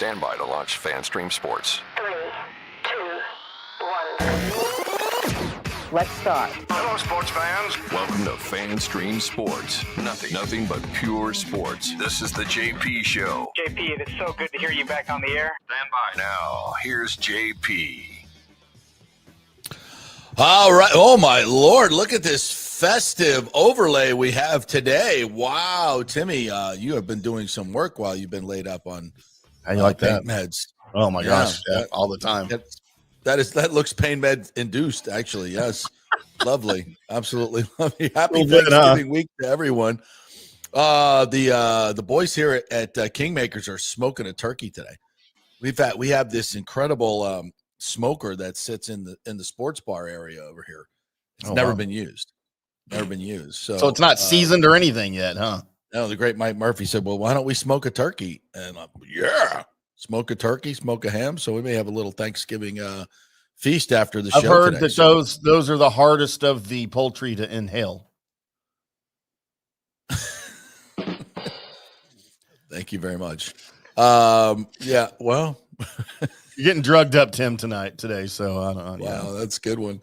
Stand by to launch FanStream Sports. 3, 2, 1. Let's start. Hello, sports fans. Welcome to FanStream Sports. Nothing but pure sports. This is the JP Show. JP, it is so good to hear you back on the air. Stand by. Now, here's JP. All right. Oh, my Lord. Look at this festive overlay we have today. Wow. Timmy, you have been doing some work while you've been laid up on How you like that? meds. Oh, my gosh. Yeah, all the time. That looks pain med induced, actually. Yes. Lovely. Absolutely lovely. Happy Well, Thanksgiving week to everyone. The boys here at Kingmakers are smoking a turkey today. We have this incredible smoker that sits in the sports bar area over here. It's never been used. Never been used. So it's not seasoned or anything yet, huh? No, the great Mike Murphy said, well, why don't we smoke a turkey? And I'm, yeah, smoke a turkey, smoke a ham. So we may have a little Thanksgiving feast after the show. I've heard today. that those are the hardest of the poultry to inhale. Thank you very much. Yeah, well. You're getting drugged up, Tim, today. So I don't know. Wow, that's a good one.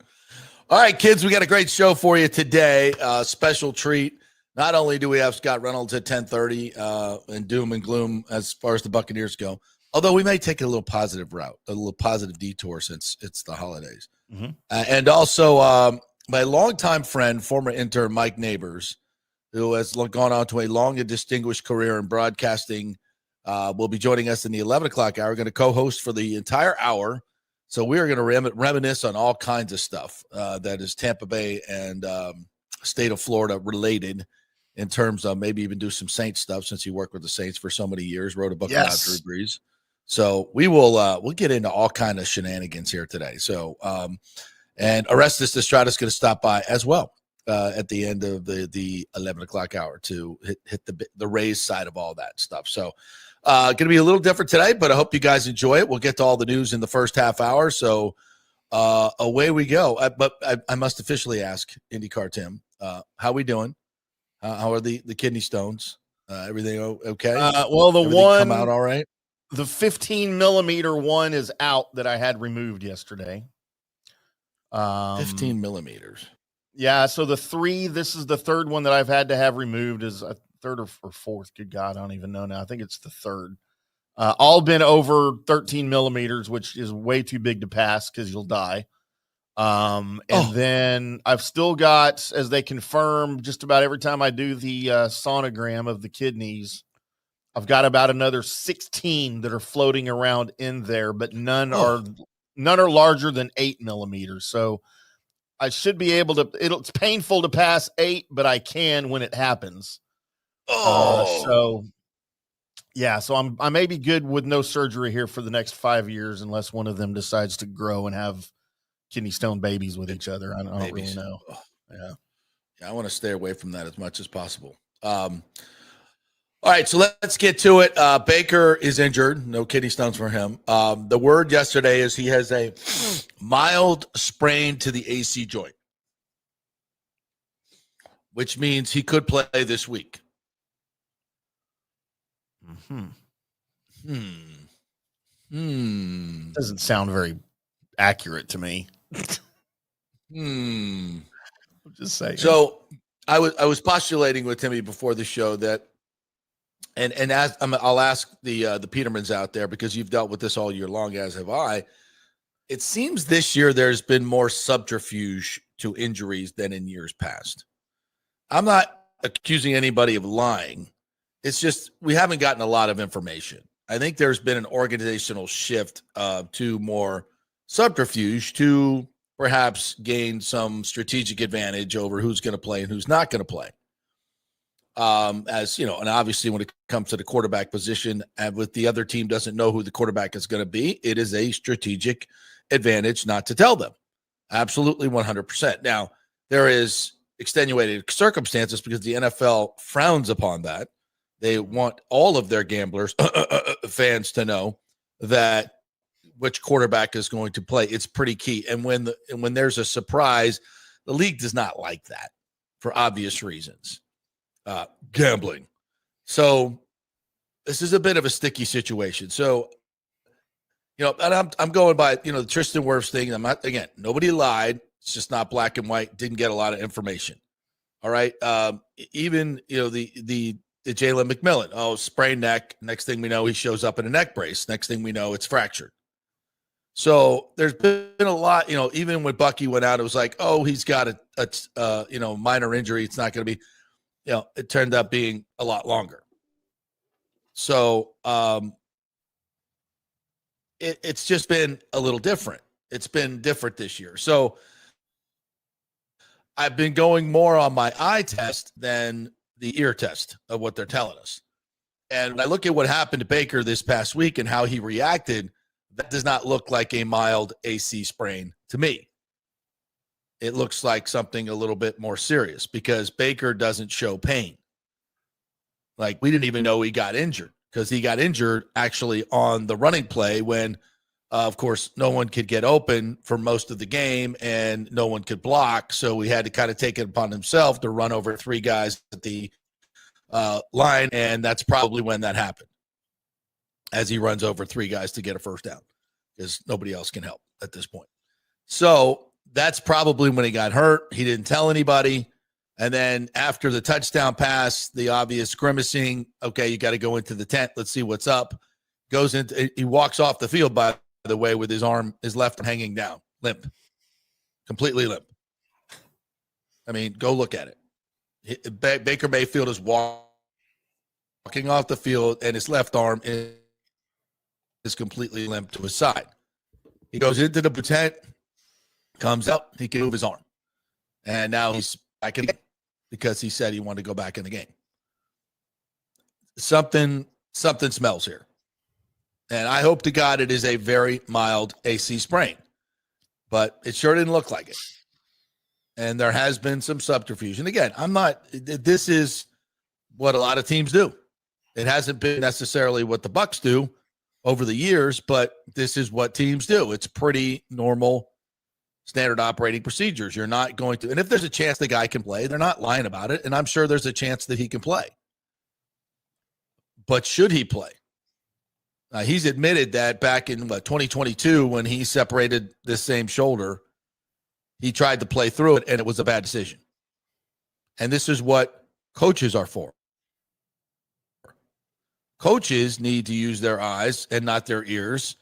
All right, kids, we got a great show for you today. Special treat. Not only do we have Scott Reynolds at 10:30 and doom and gloom as far as the Buccaneers go, although we may take a little positive route, a little positive detour since it's the holidays. Mm-hmm. And also my longtime friend, former intern Mike Nabors, who has gone on to a long and distinguished career in broadcasting, will be joining us in the 11 o'clock hour. We're going to co-host for the entire hour. So we are going to reminisce on all kinds of stuff that is Tampa Bay and state of Florida related, in terms of maybe even do some Saints stuff, since he worked with the Saints for so many years, wrote a book about Drew Brees. So we'll get into all kind of shenanigans here today. So and Orestes Estrada's going to stop by as well at the end of the 11 o'clock hour to hit the Rays side of all that stuff. So going to be a little different today, but I hope you guys enjoy it. We'll get to all the news in the first half hour. So away we go. But I must officially ask IndyCar Tim, how we doing? How are the kidney stones? Everything okay? Well, the everything one come out all right. The 15 millimeter one is out that I had removed yesterday. 15 millimeters. Yeah. So this is the third one that I've had to have removed. Is a third or fourth? Good God, I don't even know now. I think it's the third. All been over 13 millimeters, which is way too big to pass because you'll die. Then I've still got, as they confirm just about every time I do the sonogram of the kidneys, I've got about another 16 that are floating around in there, but none are larger than 8 millimeters. So I should be able to, it's painful to pass 8, but I can when it happens. So I may be good with no surgery here for the next 5 years, unless one of them decides to grow and have kidney stone babies with each other. I don't really know. Yeah, I want to stay away from that as much as possible. All right, so let's get to it. Baker is injured. No kidney stones for him. The word yesterday is he has a mild sprain to the AC joint, which means he could play this week. Doesn't sound very accurate to me. I'm just saying. So I was postulating with Timmy before the show that, and as I'll ask the Petermans out there, because you've dealt with this all year long, as have I. It seems this year there's been more subterfuge to injuries than in years past. I'm not accusing anybody of lying. It's just we haven't gotten a lot of information. I think there's been an organizational shift to more subterfuge to perhaps gain some strategic advantage over who's going to play and who's not going to play. As you know, and obviously when it comes to the quarterback position, and with the other team doesn't know who the quarterback is going to be, it is a strategic advantage not to tell them. Absolutely 100%. Now, there is extenuated circumstances because the NFL frowns upon that. They want all of their gamblers, fans, to know that which quarterback is going to play. It's pretty key. And when there's a surprise, the league does not like that for obvious reasons. Gambling. So this is a bit of a sticky situation. So And I'm going by, the Tristan Wirfs thing. I'm not, again, nobody lied. It's just not black and white. Didn't get a lot of information. All right. Even, the Jalen McMillan, sprained neck. Next thing we know, he shows up in a neck brace. Next thing we know, it's fractured. So there's been a lot, even when Bucky went out, it was like, he's got a minor injury. It's not going to be, it turned out being a lot longer. So it's just been a little different. It's been different this year. So I've been going more on my eye test than the ear test of what they're telling us. And when I look at what happened to Baker this past week and how he reacted, that does not look like a mild AC sprain to me. It looks like something a little bit more serious because Baker doesn't show pain. Like, we didn't even know he got injured because he got injured actually on the running play when, of course, no one could get open for most of the game and no one could block. So he had to kind of take it upon himself to run over 3 guys at the line, and that's probably when that happened, as he runs over 3 guys to get a first down because nobody else can help at this point. So that's probably when he got hurt. He didn't tell anybody. And then after the touchdown pass, the obvious grimacing, okay, you got to go into the tent. Let's see what's up. He walks off the field, by the way, with his left arm hanging down, limp, completely limp. I mean, go look at it. Baker Mayfield is walking off the field, and his left arm is completely limp to his side. He goes into the tent, comes out, he can move his arm. And now he's back in the game because he said he wanted to go back in the game. Something smells here. And I hope to God it is a very mild AC sprain. But it sure didn't look like it. And there has been some subterfuge. And again, this is what a lot of teams do. It hasn't been necessarily what the Bucs do over the years, but this is what teams do. It's pretty normal standard operating procedures. You're not going to, and if there's a chance the guy can play, they're not lying about it. And I'm sure there's a chance that he can play. But should he play? He's admitted that back in 2022, when he separated this same shoulder, he tried to play through it and it was a bad decision. And this is what coaches are for. Coaches need to use their eyes and not their ears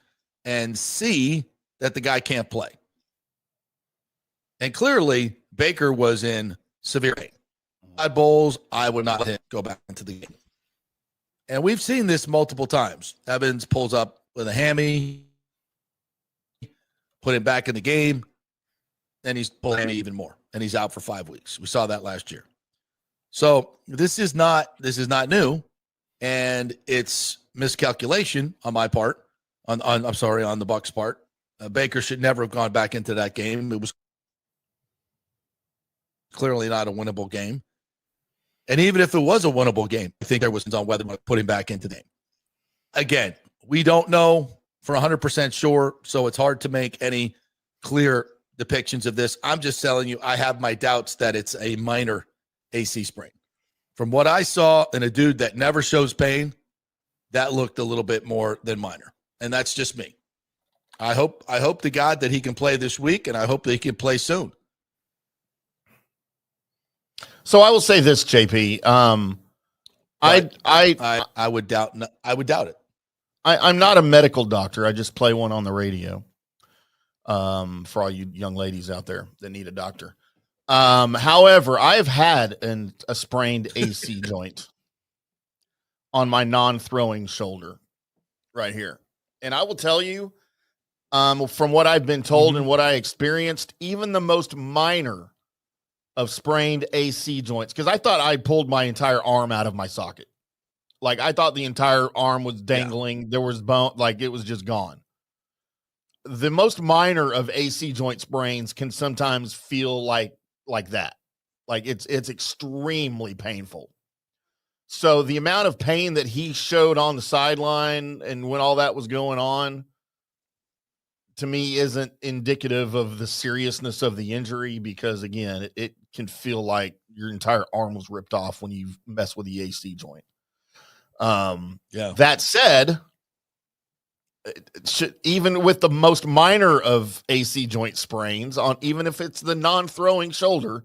and see that the guy can't play. And clearly, Baker was in severe pain. Bowls, I would not let him go back into the game. And we've seen this multiple times. Evans pulls up with a hammy, put him back in the game, and he's pulling hammy even more, and he's out for 5 weeks. We saw that last year. So this is not new, and it's miscalculation on my part. On the Bucs' part. Baker should never have gone back into that game. It was clearly not a winnable game. And even if it was a winnable game, I think there was on whether to put him back into the game. Again, we don't know for 100% sure, so it's hard to make any clear depictions of this. I'm just telling you, I have my doubts that it's a minor AC sprain. From what I saw in a dude that never shows pain, that looked a little bit more than minor. And that's just me. I hope to God that he can play this week, and I hope that he can play soon. So I will say this, JP. I would doubt it. I'm not a medical doctor. I just play one on the radio. For all you young ladies out there that need a doctor. However, I've had a sprained AC joint on my non-throwing shoulder right here. And I will tell you, from what I've been told and what I experienced, even the most minor of sprained AC joints, because I thought I pulled my entire arm out of my socket. Like, I thought the entire arm was dangling. Yeah. There was bone, like it was just gone. The most minor of AC joint sprains can sometimes feel like that. Like it's extremely painful. So the amount of pain that he showed on the sideline and when all that was going on, to me, isn't indicative of the seriousness of the injury, because again, it can feel like your entire arm was ripped off when you mess with the AC joint. That said, even with the most minor of AC joint sprains, on even if it's the non-throwing shoulder,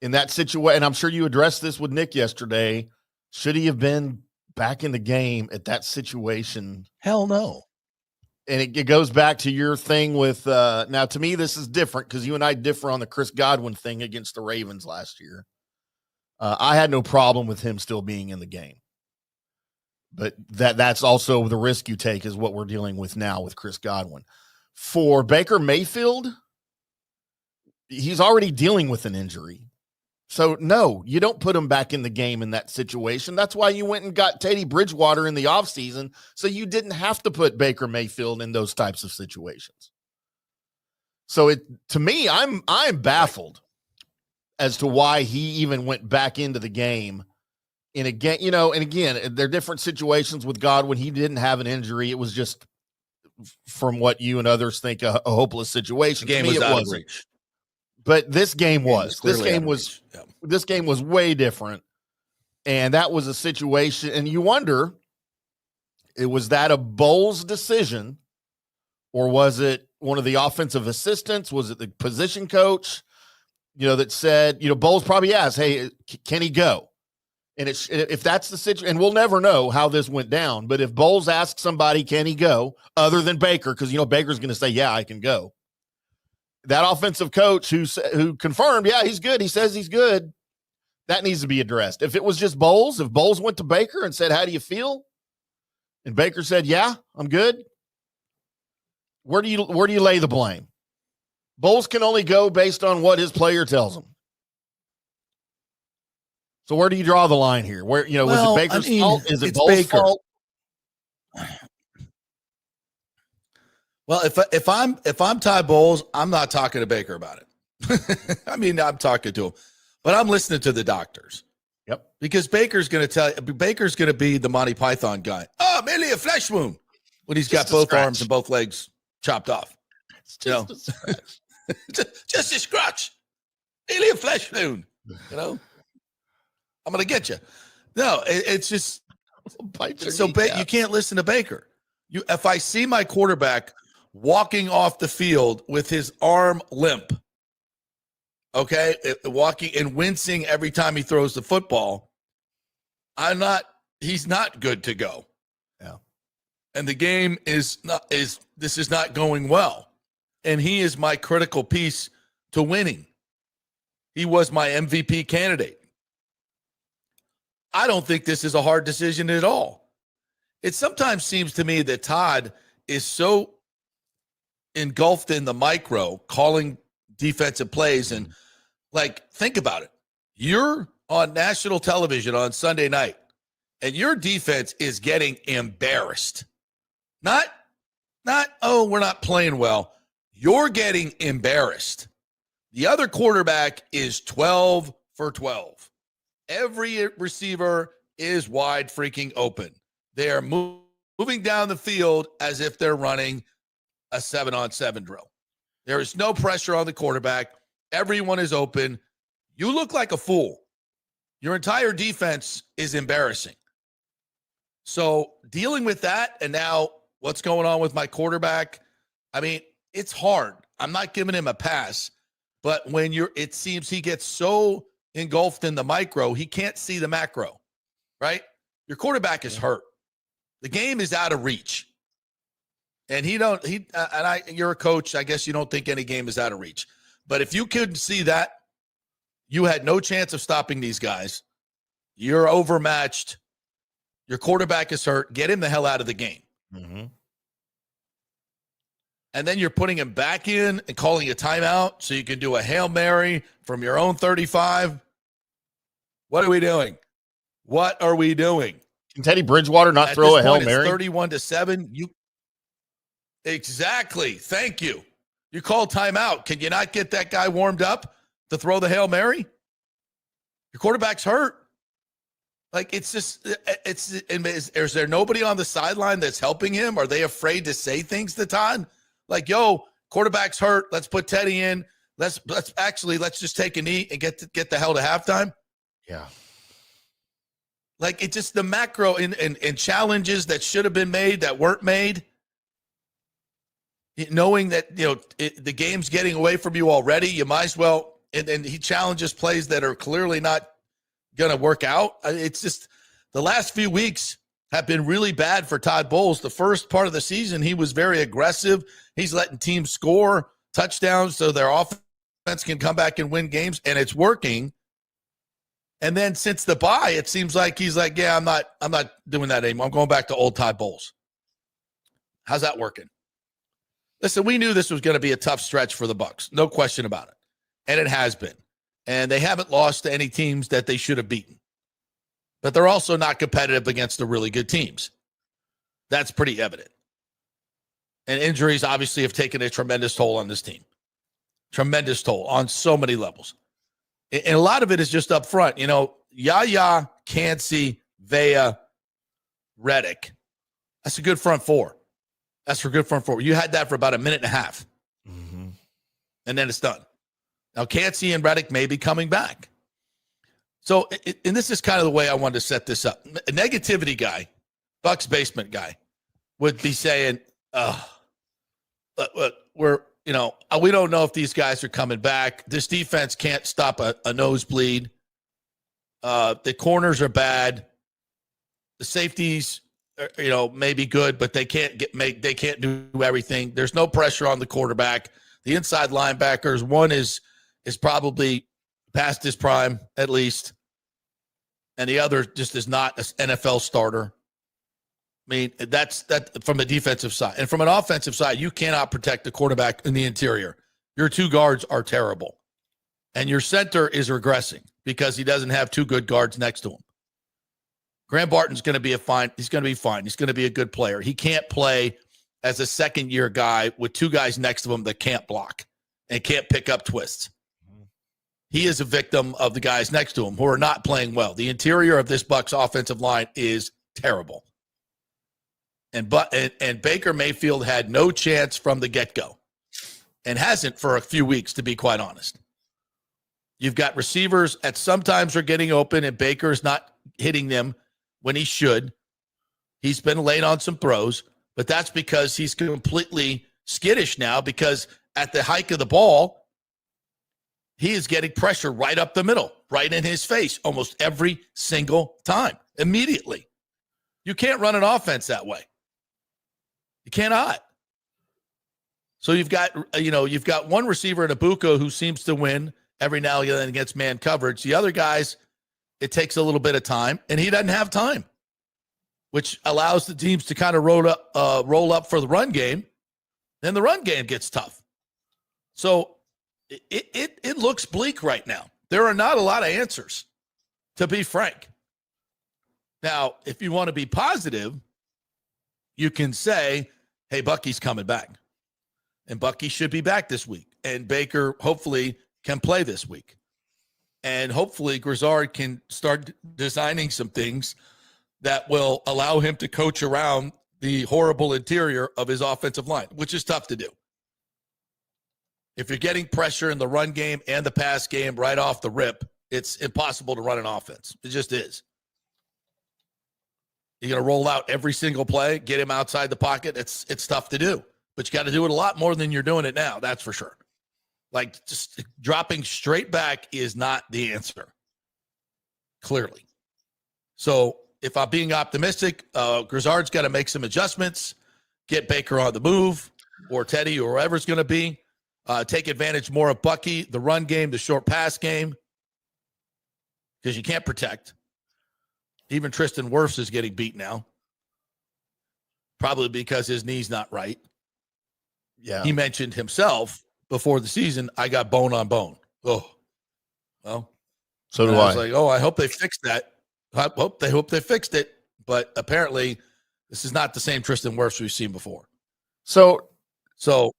in that situation, and I'm sure you addressed this with Nick yesterday, should he have been back in the game at that situation? Hell no. And it goes back to your thing with now, to me, this is different because you and I differ on the Chris Godwin thing against the Ravens last year. I had no problem with him still being in the game. But that's also the risk you take is what we're dealing with now with Chris Godwin. For Baker Mayfield, he's already dealing with an injury. So, no, you don't put him back in the game in that situation. That's why you went and got Teddy Bridgewater in the offseason, so you didn't have to put Baker Mayfield in those types of situations. So, to me, I'm baffled as to why he even went back into the game. And again, there are different situations with Godwin. He didn't have an injury. It was just, from what you and others think, a hopeless situation. The game was out of reach. But this game was. This game was way different. And that was a situation. And you wonder, was that a Bowles decision? Or was it one of the offensive assistants? Was it the position coach, that said, Bowles probably asked, hey, can he go? And if that's the situation, and we'll never know how this went down, but if Bowles asks somebody, can he go, other than Baker, because, Baker's going to say, yeah, I can go. That offensive coach who confirmed, yeah, he's good. He says he's good. That needs to be addressed. If it was just Bowles, if Bowles went to Baker and said, how do you feel? And Baker said, yeah, I'm good. Where do you lay the blame? Bowles can only go based on what his player tells him. So where do you draw the line here? Where, was it Baker's fault? Is it Bowles' fault? Well, if I'm Ty Bowles, I'm not talking to Baker about it. I'm talking to him, but I'm listening to the doctors. Yep. Because Baker's going to be the Monty Python guy. Oh, merely a flesh wound when he's got both arms and both legs chopped off. It's just a scratch. Just a scratch. Merely a flesh wound. I'm going to get you. No, it's just you can't listen to Baker. If I see my quarterback walking off the field with his arm limp, okay, walking and wincing every time he throws the football, he's not good to go. Yeah. And the game is not going well. And he is my critical piece to winning. He was my MVP candidate. I don't think this is a hard decision at all. It sometimes seems to me that Todd is so engulfed in the micro, calling defensive plays, and think about it. You're on national television on Sunday night, and your defense is getting embarrassed. Not, oh, we're not playing well. You're getting embarrassed. The other quarterback is 12 for 12. Every receiver is wide freaking open. They are moving down the field as if they're running a 7-on-7 drill. There is no pressure on the quarterback. Everyone is open. You look like a fool. Your entire defense is embarrassing. So dealing with that, and now what's going on with my quarterback, it's hard. I'm not giving him a pass, but it seems he gets so engulfed in the micro, he can't see the macro, right? Your quarterback is hurt. The game is out of reach. And you're a coach. I guess you don't think any game is out of reach. But if you couldn't see that, you had no chance of stopping these guys. You're overmatched. Your quarterback is hurt. Get him the hell out of the game. Mm-hmm. And then you're putting him back in and calling a timeout so you can do a Hail Mary from your own 35. What are we doing? What are we doing? Can Teddy Bridgewater not throw a Hail Mary? 31-7. Exactly. Thank you. You call timeout. Can you not get that guy warmed up to throw the Hail Mary? Your quarterback's hurt. Is there nobody on the sideline that's helping him? Are they afraid to say things to Todd? Yo, quarterback's hurt. Let's put Teddy in. Let's just take a knee and get the hell to halftime. Yeah. It's just the macro and challenges that should have been made that weren't made. knowing that, the game's getting away from you already, you might as well, and he challenges plays that are clearly not going to work out. It's just the last few weeks have been really bad for Todd Bowles. The first part of the season, he was very aggressive. He's letting teams score touchdowns so their offense can come back and win games, and it's working. And then since the bye, it seems like he's like, yeah, I'm not doing that anymore. I'm going back to old Todd Bowles. How's that working? Listen, we knew this was going to be a tough stretch for the Bucs. No question about it. And it has been. And they haven't lost to any teams that they should have beaten. But they're also not competitive against the really good teams. That's pretty evident. And injuries obviously have taken a tremendous toll on this team. Tremendous toll on so many levels. And a lot of it is just up front. Yaya, Cansey, Vea, Reddick. That's a good front four. You had that for about a minute and a half. Mm-hmm. And then it's done. Now, Cansey and Reddick may be coming back. So, and this is kind of the way I wanted to set this up. A negativity guy, Bucs basement guy, would be saying, we don't know if these guys are coming back. This defense can't stop a nosebleed. The corners are bad. The safeties, may be good, but they can't do everything. There's no pressure on the quarterback. The inside linebackers, one is probably past his prime at least, and the other just is not an NFL starter. I mean, that's that from a defensive side. And from an offensive side, you cannot protect the quarterback in the interior. Your two guards are terrible. And your center is regressing because he doesn't have two good guards next to him. Graham Barton's going to be fine. He's going to be fine. He's going to be a good player. He can't play as a second-year guy with two guys next to him that can't block and can't pick up twists. He is a victim of the guys next to him who are not playing well. The interior of this Bucs offensive line is terrible. And Baker Mayfield had no chance from the get-go and hasn't for a few weeks, to be quite honest. You've got receivers that sometimes are getting open and Baker's not hitting them when he should. He's been late on some throws, but that's because he's completely skittish now because at the hike of the ball, he is getting pressure right up the middle, right in his face almost every single time, immediately. You can't run an offense that way. You cannot. So you've got one receiver in Ibuka who seems to win every now and then against man coverage. The other guys, it takes a little bit of time, and he doesn't have time, which allows the teams to kind of roll up for the run game. Then the run game gets tough. So it looks bleak right now. There are not a lot of answers, to be frank. Now, if you want to be positive, you can say, hey, Bucky's coming back. And Bucky should be back this week. And Baker hopefully can play this week. And hopefully Grizzard can start designing some things that will allow him to coach around the horrible interior of his offensive line, which is tough to do. If you're getting pressure in the run game and the pass game right off the rip, it's impossible to run an offense. It just is. You're going to roll out every single play, get him outside the pocket. It's tough to do, but you got to do it a lot more than you're doing it now. That's for sure. Like just dropping straight back is not the answer, clearly. So if I'm being optimistic, Grizzard's got to make some adjustments, get Baker on the move, or Teddy, or whoever's going to be, take advantage more of Bucky, the run game, the short pass game, because you can't protect. Even Tristan Wirfs is getting beat now, probably because his knee's not right. Yeah. He mentioned himself before the season, I got bone on bone. Oh, well. So do I was I. like, I hope they fixed that. I hope they fixed it. But apparently, this is not the same Tristan Wirfs we've seen before. So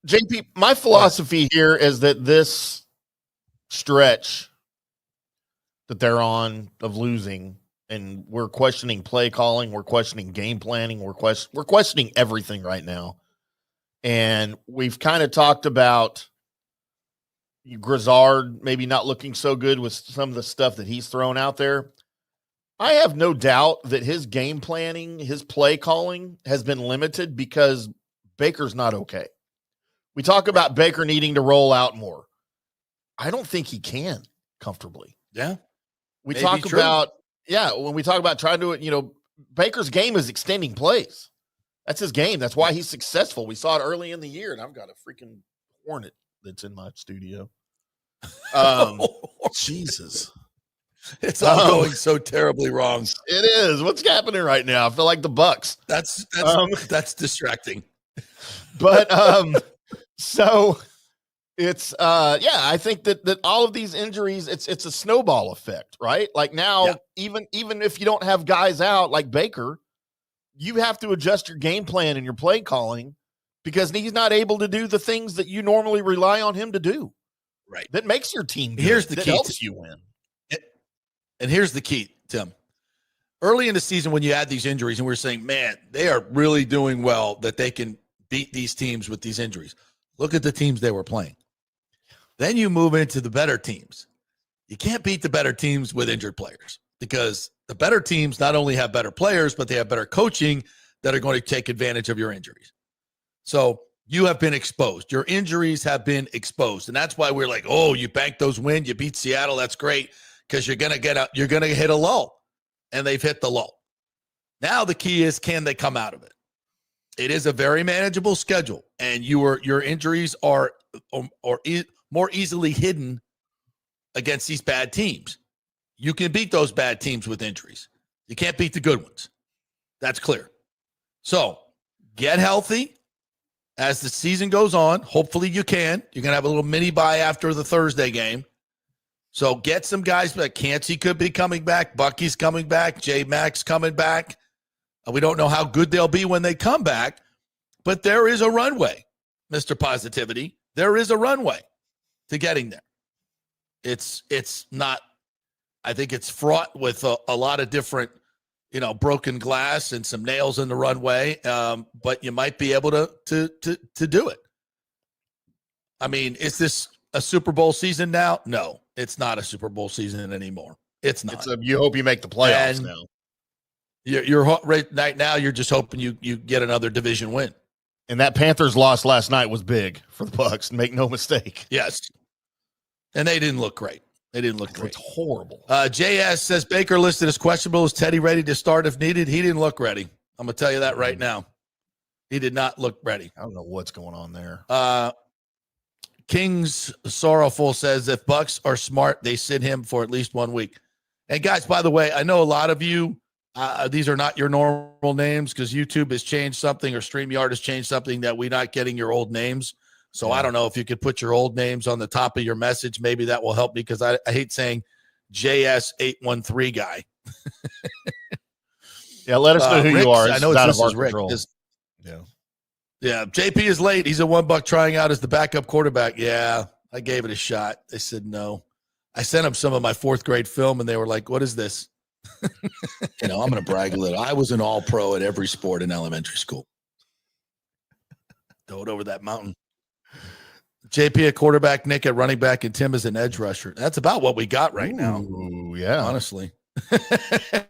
JP, my philosophy here is that this stretch that they're on of losing, and we're questioning play calling, we're questioning game planning, we're questioning everything right now. And we've kind of talked about Grizzard maybe not looking so good with some of the stuff that he's thrown out there. I have no doubt that his game planning, his play calling has been limited because Baker's not okay. We talk about Baker needing to roll out more. I don't think he can comfortably. Yeah. We Maybe talk true. about, when we talk about trying to, Baker's game is extending plays. That's his game. That's why he's successful. We saw it early in the year, and I've got a freaking hornet that's in my studio. Jesus. It's all going so terribly wrong. It is. What's happening right now? I feel like the Bucs. That's distracting. But so it's I think that all of these injuries, it's a snowball effect, right? Like now, even if you don't have guys out like Baker, you have to adjust your game plan and your play calling because he's not able to do the things that you normally rely on him to do. Right. That makes your team good. Here's the that key. Helps you win. And here's the key, Tim. Early in the season when you had these injuries and we're saying, man, they are really doing well that they can beat these teams with these injuries. Look at the teams they were playing. Then you move into the better teams. You can't beat the better teams with injured players because the better teams not only have better players, but they have better coaching that are going to take advantage of your injuries. So you have been exposed. Your injuries have been exposed. And that's why we're like, oh, you banked those wins. You beat Seattle. That's great because you're going to hit a lull. And they've hit the lull. Now the key is, can they come out of it? It is a very manageable schedule, and your injuries are more easily hidden against these bad teams. You can beat those bad teams with injuries. You can't beat the good ones. That's clear. So get healthy as the season goes on. Hopefully you can. You're going to have a little mini bye after the Thursday game. So get some guys back. Cansey could be coming back. Bucky's coming back. J-Max coming back. We don't know how good they'll be when they come back, but there is a runway, Mr. Positivity. There is a runway to getting there. It's not, I think it's fraught with a lot of different, broken glass and some nails in the runway, but you might be able to do it. I mean, is this a Super Bowl season now? No, it's not a Super Bowl season anymore. It's not. You hope you make the playoffs and now. You're right now. You're just hoping you get another division win. And that Panthers loss last night was big for the Bucs. Make no mistake. Yes, and they didn't look great. It's horrible. JS says Baker listed as questionable. Is Teddy ready to start if needed? He didn't look ready. I'm gonna tell you that right now. He did not look ready. I don't know what's going on there. King's Sorrowful says if Bucs are smart, they sit him for at least 1 week. And guys, by the way, I know a lot of you. These are not your normal names because YouTube has changed something or StreamYard has changed something that we're not getting your old names. So I don't know if you could put your old names on the top of your message. Maybe that will help me because I hate saying JS813 guy. Yeah, let us know who Rick, you are. I know out this of our is Rick. control. Yeah, JP is late. He's a $1 trying out as the backup quarterback. Yeah, I gave it a shot. They said no. I sent them some of my 4th grade film, and they were like, what is this? I'm going to brag a little. I was an all-pro at every sport in elementary school. Throw it over that mountain. JP at quarterback, Nick at running back, and Tim is an edge rusher. That's about what we got right now. Ooh, yeah. Honestly. That's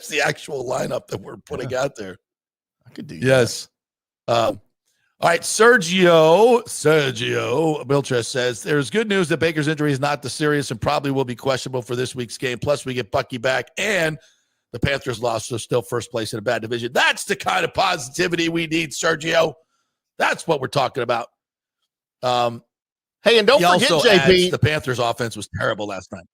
the actual lineup that we're putting out there. I could do yes. All right, Sergio Biltres says there's good news that Baker's injury is not the serious and probably will be questionable for this week's game. Plus, we get Bucky back, and the Panthers lost, so still first place in a bad division. That's the kind of positivity we need, Sergio. That's what we're talking about. Hey, and don't forget, JP, the Panthers' offense was terrible last night.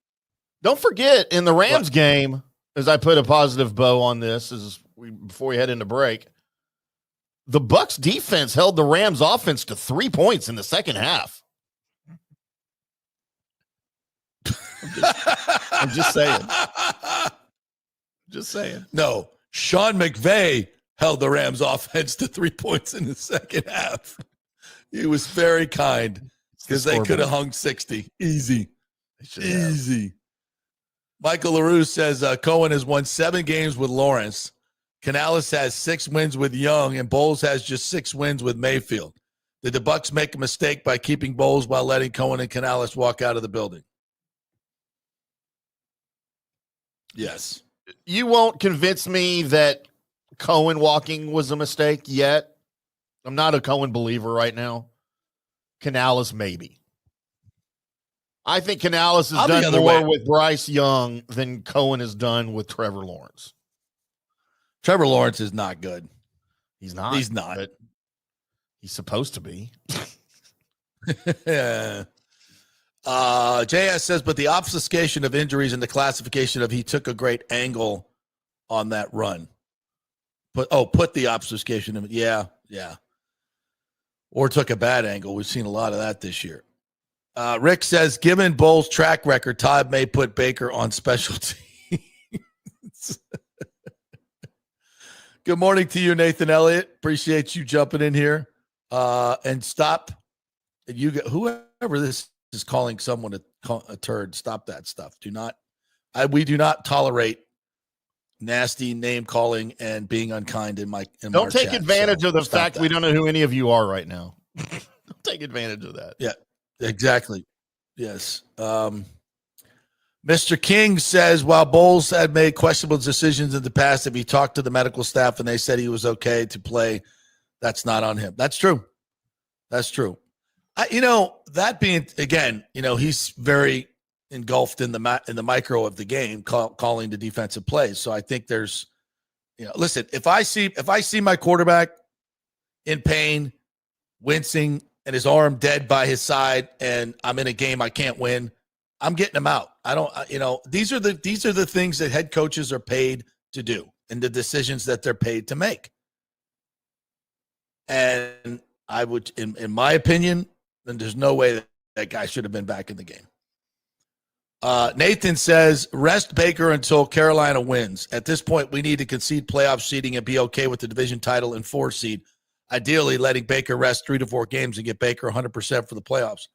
Don't forget, in the Rams game, as I put a positive bow on this, before we head into break, the Bucs defense held the Rams offense to 3 points in the second half. I'm just saying. Just saying. No, Sean McVay held the Rams offense to 3 points in the second half. He was very kind because they could have hung 60. Easy. Easy. Michael LaRue says Cohen has won 7 games with Lawrence. Canales has 6 wins with Young, and Bowles has just 6 wins with Mayfield. Did the Bucs make a mistake by keeping Bowles while letting Cohen and Canales walk out of the building? Yes. You won't convince me that Cohen walking was a mistake yet. I'm not a Cohen believer right now. Canales, maybe. I think Canales has done more with Bryce Young than Cohen has done with Trevor Lawrence. Trevor Lawrence is not good. He's not. He's not. But he's supposed to be. Yeah. JS says, but the obfuscation of injuries and the classification of he took a great angle on that run. Put the obfuscation of yeah. Or took a bad angle. We've seen a lot of that this year. Rick says, given Bowles' track record, Todd may put Baker on special teams. Good morning to you, Nathan Elliott. Appreciate you jumping in here. And stop. Whoever this is calling someone a turd, stop that stuff. We do not tolerate nasty name calling and being unkind in my Don't take chat, advantage of the fact that. we don't know who any of you are right now. Don't take advantage of that. Yeah, exactly. Yes. Mr. King says, while Bowles had made questionable decisions in the past, if he talked to the medical staff and they said he was okay to play, that's not on him. That's true. That's true. That being, again, he's very engulfed in the micro of the game, calling the defensive plays. So I think there's, listen, if I see my quarterback in pain, wincing, and his arm dead by his side, and I'm in a game I can't win, I'm getting him out. I don't, these are the things that head coaches are paid to do and the decisions that they're paid to make. And I would, in my opinion, then there's no way that guy should have been back in the game. Nathan says, rest Baker until Carolina wins. At this point, we need to concede playoff seeding and be okay with the division title and 4 seed. Ideally, letting Baker rest 3 to 4 games and get Baker 100% for the playoffs.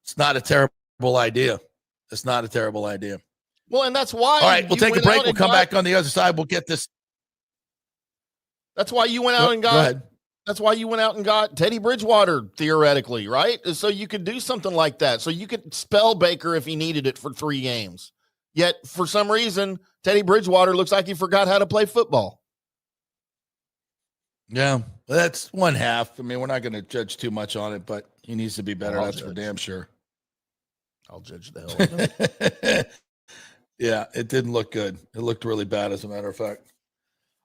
It's not a terrible idea. It's not a terrible idea. Well, and that's why. All right, we'll take a break. We'll come back on the other side. We'll get this. That's why you went out and got. Go ahead. That's why you went out and got Teddy Bridgewater, theoretically, right? So you could do something like that. So you could spell Baker if he needed it for 3 games. Yet, for some reason, Teddy Bridgewater looks like he forgot how to play football. Yeah, that's one half. I mean, we're not going to judge too much on it, but he needs to be better. That's for damn sure. I'll judge the hell out of him. Yeah, it didn't look good. It looked really bad, as a matter of fact.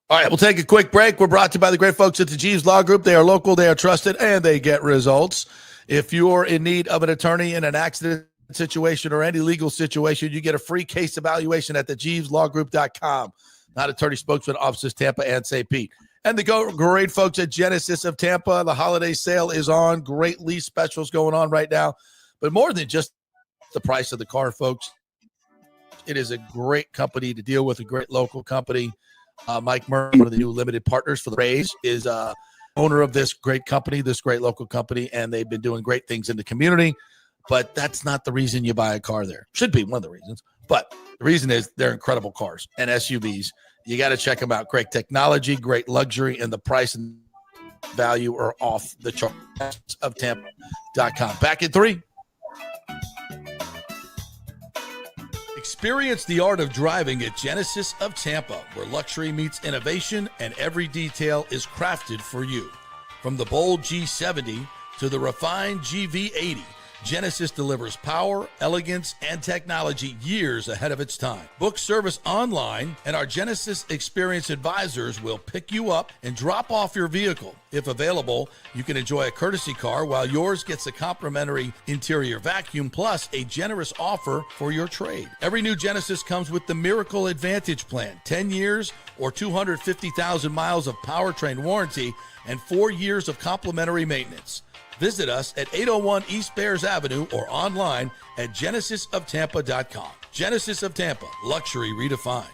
All right, we'll take a quick break. We're brought to you by the great folks at the Jeeves Law Group. They are local, they are trusted, and they get results. If you're in need of an attorney in an accident situation or any legal situation, you get a free case evaluation at thejeeveslawgroup.com. Not attorney spokesman, offices Tampa and St. Pete. And the great folks at Genesis of Tampa. The holiday sale is on. Great lease specials going on right now. But more than just the price of the car, folks, it is a great company to deal with, a great local company. Mike Murray, one of the new limited partners for the Rays, is owner of this great company, this great local company, and they've been doing great things in the community. But that's not the reason you buy a car there. Should be one of the reasons. But the reason is they're incredible cars and SUVs. You got to check them out. Great technology, great luxury, and the price and value are off the charts of Tampa.com. Back in 3. Experience the art of driving at Genesis of Tampa, where luxury meets innovation and every detail is crafted for you. From the bold G70 to the refined GV80, Genesis delivers power, elegance, and technology years ahead of its time. Book service online, and our Genesis Experience advisors will pick you up and drop off your vehicle. If available, you can enjoy a courtesy car while yours gets a complimentary interior vacuum plus a generous offer for your trade. Every new Genesis comes with the Miracle Advantage Plan, 10 years or 250,000 miles of powertrain warranty and 4 years of complimentary maintenance. Visit us at 801 East Bears Avenue or online at genesisoftampa.com. Genesis of Tampa, luxury redefined.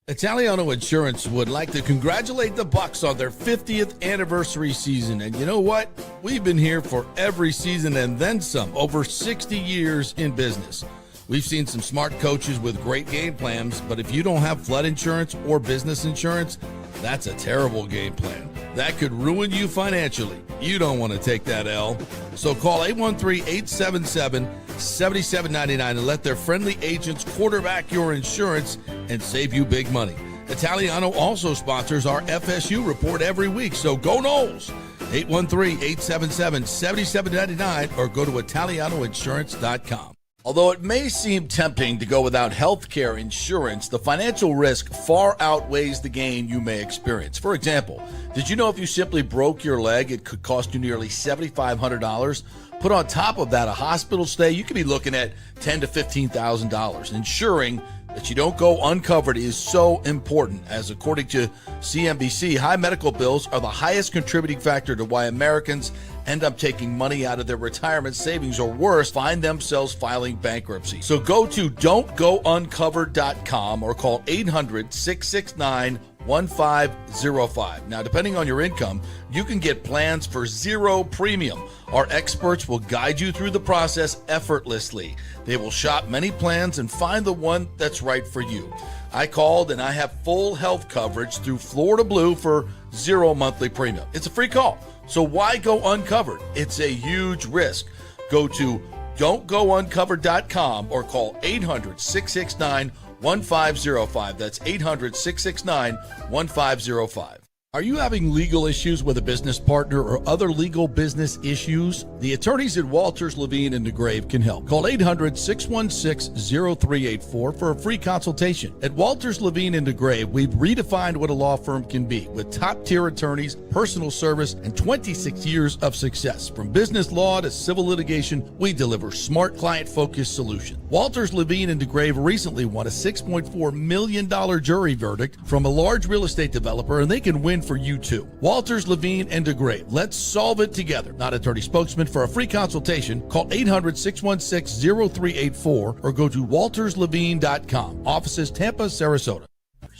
Italiano Insurance would like to congratulate the Bucs on their 50th anniversary season. And you know what? We've been here for every season and then some, over 60 years in business. We've seen some smart coaches with great game plans, but if you don't have flood insurance or business insurance, that's a terrible game plan. That could ruin you financially. You don't want to take that L. So call 813-877-7799 and let their friendly agents quarterback your insurance and save you big money. Italiano also sponsors our FSU report every week, so go Noles. 813-877-7799 or go to italianoinsurance.com. Although it may seem tempting to go without health care insurance, the financial risk far outweighs the gain you may experience. For example, did you know if you simply broke your leg, it could cost you nearly $7,500? Put on top of that a hospital stay, you could be looking at $10,000 to $15,000. Ensuring that you don't go uncovered is so important, as according to CNBC, high medical bills are the highest contributing factor to why Americans end up taking money out of their retirement savings, or worse, find themselves filing bankruptcy. So go to don'tgouncovered.com or call 800-669-1505. Now, depending on your income, you can get plans for zero premium. Our experts will guide you through the process effortlessly. They will shop many plans and find the one that's right for you. I called and I have full health coverage through Florida Blue for zero monthly premium. It's a free call. So why go uncovered? It's a huge risk. Go to don'tgouncovered.com or call 800-669-1505. That's 800-669-1505. Are you having legal issues with a business partner or other legal business issues? The attorneys at Walters, Levine, and DeGrave can help. Call 800-616-0384 for a free consultation. At Walters, Levine, and DeGrave, we've redefined what a law firm can be with top-tier attorneys, personal service, and 26 years of success. From business law to civil litigation, we deliver smart, client-focused solutions. Walters, Levine, and DeGrave recently won a $6.4 million jury verdict from a large real estate developer, and they can win for you too. Walters, Levine, and DeGrave. Let's solve it together. Not attorney spokesman. For a free consultation, call 800-616-0384 or go to walterslevine.com. Offices Tampa, Sarasota.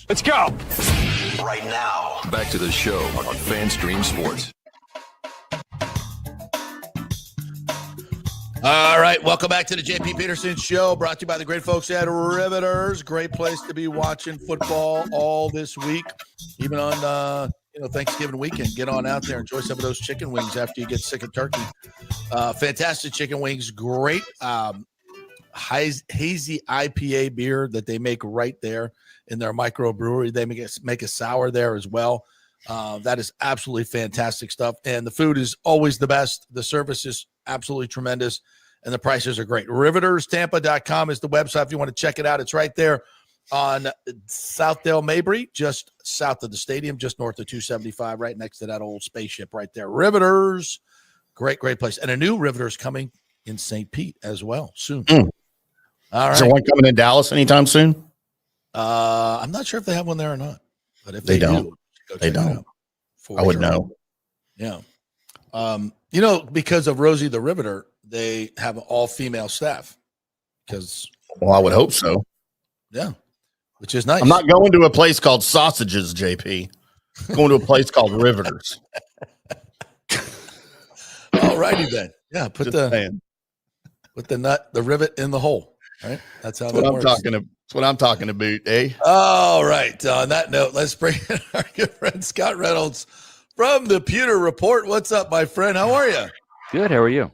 Let's go. Right now, back to the show on FanStream Sports. All right, welcome back to the JP Peterson Show, brought to you by the great folks at Riveters. Great place to be watching football all this week, even on Thanksgiving weekend. Get on out there, enjoy some of those chicken wings after you get sick of turkey. Fantastic chicken wings, great hazy IPA beer that they make right there in their microbrewery. They make a sour there as well. That is absolutely fantastic stuff, and the food is always the best. The service is absolutely tremendous, and the prices are great. RivetersTampa.com is the website if you want to check it out. It's right there on Southdale Mabry, just south of the stadium, just north of 275, right next to that old spaceship right there. Riveters, great place. And a new Riveters coming in St. Pete as well soon. All right. Is there one coming in Dallas anytime soon? I'm not sure if they have one there or not, but if they don't, go they don't. I would know. Yeah. Because of Rosie the Riveter, they have an all-female staff. Well, I would hope so. Yeah, which is nice. I'm not going to a place called Sausages, JP. I'm going to a place called Riveters. All righty then. Yeah, put the rivet in the hole. Right. That's how that works. That's what I'm talking about, eh? All right. On that note, let's bring in our good friend Scott Reynolds from the Pewter Report. What's up, my friend? How are you? Good. How are you?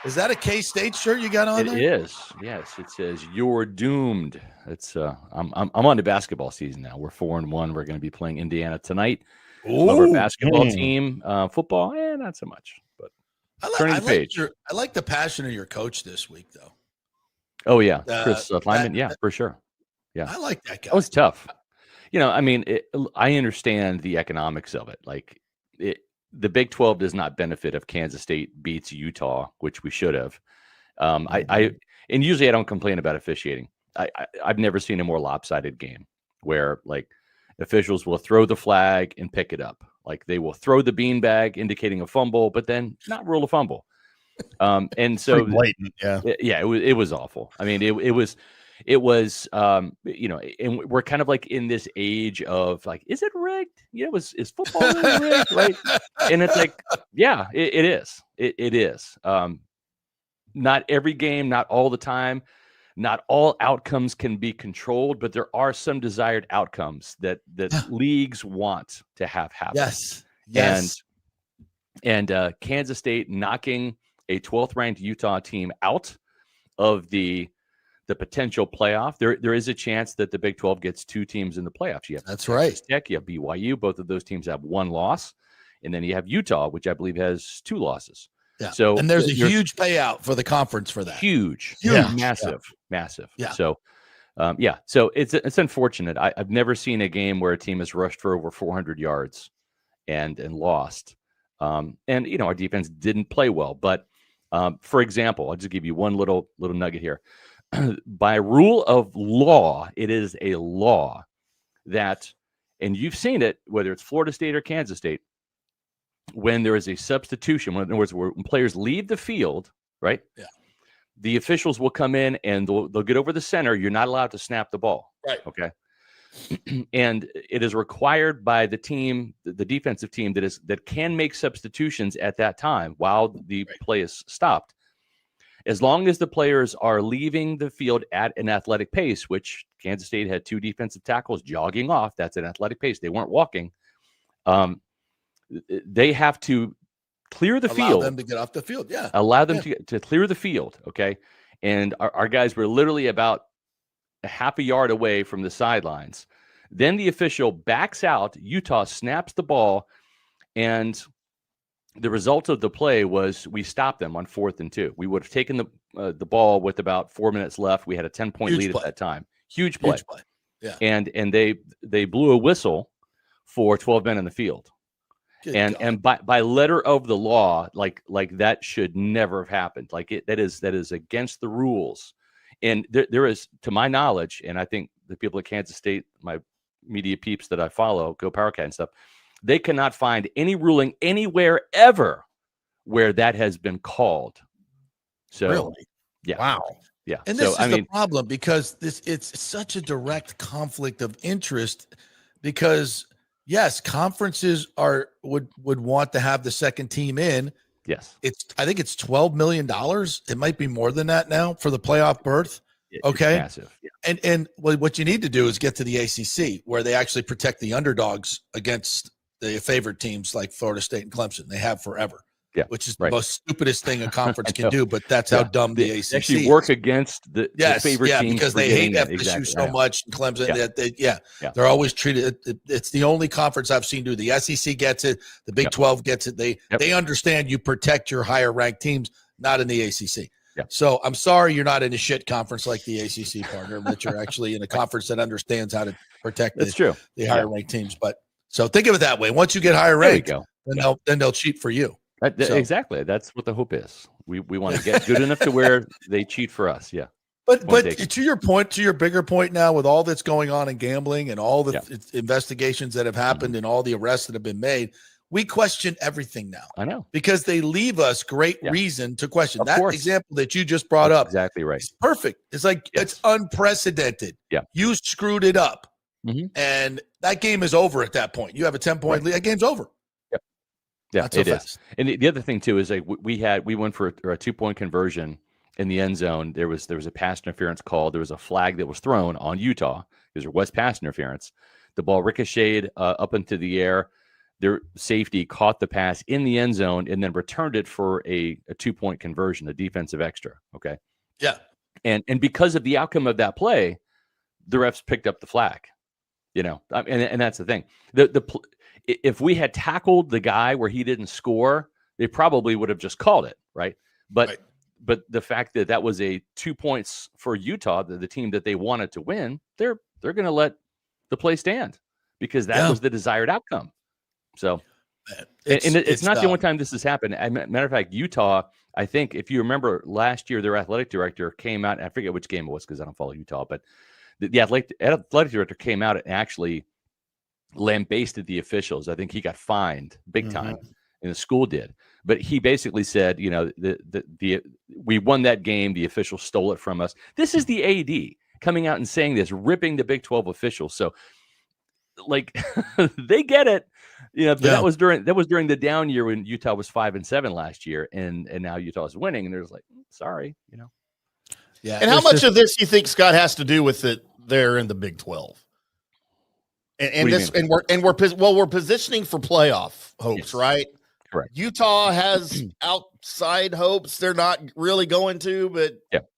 Is that a K-State shirt you got on there? It is. Yes. It says "You're doomed." It's I'm on to basketball season now. We're 4-1. We're going to be playing Indiana tonight. Love our basketball team. Football, not so much. But turning the page. I like the passion of your coach this week, though. Oh yeah, Chris Lyman. Yeah, for sure. Yeah, I like that guy. That was tough. I understand the economics of it. Like the Big 12 does not benefit if Kansas State beats Utah, which we should have. And usually I don't complain about officiating. I've never seen a more lopsided game where like officials will throw the flag and pick it up. Like they will throw the beanbag indicating a fumble, but then not rule a fumble. And so blatant, it was awful. I mean, it was, and we're kind of like in this age of like, is it rigged? Is football really rigged? Right. And it's like, yeah, it is. It is. Not every game, not all the time, not all outcomes can be controlled, but there are some desired outcomes that leagues want to have happen. Yes. And Kansas State knocking a 12th ranked Utah team out of the potential playoff. There is a chance that the Big 12 gets two teams in the playoffs. You have That's right. Tech, you have BYU. Both of those teams have one loss. and then you have Utah, which I believe has 2 losses. Yeah. So and there's a huge payout for the conference for that. Huge, massive. Yeah. So, so it's unfortunate. I've never seen a game where a team has rushed for over 400 yards and lost. And our defense didn't play well. But for example, I'll just give you one little nugget here. By rule of law, it is a law that, and you've seen it, whether it's Florida State or Kansas State, when there is a substitution, in other words, when players leave the field, right? Yeah. The officials will come in and they'll get over the center. You're not allowed to snap the ball. Right. Okay. And it is required by the team, the defensive team that can make substitutions at that time while the play is stopped. As long as the players are leaving the field at an athletic pace, which Kansas State had 2 defensive tackles jogging off, that's an athletic pace. They weren't walking. They have to clear the field. Allow them to get off the field. Yeah. Allow them to clear the field. Okay. And our guys were literally about a half a yard away from the sidelines. Then the official backs out. Utah snaps the ball, and the result of the play was we stopped them on 4th and 2. We would have taken the ball with about 4 minutes left. We had a 10-point lead at that time. Huge play. Yeah. And they blew a whistle for 12 men in the field. Good And by letter of the law, like that should never have happened. That is against the rules. And there is, to my knowledge, and I think the people at Kansas State, my media peeps that I follow, Go Power Cat and stuff, they cannot find any ruling anywhere ever where that has been called. So, really? Yeah. Wow. Yeah. And this is the problem, because it's such a direct conflict of interest, because yes, conferences would want to have the second team in. Yes. I think it's $12 million. It might be more than that now for the playoff berth. Okay. It's massive. Yeah. And what you need to do is get to the ACC, where they actually protect the underdogs against the favored teams like Florida State and Clemson. They have forever. Yeah, which is the most stupidest thing a conference can do, but that's how dumb the ACC actually is. Work against the favorite teams, because they hate FSU so much, and Clemson. They're always treated. It's the only conference I've seen do. The SEC gets it, the Big 12 gets it. They understand you protect your higher ranked teams, not in the ACC. Yeah. So I'm sorry you're not in a shit conference like the ACC, partner, but you're actually in a conference that understands how to protect the higher ranked teams. But so think of it that way. Once you get higher ranked, then they'll cheat for you. Exactly. That's what the hope is. We want to get good enough to where they cheat for us. Yeah. But to your point, to your bigger point now, with all that's going on in gambling and all the investigations that have happened and all the arrests that have been made, we question everything now. I know. Because they leave us great reason to question. Of course. Example that you just brought up. Exactly right. It's perfect. It's like it's unprecedented. Yeah. You screwed it up. Mm-hmm. And that game is over at that point. You have a 10-point lead. That game's over. Yeah, it is. And the other thing too is like we went for a 2-point conversion in the end zone. There was a pass interference call. There was a flag that was thrown on Utah because there was pass interference. The ball ricocheted up into the air. Their safety caught the pass in the end zone and then returned it for a 2-point conversion, a defensive extra. Okay. Yeah. And because of the outcome of that play, the refs picked up the flag. And that's the thing. If we had tackled the guy where he didn't score, they probably would have just called it, right? But the fact that was a 2 points for Utah, the team that they wanted to win, they're going to let the play stand because that was the desired outcome. So, it's not the only time this has happened. Matter of fact, Utah, I think if you remember last year, their athletic director came out. I forget which game it was because I don't follow Utah, but the athletic director came out and actually lambasted the officials. I think he got fined big time, and the school did. But he basically said, we won that game. The officials stole it from us. This is the AD coming out and saying this, ripping the Big 12 officials. So, they get it. But that was during the down year when Utah was 5-7 last year, and now Utah is winning, and they're just like, sorry, Yeah. And how much of this you think, Scott, has to do with it there in the Big 12? We're positioning for playoff hopes, right? Correct. Utah has outside hopes. They're not really going to, but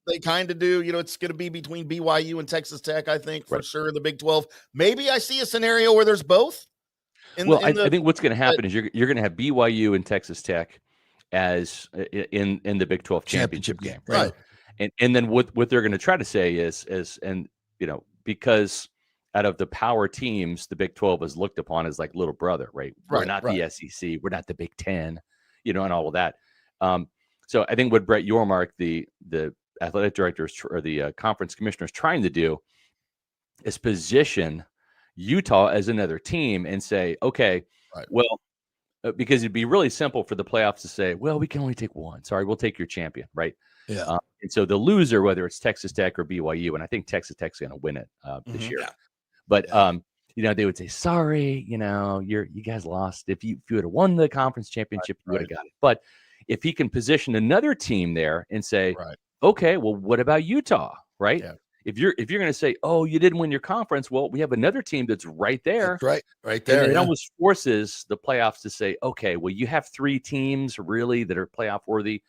they kind of do. It's going to be between BYU and Texas Tech, I think, for sure, in the Big 12. Maybe I see a scenario where there's both. I think what's going to happen is you're going to have BYU and Texas Tech as in the Big 12 championship game, right? And then what they're going to try to say is because out of the power teams, the Big 12 is looked upon as like little brother, right? We're not the SEC, we're not the Big 10, and all of that. So I think what Brett Yormark, the athletic director or the conference commissioner, is trying to do is position Utah as another team and say, okay, well, because it'd be really simple for the playoffs to say, well, we can only take one. Sorry, we'll take your champion, right? Yeah. And so the loser, whether it's Texas Tech or BYU, and I think Texas Tech's going to win it this year. Yeah. But they would say, sorry, you guys lost. If you would have won the conference championship, you would have got it. But if he can position another team there and say, okay, well, what about Utah, right? Yeah. If you're going to say, oh, you didn't win your conference, well, we have another team that's right there. That's right there. And it almost forces the playoffs to say, okay, well, you have three teams really that are playoff worthy.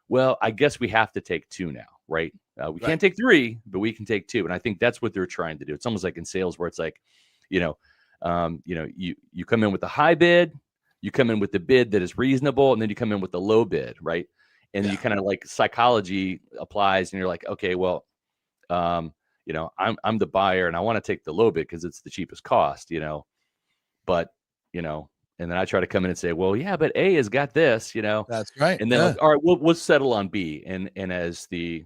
Well, I guess we have to take two now, right? We can't take three, but we can take two. And I think that's what they're trying to do. It's almost like in sales where it's like, you come in with the high bid, you come in with the bid that is reasonable, and then you come in with the low bid, right? And then you kind of like psychology applies, and you're like, okay, well, I'm the buyer, and I want to take the low bid because it's the cheapest cost, but and then I try to come in and say, well, yeah, but A has got this, That's right. And then like, all right, we'll settle on B. And as the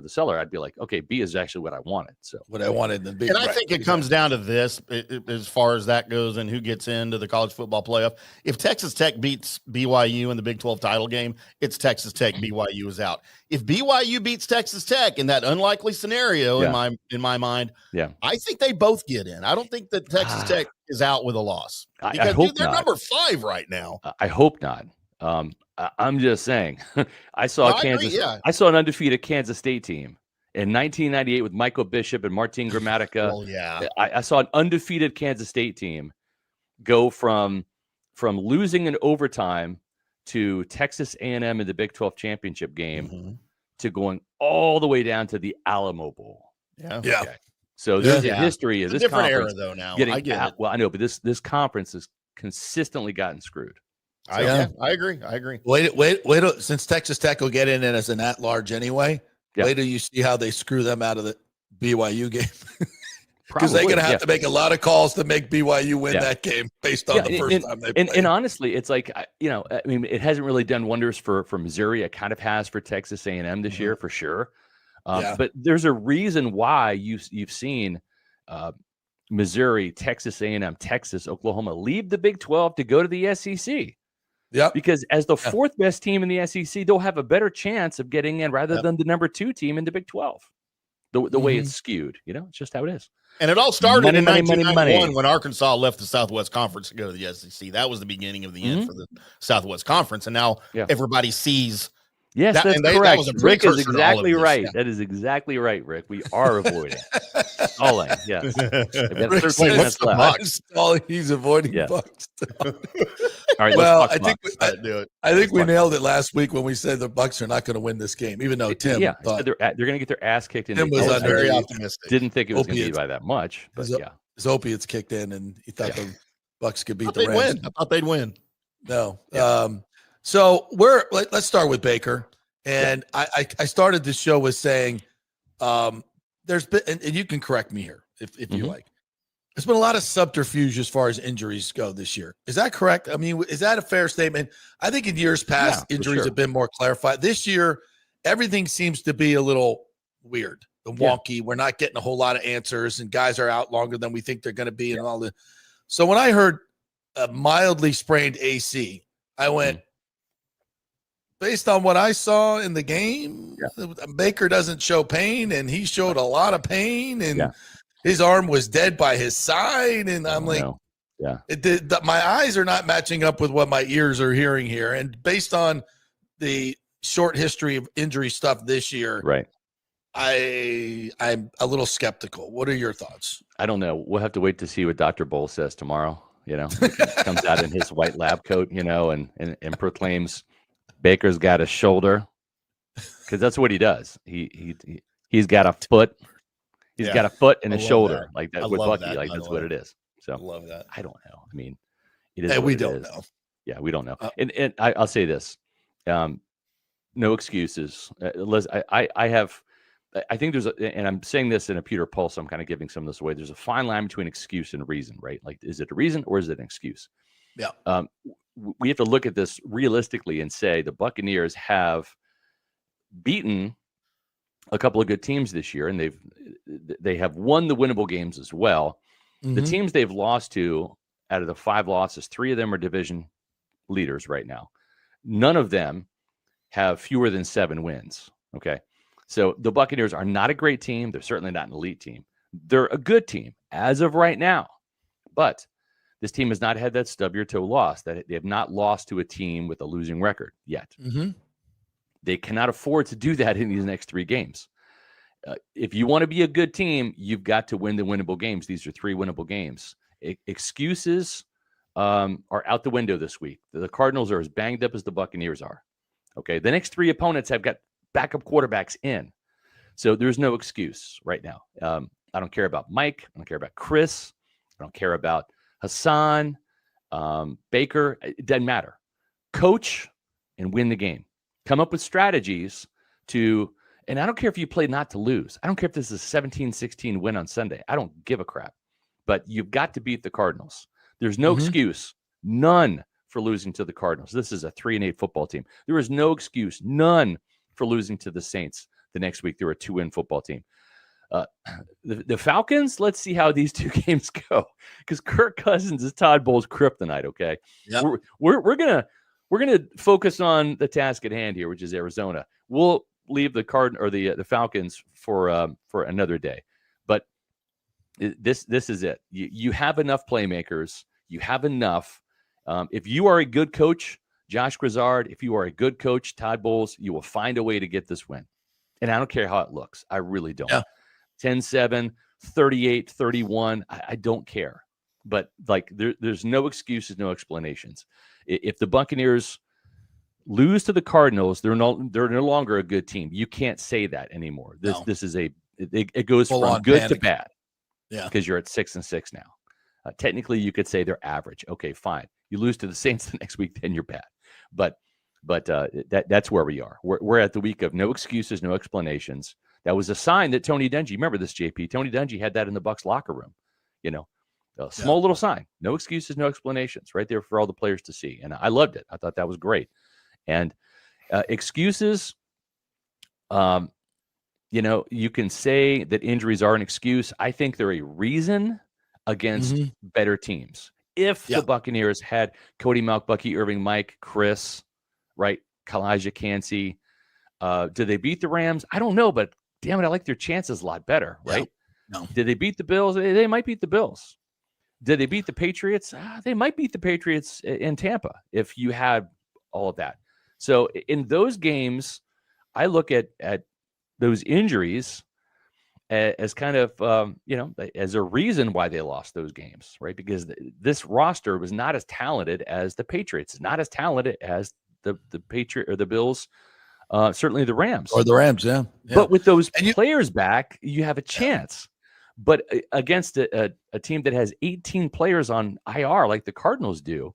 seller, I'd be like, okay, B is actually what I wanted. So what I wanted to be. And I think it comes down to this as far as that goes and who gets into the college football playoff. If Texas Tech beats BYU in the Big 12 title game, it's Texas Tech. BYU is out. If BYU beats Texas Tech in that unlikely scenario, in my mind, I think they both get in. I don't think that Texas Tech is out with a loss. Because I hope they're not. number 5 right now. I hope not. I'm just saying. I saw I saw an undefeated Kansas State team in 1998 with Michael Bishop and Martin Gramatica. Oh yeah. I saw an undefeated Kansas State team go from losing in overtime to Texas A&M in the Big 12 championship game to going all the way down to the Alamo Bowl. Yeah. Yeah. Okay. So there's a history of this different conference era though now. I get it. Well, I know, but this conference has consistently gotten screwed. I agree. Wait, since Texas Tech will get in as an at-large anyway, wait till you see how they screw them out of the BYU game. Because they're going to have to make a lot of calls to make BYU win that game based on the first time they played. And honestly, it's like, it hasn't really done wonders for Missouri. It kind of has for Texas A&M this year, for sure. But there's a reason why you've seen Missouri, Texas A&M, Texas, Oklahoma leave the Big 12 to go to the SEC. Yeah, because as the fourth best team in the SEC, they'll have a better chance of getting in rather than the number 2 team in the Big 12. The way it's skewed, it's just how it is. And it all started in 1991 when Arkansas left the Southwest Conference to go to the SEC. That was the beginning of the end for the Southwest Conference, and now everybody sees. Yes, that's correct. That Rick is exactly right. That is exactly right, Rick. We are avoiding stalling. Yes. Rick says the Bucs. He's avoiding Bucs. All right. Well, I think we nailed it last week when we said the Bucs are not going to win this game, even though Tim thought they're going to get their ass kicked in. Tim was very optimistic. Didn't think it was going to be by that much, but his opiates kicked in, and he thought the Bucs could beat the Rams. I thought they'd win. No. So let's start with Baker. And I started this show with saying there's been, and you can correct me here if you like. There's been a lot of subterfuge as far as injuries go this year. Is that correct? I mean, is that a fair statement? I think in years past, injuries have been more clarified. This year, everything seems to be a little weird and wonky. Yeah. We're not getting a whole lot of answers, and guys are out longer than we think they're going to be and all that. So when I heard a mildly sprained AC, I went, based on what I saw in the game, Baker doesn't show pain, and he showed a lot of pain, and his arm was dead by his side. And I'm my eyes are not matching up with what my ears are hearing here. And based on the short history of injury stuff this year, I'm a little skeptical. What are your thoughts? I don't know. We'll have to wait to see what Dr. Bull says tomorrow. He comes out in his white lab coat, and proclaims Baker's got a shoulder, because that's what he does. He's got a foot. He's got a foot and a shoulder like that with Bucky. That's what it is. So I love that. I don't know. I mean, It is. Hey, what we it don't is. know. Yeah, we don't know. And I'll say this: no excuses. Liz, I think there's and I'm saying this in a Pewter Pulse. I'm kind of giving some of this away. There's a fine line between excuse and reason, right? Like, is it a reason or is it an excuse? Yeah. We have to look at this realistically and say the Buccaneers have beaten a couple of good teams this year, and they have won the winnable games as well. The teams they've lost to, out of the 5 losses, 3 of them are division leaders right now. None of them have fewer than 7 wins. Okay. So the Buccaneers are not a great team. They're certainly not an elite team. They're a good team as of right now. But this team has not had that stub your toe loss. That they have not lost to a team with a losing record yet. They cannot afford to do that in these next 3 games. If you want to be a good team, you've got to win the winnable games. These are 3 winnable games. Excuses are out the window this week. The Cardinals are as banged up as the Buccaneers are. Okay. The next 3 opponents have got backup quarterbacks in. So there's no excuse right now. I don't care about Mike. I don't care about Chris. I don't care about Hassan, Baker. It doesn't matter. Coach and win the game. Come up with strategies to, and I don't care if you play not to lose. I don't care if this is a 17-16 win on Sunday. I don't give a crap. But you've got to beat the Cardinals. There's no excuse, none, for losing to the Cardinals. This is a 3-8 football team. There is no excuse, none, for losing to the Saints the next week. They're a 2-win football team. The Falcons, let's see how these 2 games go, because Kirk Cousins is Todd Bowles' kryptonite. Okay, we're gonna focus on the task at hand here, which is Arizona. We'll leave the the Falcons for another day. But this is it. You have enough playmakers. You have enough. If you are a good coach, Josh Grizzard, if you are a good coach, Todd Bowles, you will find a way to get this win. And I don't care how it looks. I really don't. 10-7, 38-31. I don't care. But like there's no excuses, no explanations. If the Buccaneers lose to the Cardinals, they're no longer a good team. You can't say that anymore. This is it goes from good to bad. Yeah. Because you're at 6-6 now. Technically, you could say they're average. Okay, fine. You lose to the Saints the next week, then you're bad. But that's where we are. We're at the week of no excuses, no explanations. That was a sign that Tony Dungy, remember this, JP? Tony Dungy had that in the Bucs locker room. A small little sign. No excuses, no explanations. Right there for all the players to see. And I loved it. I thought that was great. And excuses, you can say that injuries are an excuse. I think they're a reason against better teams. If the Buccaneers had Cody Malk, Bucky Irving, Mike, Chris, right, Kalijah Cansey, did they beat the Rams? I don't know, but damn it, I like their chances a lot better, right? No. Did they beat the Bills? They might beat the Bills. Did they beat the Patriots? They might beat the Patriots in Tampa if you had all of that. So in those games, I look at those injuries as kind of, as a reason why they lost those games, right? Because this roster was not as talented as the Patriots, not as talented as the Patriot or the Bills, certainly the Rams. Or the Rams, yeah. But with those players back, you have a chance. But against a team that has 18 players on IR like the Cardinals do,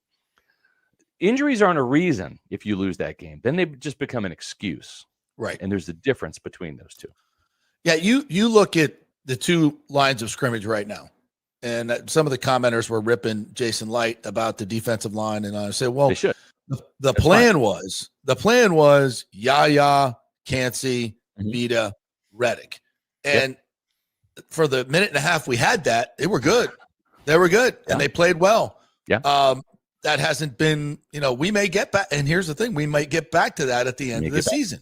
injuries aren't a reason if you lose that game. Then they just become an excuse. Right. And there's a difference between those two. Yeah, you look at the 2 lines of scrimmage right now, and some of the commenters were ripping Jason Light about the defensive line, and I said, well, they should. The plan was Yaya, Cansey, Vita, Reddick. And for the minute and a half we had that, they were good. And they played well. Yeah. That hasn't been, we may get back. And here's the thing, we might get back to that at the end of the season,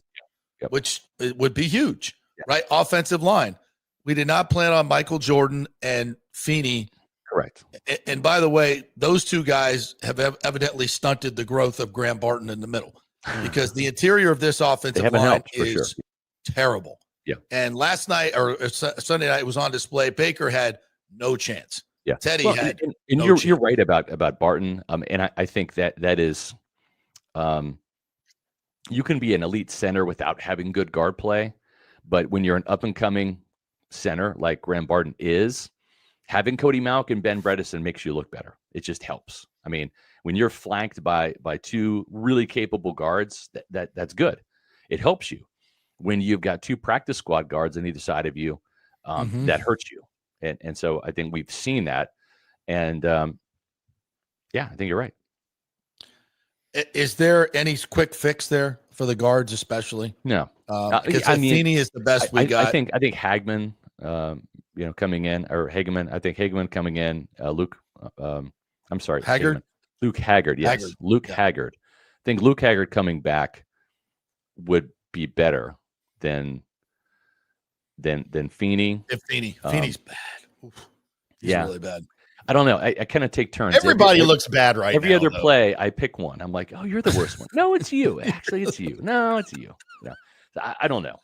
which would be huge, right? Offensive line. We did not plan on Michael Jordan and Feeney. Correct. And by the way, those 2 guys have evidently stunted the growth of Graham Barton in the middle, because the interior of this offensive line is terrible. Yeah. And last night or Sunday night was on display. Baker had no chance. Yeah. Teddy had. And you're right about Barton. And I think that is, you can be an elite center without having good guard play, but when you're an up and coming center like Graham Barton is, having Cody Malk and Ben Bredesen makes you look better. It just helps. I mean, when you're flanked by two really capable guards, that's good. It helps you. When you've got two practice squad guards on either side of you, that hurts you. And so I think we've seen that. And yeah, I think you're right. Is there any quick fix there for the guards, especially? No, because Feeney is the best we got. I think Hagman, coming in, or Hageman. I think Hageman coming in. Luke, I'm sorry, Haggard. Luke Haggard. Yes, Haggard. Luke Haggard. I think Luke Haggard coming back would be better than Feeney. If Feeney's bad. Oof. He's really bad. I don't know. I kind of take turns. Everybody looks bad right now. Every other play, I pick one. I'm like, oh, you're the worst one. No, it's you. Actually, it's you. No, it's you. No, I don't know.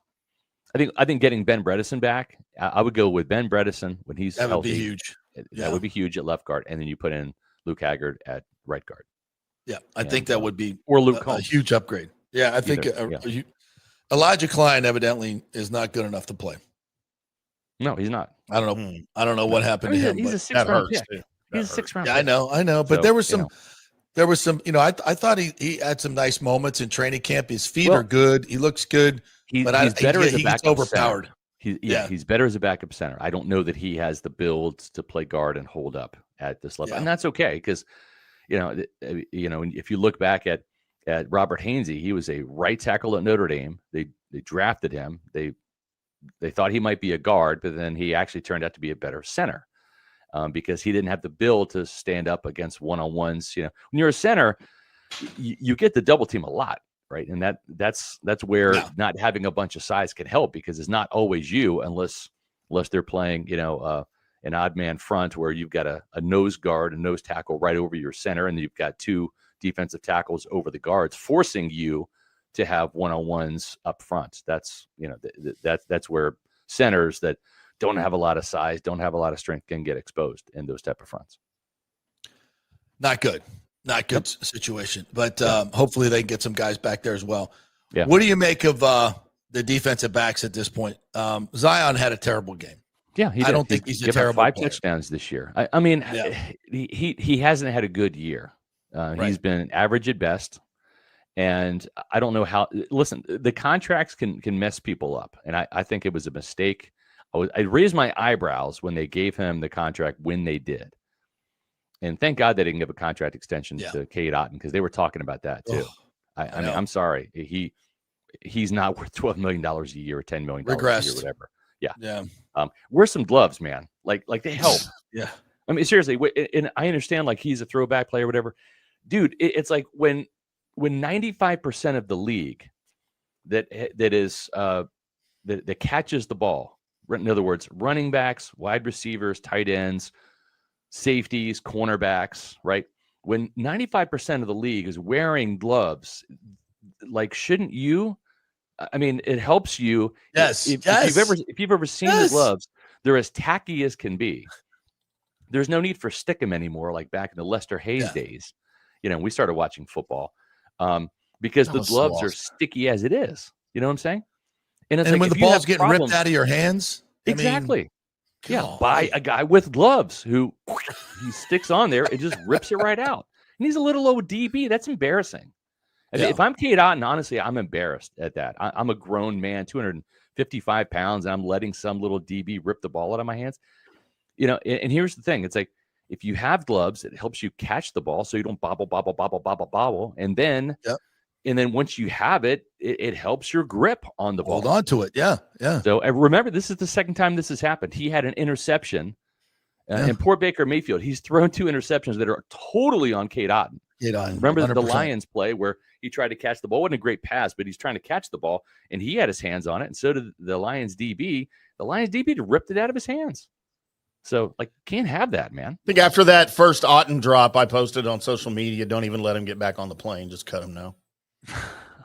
I think getting Ben Bredesen back, I would go with Ben Bredesen when he's healthy. Would be huge. That would be huge at left guard, and then you put in Luke Haggard at right guard. Yeah, I think that would be or Luke a huge upgrade. Yeah, I think Elijah Klein evidently is not good enough to play. No, he's not. I don't know. I don't know what happened to him. He's a 6th-round pick. He's a 6th-round pick. I know. But there was some. I thought he had some nice moments in training camp. His feet are good. He looks good. He's better as a backup. Overpowered. He's better as a backup center. I don't know that he has the build to play guard and hold up at this level, and that's okay because, if you look back at Robert Hainsey, he was a right tackle at Notre Dame. They drafted him. They thought he might be a guard, but then he actually turned out to be a better center because he didn't have the build to stand up against one-on-ones. When you're a center, you get the double team a lot, right? And that's where not having a bunch of size can help because it's not always you unless they're playing, an odd man front where you've got a nose guard, a nose tackle right over your center, and you've got two defensive tackles over the guards, forcing you to have one-on-ones up front. That's that's where centers that don't have a lot of size, don't have a lot of strength can get exposed in those type of fronts. Not good situation, but hopefully they can get some guys back there as well. Yeah. What do you make of the defensive backs at this point? Zion had a terrible game. Yeah, I don't think he's a terrible 5 player. touchdowns this year. I mean, he hasn't had a good year. He's been average at best. And I don't know how. Listen, the contracts can mess people up, and I think it was a mistake. I raised my eyebrows when they gave him the contract when they did, and thank God they didn't give a contract extension to Cade Otton because they were talking about that too. I mean, I'm sorry, he's not worth $12 million a year or $10 million a year, or whatever. Yeah. Wear some gloves, man. Like they help. Yeah. I mean, seriously, and I understand like he's a throwback player, or whatever, dude. It's like when 95% of the league that catches the ball, in other words, running backs, wide receivers, tight ends, safeties, cornerbacks, right? When 95% of the league is wearing gloves, like, shouldn't you? I mean, it helps you. Yes. If you've ever seen the gloves, they're as tacky as can be. There's no need for stick 'em anymore, like back in the Lester Hayes days. We started watching football. Because the gloves are sticky as it is. You know what I'm saying? And it's when the ball's getting ripped out of your hands. Exactly. Buy a guy with gloves who he sticks on there, it just rips it right out. And he's a little old DB. That's embarrassing. If I'm Cade Otton, honestly, I'm embarrassed at that. I'm a grown man, 255 pounds, and I'm letting some little DB rip the ball out of my hands. And here's the thing. It's like, if you have gloves, it helps you catch the ball so you don't bobble. And then once you have it, it helps your grip on the ball. Hold on to it. Yeah. So remember, this is the second time this has happened. He had an interception. And poor Baker Mayfield, he's thrown 2 interceptions that are totally on Cade Otton. Remember 100%. The Lions play where he tried to catch the ball. It wasn't a great pass, but he's trying to catch the ball, and he had his hands on it, and so did the Lions DB. The Lions DB ripped it out of his hands. So, can't have that, man. I think after that first Otton drop, I posted on social media, don't even let him get back on the plane. Just cut him now.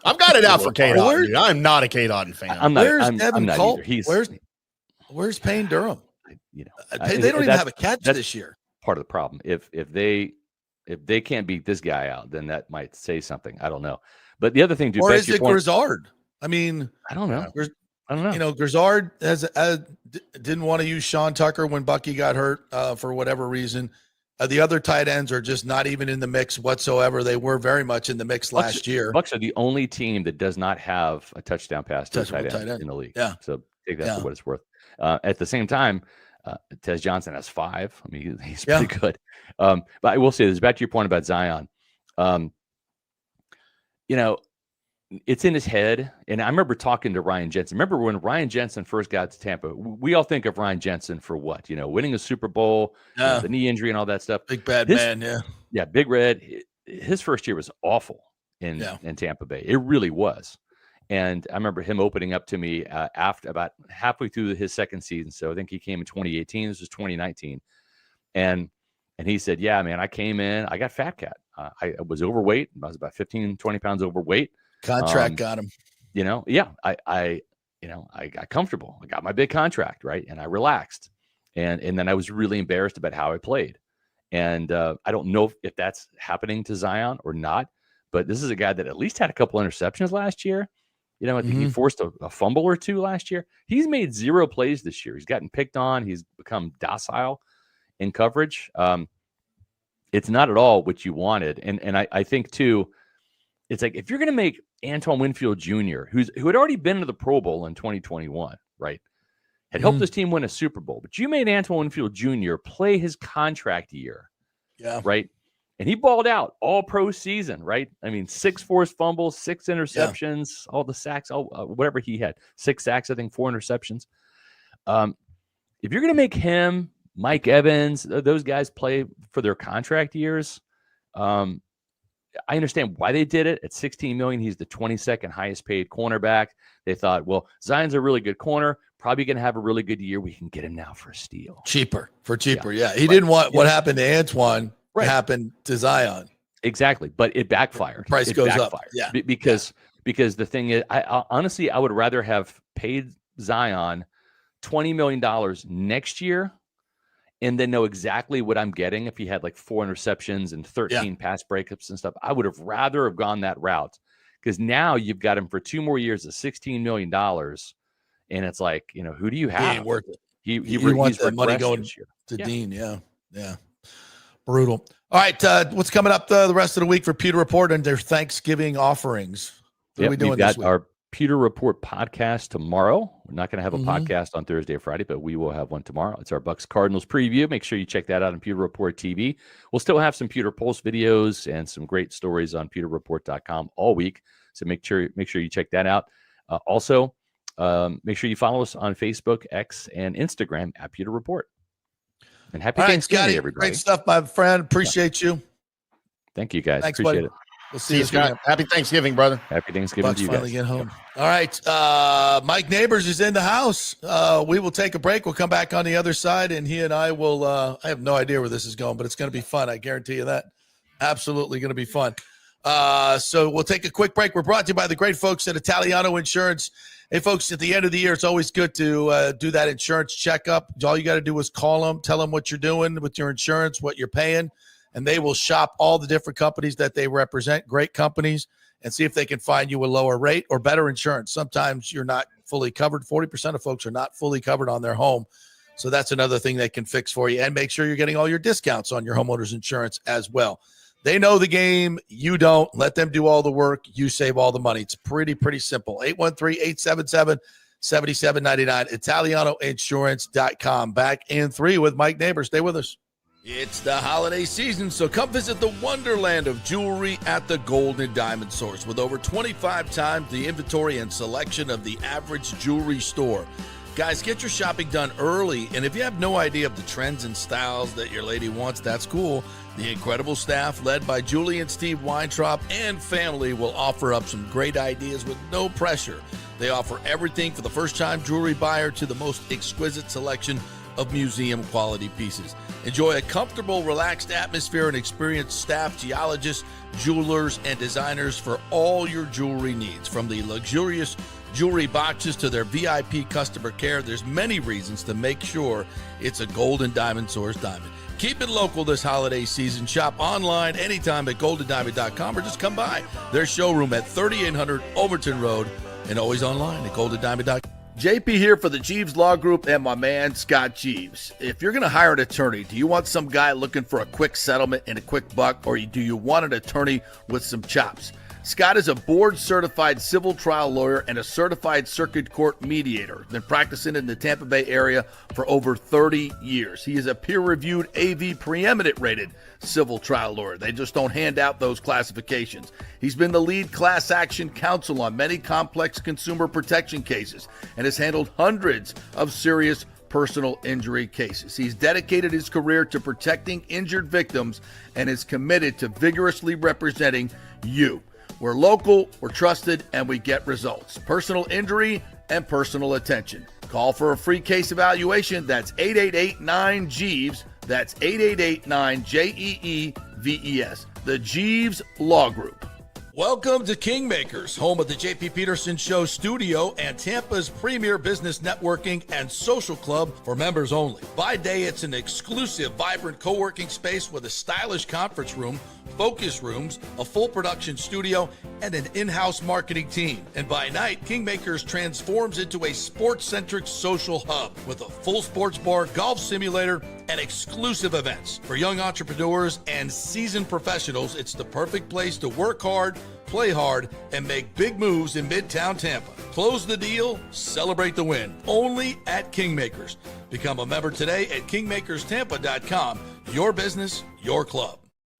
I've got it out for Cade Otton, dude. I'm not a Cade Otton fan. I'm not either. Where's Payne Durham? They don't even have a catch this year. Part of the problem. If they can't beat this guy out, then that might say something. I don't know. But the other thing, or is it Grizzard? I mean, I don't know. I don't know. Grizzard didn't want to use Sean Tucker when Bucky got hurt for whatever reason. The other tight ends are just not even in the mix whatsoever. They were very much in the mix last year. Bucs are the only team that does not have a touchdown pass to a tight end in the league. Yeah. So take that for what it's worth. At the same time, Tez Johnson has 5. I mean, he's pretty good. But I will say this, back to your point about Zion. It's in his head. And I remember talking to Ryan Jensen. Remember when Ryan Jensen first got to Tampa, we all think of Ryan Jensen for what? Winning a Super Bowl, the knee injury and all that stuff. Big bad man, yeah. Yeah, Big Red. His first year was awful in Tampa Bay. It really was. And I remember him opening up to me after about halfway through his second season. So I think he came in 2018. This was 2019. And he said, yeah, man, I came in. I got fat cat. I was overweight. I was about 15, 20 pounds overweight. Contract got him. I got comfortable. I got my big contract, right? And I relaxed. And then I was really embarrassed about how I played. And I don't know if that's happening to Zion or not, but this is a guy that at least had a couple interceptions last year. I think he forced a fumble or 2 last year. He's made 0 plays this year. He's gotten picked on. He's become docile in coverage. It's not at all what you wanted. And I think, too, it's like if you're going to make Antoine Winfield Jr., who had already been to the Pro Bowl in 2021, right, had helped this team win a Super Bowl, but you made Antoine Winfield Jr. play his contract year, right? And he balled out all pro season, right? I mean, 6 forced fumbles, 6 interceptions, all the sacks, whatever he had. 6 sacks, I think, 4 interceptions. If you're going to make him, Mike Evans, those guys play for their contract years, I understand why they did it. At $16 million, he's the 22nd highest paid cornerback. They thought, well, Zion's a really good corner, probably going to have a really good year. We can get him now for a steal. Cheaper. He didn't want what happened to Antoine happened to Zion. Exactly. But it backfired. Price goes up. Yeah. Because the thing is, I honestly, I would rather have paid Zion $20 million next year and then know exactly what I'm getting if he had like 4 interceptions and 13 pass breakups and stuff. I would have rather have gone that route because now you've got him for 2 more years at $16 million. And it's like, who do you have? He ain't worth it. He wants that money going to Dean. Yeah. Brutal. All right. What's coming up the rest of the week for Pewter Report and their Thanksgiving offerings? What are we doing this week? Our Pewter Report podcast tomorrow. We're not going to have a podcast on Thursday or Friday, but we will have one tomorrow. It's our Bucs Cardinals preview. Make sure you check that out on Pewter Report TV. We'll still have some Pewter Pulse videos and some great stories on pewterreport.com all week. So make sure you check that out. Also, make sure you follow us on Facebook, X, and Instagram at Pewter Report. And happy Thanksgiving, Scotty, everybody. Great stuff, my friend. Appreciate you. Thank you, guys. Thanks, Appreciate buddy. it. We'll see you, Scott. Happy Thanksgiving, brother. Happy Thanksgiving Bucs to you finally guys. get home. All right. Mike Nabors is in the house. We will take a break. We'll come back on the other side, and he and I will I have no idea where this is going, but it's going to be fun. I guarantee you that. Absolutely going to be fun. So we'll take a quick break. We're brought to you by the great folks at Italiano Insurance. Hey, folks, at the end of the year, it's always good to do that insurance checkup. All you got to do is call them, tell them what you're doing with your insurance, what you're paying, and they will shop all the different companies that they represent, great companies, and see if they can find you a lower rate or better insurance. Sometimes you're not fully covered. 40% of folks are not fully covered on their home. So that's another thing they can fix for you. And make sure you're getting all your discounts on your homeowner's insurance as well. They know the game. You don't. Let them do all the work. You save all the money. It's pretty simple. 813-877-7799, ItalianoInsurance.com. Back in 3 with Mike Nabors. Stay with us. It's the holiday season, so come visit the wonderland of jewelry at the Gold and Diamond Source with over 25 times the inventory and selection of the average jewelry store. Guys, get your shopping done early, and if you have no idea of the trends and styles that your lady wants, that's cool. The incredible staff led by Julie and Steve Weintraub and family will offer up some great ideas with no pressure. They offer everything for the first-time jewelry buyer to the most exquisite selection of museum-quality pieces. Enjoy a comfortable, relaxed atmosphere and experienced staff, geologists, jewelers, and designers for all your jewelry needs. From the luxurious jewelry boxes to their VIP customer care, there's many reasons to make sure it's a Gold and Diamond Source diamond. Keep it local this holiday season. Shop online anytime at goldendiamond.com or just come by their showroom at 3800 Overton Road and always online at goldendiamond.com. JP here for the Jeeves Law Group and my man, Scott Jeeves. If you're going to hire an attorney, do you want some guy looking for a quick settlement and a quick buck, or do you want an attorney with some chops? Scott is a board-certified civil trial lawyer and a certified circuit court mediator. Been practicing in the Tampa Bay area for over 30 years. He is a peer-reviewed AV preeminent rated civil trial lawyer. They just don't hand out those classifications. He's been the lead class action counsel on many complex consumer protection cases and has handled hundreds of serious personal injury cases. He's dedicated his career to protecting injured victims and is committed to vigorously representing you. We're local, we're trusted, and we get results. Personal injury and personal attention. Call for a free case evaluation. That's 888-9-JEEVES. That's 888-9-JEEVES. The Jeeves Law Group. Welcome to Kingmakers, home of the J.P. Peterson Show studio and Tampa's premier business networking and social club for members only. By day, it's an exclusive, vibrant co-working space with a stylish conference room, focus rooms, a full production studio, and an in-house marketing team. And by night, Kingmakers transforms into a sports-centric social hub with a full sports bar, golf simulator, and exclusive events. For young entrepreneurs and seasoned professionals, it's the perfect place to work hard, play hard, and make big moves in Midtown Tampa. Close the deal, celebrate the win. Only at Kingmakers. Become a member today at kingmakerstampa.com. Your business, your club.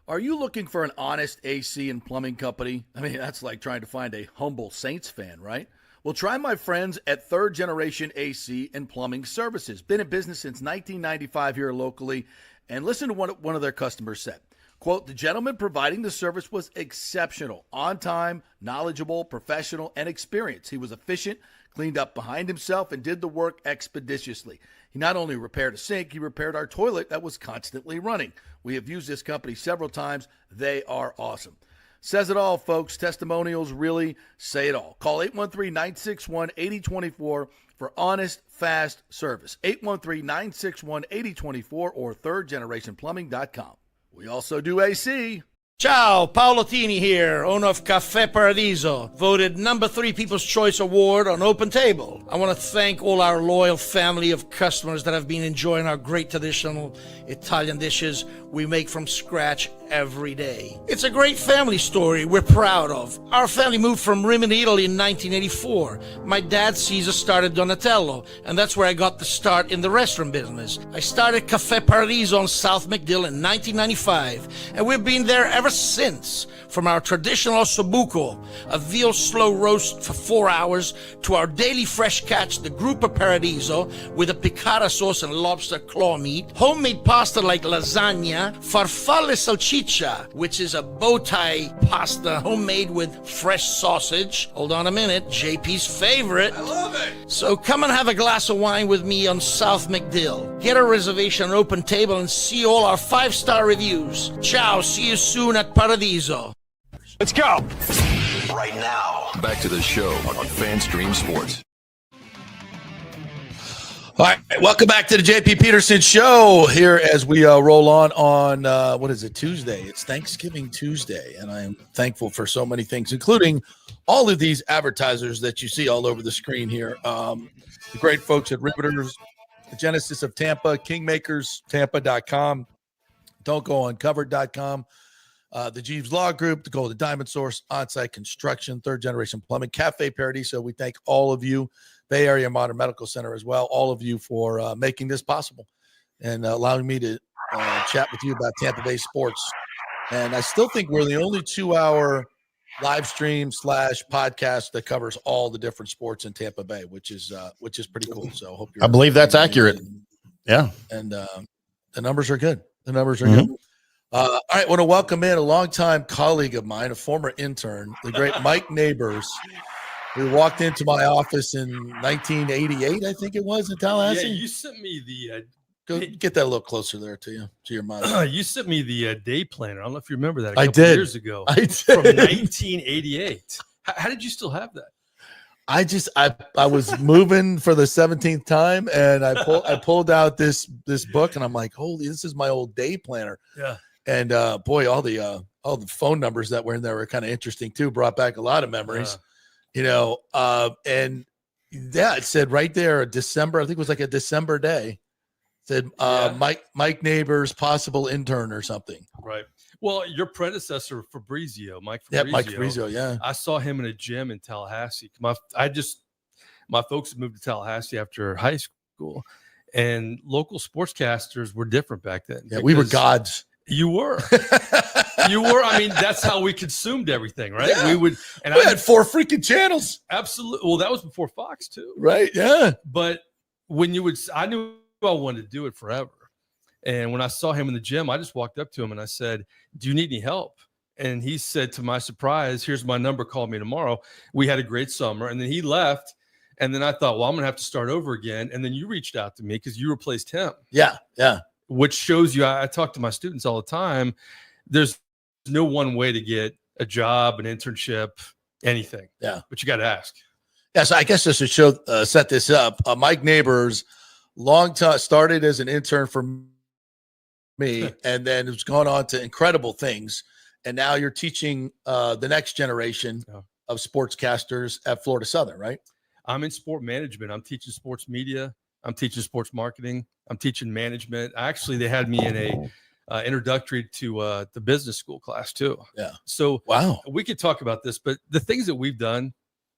Are you looking for an honest AC and plumbing company? I mean, that's like trying to find a humble Saints fan, right? Well, try my friends at Third Generation AC and Plumbing Services. Been in business since 1995 here locally. And listen to what one of their customers said. Quote, the gentleman providing the service was exceptional, on time, knowledgeable, professional, and experienced. He was efficient, cleaned up behind himself, and did the work expeditiously. He not only repaired a sink, he repaired our toilet that was constantly running. We have used this company several times. They are awesome. Says it all, folks. Testimonials really say it all. Call 813-961-8024 for honest, fast service. 813-961-8024 or thirdgenerationplumbing.com. We also do AC. Ciao, Paolo Tini here, owner of Caffè Paradiso, voted number 3 People's Choice Award on Open Table. I want to thank all our loyal family of customers that have been enjoying our great traditional Italian dishes we make from scratch every day. It's a great family story we're proud of. Our family moved from Rimini, Italy in 1984. My dad, Caesar, started Donatello, and that's where I got the start in the restaurant business. I started Caffè Paradiso on South McDill in 1995, and we've been there ever since. From our traditional ossobuco, a veal slow roast for 4 hours, to our daily fresh catch, the Gruppo Paradiso, with a piccata sauce and lobster claw meat, homemade pasta like lasagna, farfalle salchicha, which is a bow tie pasta homemade with fresh sausage. Hold on a minute, JP's favorite. I love it. So come and have a glass of wine with me on South McDill. Get a reservation on Open Table and see all our 5-star reviews. Ciao, see you soon at Paradiso. Let's go. Right now, back to the show on FanStream Sports. All right, welcome back to the JP Peterson Show here as we roll on what is it, Tuesday? It's Thanksgiving Tuesday, and I am thankful for so many things, including all of these advertisers that you see all over the screen here. The great folks at Riveters, the Genesis of Tampa, KingmakersTampa.com, Don'tGoUncovered.com, the Jeeves Law Group, the Golden Diamond Source, On-Site Construction, Third Generation Plumbing, Cafe Paradiso. We thank all of you, Bay Area Modern Medical Center as well, all of you for making this possible and allowing me to chat with you about Tampa Bay sports. And I still think we're the only 2-hour live stream / podcast that covers all the different sports in Tampa Bay, which is pretty cool. So I hope I believe that's accurate. Yeah. And the numbers are good. The numbers are good. All right, I want to welcome in a longtime colleague of mine, a former intern, the great Mike Nabors, who walked into my office in 1988, I think it was, in Tallahassee. Yeah, you sent me the Go get that a little closer there to your monitor. you sent me the day planner. I don't know if you remember that. I did. Years ago. I did. From 1988. How did you still have that? I was moving for the 17th time, and I pulled out this book, and I'm like, holy, this is my old day planner. Yeah. And boy, all the phone numbers that were in there were kind of interesting too. Brought back a lot of memories, and Yeah, it said right there, December. I think it was like a December day. It said Mike Nabors, possible intern or something. Right. Well, your predecessor, Fabrizio, Mike Fabrizio. Yeah, Mike Fabrizio. Yeah. I saw him in a gym in Tallahassee. My folks had moved to Tallahassee after high school, and local sportscasters were different back then. Yeah, we were gods. You were. You were. I mean, that's how we consumed everything, right? Yeah. We would, and We I had 4 freaking channels. absolutely. Well, that was before Fox too, Right. Yeah. but when I knew I wanted to do it forever. And when I saw him in the gym, I just walked up to him and I said, "Do you need any help?" And he said, to my surprise, "Here's my number. Call me tomorrow." We had a great summer. And then he left. And then I thought, well, I'm going to have to start over again. And then you reached out to me because you replaced him. Yeah. Yeah. Which shows you, I talk to my students all the time. There's no one way to get a job, an internship, anything. Yeah. But you got to ask. Yeah. So I guess just to show, set this up, Mike Nabors, long time, started as an intern for me, and then it's gone on to incredible things. And now you're teaching the next generation of sportscasters at Florida Southern, right? I'm in sport management. I'm teaching sports media. I'm teaching sports marketing. I'm teaching management. Actually, they had me in a introductory to the business school class too. Yeah. So Wow. we could talk about this, but the things that we've done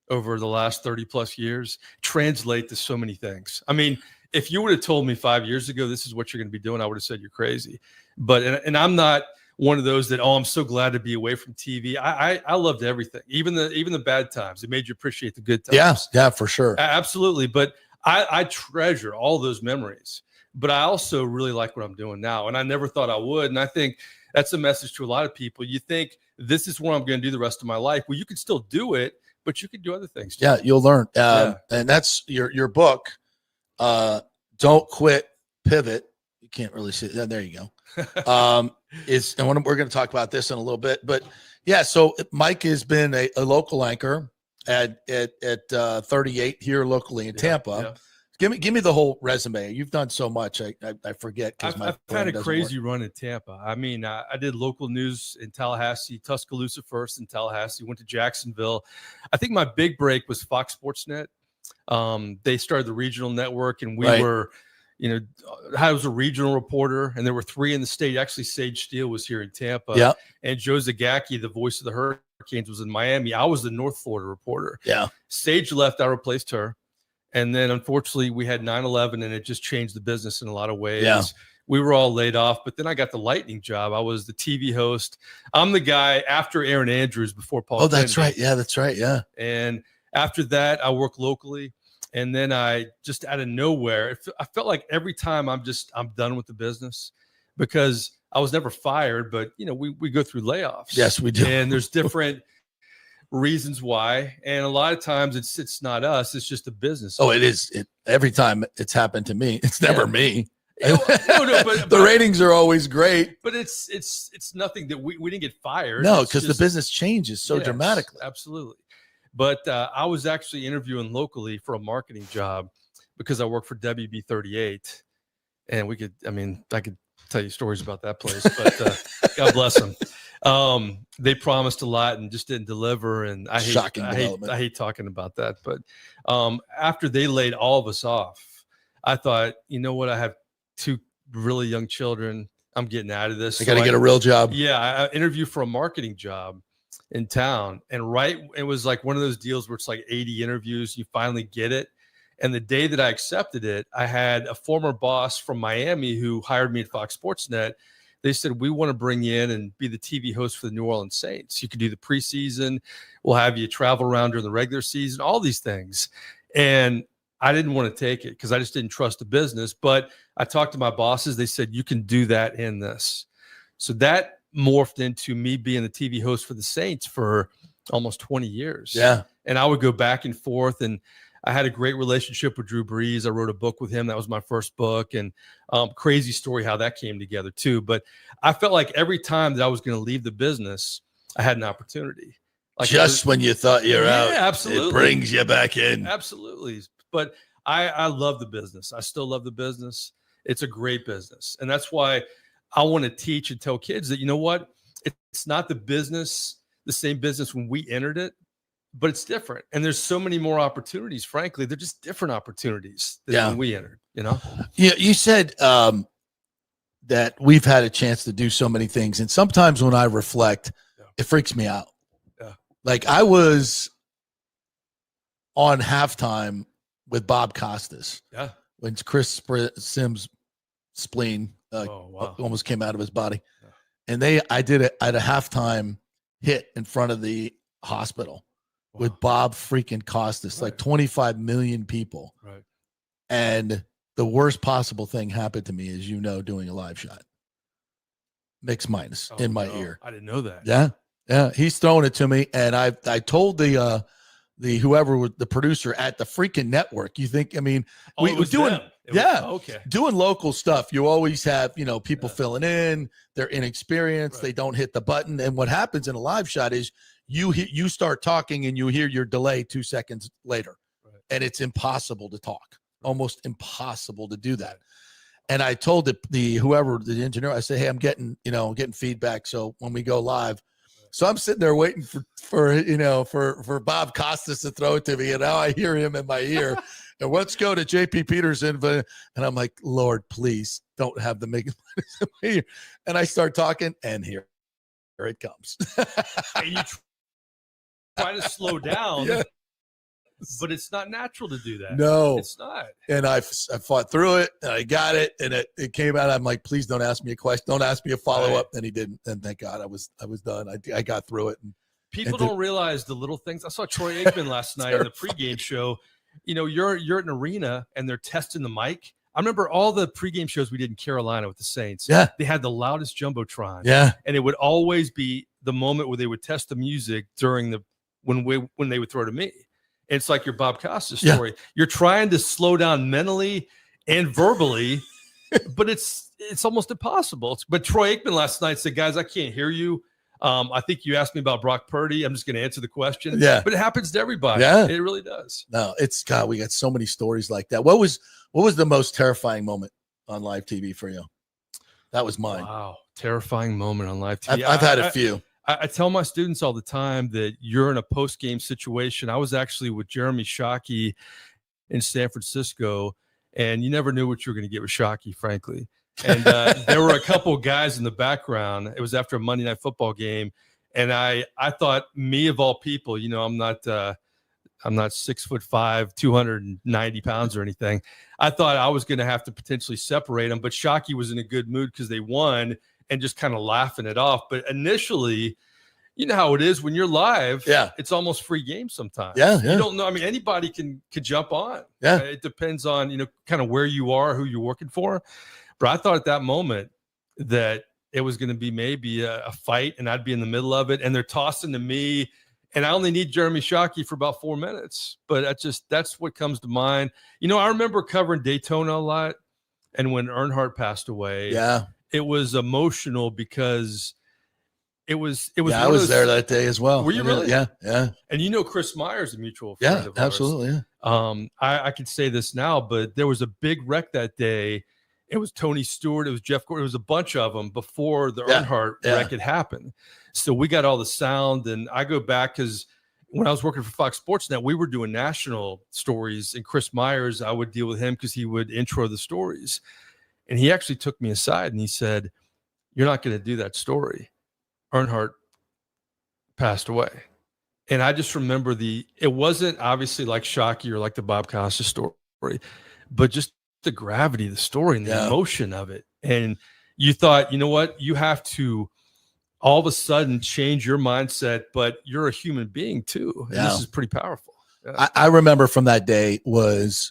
over the last 30 plus years translate to so many things. I mean, if you would have told me 5 years ago, this is what you're going to be doing, I would have said you're crazy. But, and I'm not one of those that, I'm so glad to be away from TV. I loved everything, even the bad times. It made you appreciate the good times. Yeah. Yeah, for sure. Absolutely. But I treasure all those memories, but I also really like what I'm doing now. And I never thought I would. And I think that's a message to a lot of people. You think this is what I'm going to do the rest of my life. Well, you can still do it, but you can do other things too. Yeah. You'll learn. And that's your book. Don't Quit, Pivot. You can't really see that. There you go. And we're going to talk about this in a little bit, but yeah. So Mike has been a local anchor at 38 here locally in Tampa. Yeah. Give me the whole resume. You've done so much. I forget. I've had a crazy run in Tampa. I mean, I did local news in Tallahassee, Tuscaloosa first in Tallahassee, went to Jacksonville. I think my big break was Fox Sports Net. They started the regional network, and we were, I was a regional reporter, and there were 3 in the state. Actually, Sage Steele was here in Tampa. Yeah. And Joe Zagacki, the voice of the Hurricanes, was in Miami. I was the North Florida reporter. Yeah. Sage left. I replaced her. And then, unfortunately, we had 9/11, and it just changed the business in a lot of ways. Yeah. We were all laid off, but then I got the Lightning job. I was the TV host. I'm the guy after Aaron Andrews, before Paul. Oh, that's Kennedy. right. Yeah, that's right. Yeah. And after that, I worked locally. And then I just out of nowhere, I felt like every time I'm done with the business, because I was never fired, but we go through layoffs. Yes, we do. And there's different reasons why. And a lot of times it's not us, it's just the business. Oh, it is. Every time it's happened to me, it's never me. No, but the ratings are always great. But it's nothing that we didn't get fired. No, because the business changes so dramatically. Absolutely. But I was actually interviewing locally for a marketing job because I work for WB38, and I could tell you stories about that place, but God bless them. They promised a lot and just didn't deliver. And I hate talking about that. But after they laid all of us off, I thought, you know what? I have 2 really young children. I'm getting out of this. I got to get a real job. Yeah. I interviewed for a marketing job in town, and it was like one of those deals where it's like 80 interviews, you finally get it. And the day that I accepted it, I had a former boss from Miami who hired me at Fox Sports Net. They said, we want to bring you in and be the TV host for the New Orleans Saints. You can do the preseason. We'll have you travel around during the regular season, all these things. And I didn't want to take it because I just didn't trust the business. But I talked to my bosses. They said, you can do that in this. So that morphed into me being the TV host for the Saints for almost 20 years. Yeah. And I would go back and forth, and I had a great relationship with Drew Brees. I wrote a book with him. That was my first book, and crazy story how that came together too. But I felt like every time that I was going to leave the business, I had an opportunity. Like when you thought you're out, absolutely. It brings you back in. Absolutely. But I love the business. I still love the business. It's a great business. And that's why I want to teach and tell kids that, you know what, it's not the same business when we entered it, but it's different. And there's so many more opportunities. Frankly, they're just different opportunities than when we entered, you know? Yeah. You said that we've had a chance to do so many things. And sometimes when I reflect, it freaks me out. Yeah. Like I was on halftime with Bob Costas. Yeah. When Chris Sims' spleen almost came out of his body. Yeah. And I did it at a halftime hit in front of the hospital with Bob freaking Costas, like 25 million people. Right. And the worst possible thing happened to me, as you know, doing a live shot. Mix minus in my ear. I didn't know that. Yeah. Yeah. He's throwing it to me. And I told the whoever the producer at the freaking network, you think, I mean, we were doing, doing local stuff. You always have, people filling in, they're inexperienced. Right. They don't hit the button. And what happens in a live shot is you start talking and you hear your delay 2 seconds later. Right. And it's impossible to talk, almost impossible to do that. And I told the engineer, I said, hey, I'm getting feedback. So when we go live, so I'm sitting there waiting for Bob Costas to throw it to me, and now I hear him in my ear. And let's go to JP Peterson, and I'm like, Lord, please don't have the mix minus in my ear. And I start talking, and here it comes. And you try to slow down, but it's not natural to do that. No, it's not. And I fought through it, and I got it, and it came out. I'm like, please don't ask me a question. Don't ask me a follow-up. And he didn't. And thank God I was done. I got through it. People don't realize the little things. I saw Troy Aikman last night in the pregame show. You're at an arena, and they're testing the mic. I remember all the pregame shows we did in Carolina with the Saints. Yeah. They had the loudest Jumbotron. Yeah. And it would always be the moment where they would test the music during when they would throw to me. It's like your Bob Costas story. Yeah. You're trying to slow down mentally and verbally, but it's almost impossible. But Troy Aikman last night said, guys, I can't hear you. I think you asked me about Brock Purdy. I'm just going to answer the question. Yeah. But it happens to everybody. Yeah. It really does. No, God, we got so many stories like that. What was the most terrifying moment on live TV for you? That was mine. Wow. Terrifying moment on live TV. I've had a few. I tell my students all the time that you're in a post-game situation. I was actually with Jeremy Shockey in San Francisco, and you never knew what you were going to get with Shockey, frankly. And there were a couple guys in the background. It was after a Monday Night Football game, and I thought, me of all people, I'm not 6'5", 290 pounds or anything. I thought I was going to have to potentially separate them, but Shockey was in a good mood because they won. And just kind of laughing it off. But initially, you know how it is when you're live. Yeah. It's almost free game sometimes. Yeah. You don't know. I mean, anybody could jump on. Yeah. It depends on, kind of where you are, who you're working for. But I thought at that moment that it was going to be maybe a fight and I'd be in the middle of it. And they're tossing to me. And I only need Jeremy Shockey for about 4 minutes. But that's what comes to mind. I remember covering Daytona a lot. And when Earnhardt passed away. Yeah. It was emotional because it was. Yeah, I was there that day as well. Were you really? Yeah, yeah. And Chris Myers, a mutual friend of ours. Absolutely. Yeah. I could say this now, but there was a big wreck that day. It was Tony Stewart. It was Jeff Gordon. It was a bunch of them before the Earnhardt wreck had happened. So we got all the sound, and I go back because when I was working for Fox Sports Net, we were doing national stories, and Chris Myers, I would deal with him because he would intro the stories. And he actually took me aside and he said, you're not going to do that story. Earnhardt passed away. And I just remember it wasn't obviously like Shockey or like the Bob Costas story, but just the gravity of the story and the emotion of it. And you thought, you know what? You have to all of a sudden change your mindset, but you're a human being too. And this is pretty powerful. Yeah. I remember from that day was,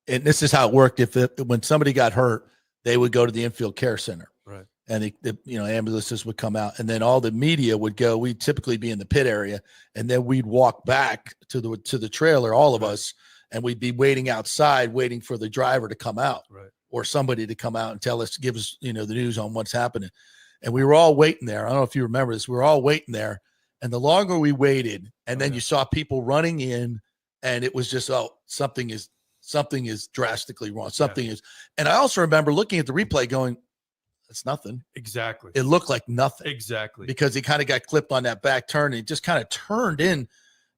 and this is how it worked. When somebody got hurt, they would go to the infield care center, right? And ambulances would come out, and then all the media would go. We'd typically be in the pit area, and then we'd walk back to the trailer, all of us, and we'd be waiting outside, waiting for the driver to come out, right, or somebody to come out and give us, the news on what's happening. And we were all waiting there. I don't know if you remember this. We were all waiting there, and the longer we waited, and then you saw people running in, and it was just, something is drastically wrong. Something is. And I also remember looking at the replay going, it's nothing. Exactly. It looked like nothing. Exactly. Because he kind of got clipped on that back turn. And he just kind of turned in.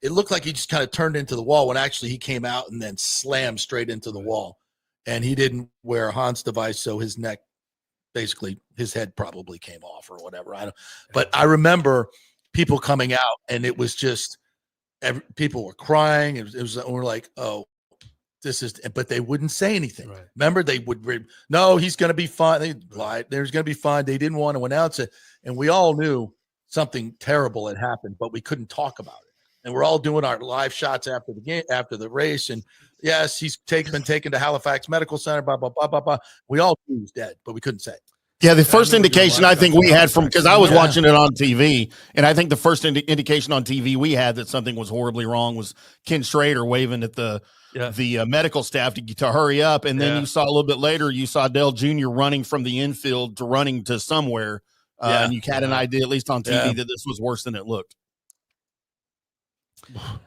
It looked like he just kind of turned into the wall when actually he came out and then slammed straight into the wall. And he didn't wear a Hans device, so his neck, basically his head probably came off or whatever. But I remember people coming out, and it was just people were crying. It was and we're like, oh, this is, but they wouldn't say anything. Right. Remember, they would, no, he's going to be fine. They lied. There's going to be fine. They didn't want to announce it. And we all knew something terrible had happened, but we couldn't talk about it. And we're all doing our live shots after the game, after the race. And yes, he's been taken to Halifax Medical Center, blah, blah, blah, blah, blah. We all knew he was dead, but we couldn't say it. Yeah, the first indication I think we had from, because I was watching it on TV, and I think the first indication on TV we had that something was horribly wrong was Ken Schrader waving at the medical staff to hurry up. And then you saw a little bit later, you saw Dale Jr. running from the infield to running to somewhere. And you had an idea, at least on TV, that this was worse than it looked.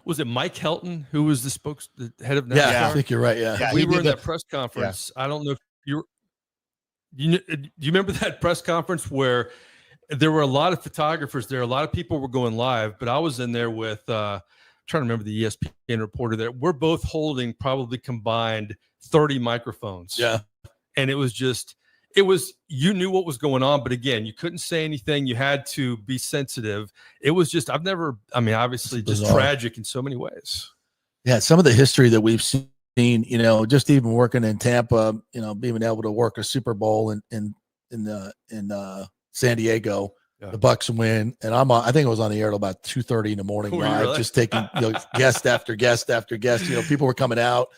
Was it Mike Helton who was the head of NASCAR? Yeah, I think you're right. Yeah, we were in that press conference. I don't know if you remember that press conference where there were a lot of photographers there. A lot of people were going live, but I was in there with trying to remember the ESPN reporter there. We're both holding probably combined 30 microphones. Yeah. And it was you knew what was going on, but again, you couldn't say anything. You had to be sensitive. It was just, obviously just tragic in so many ways. Yeah. Some of the history that we've seen, just even working in Tampa, being able to work a Super Bowl in San Diego, the Bucs win. And I think it was on the air till about 2:30 in the morning live, really? Just taking guest after guest after guest. People were coming out.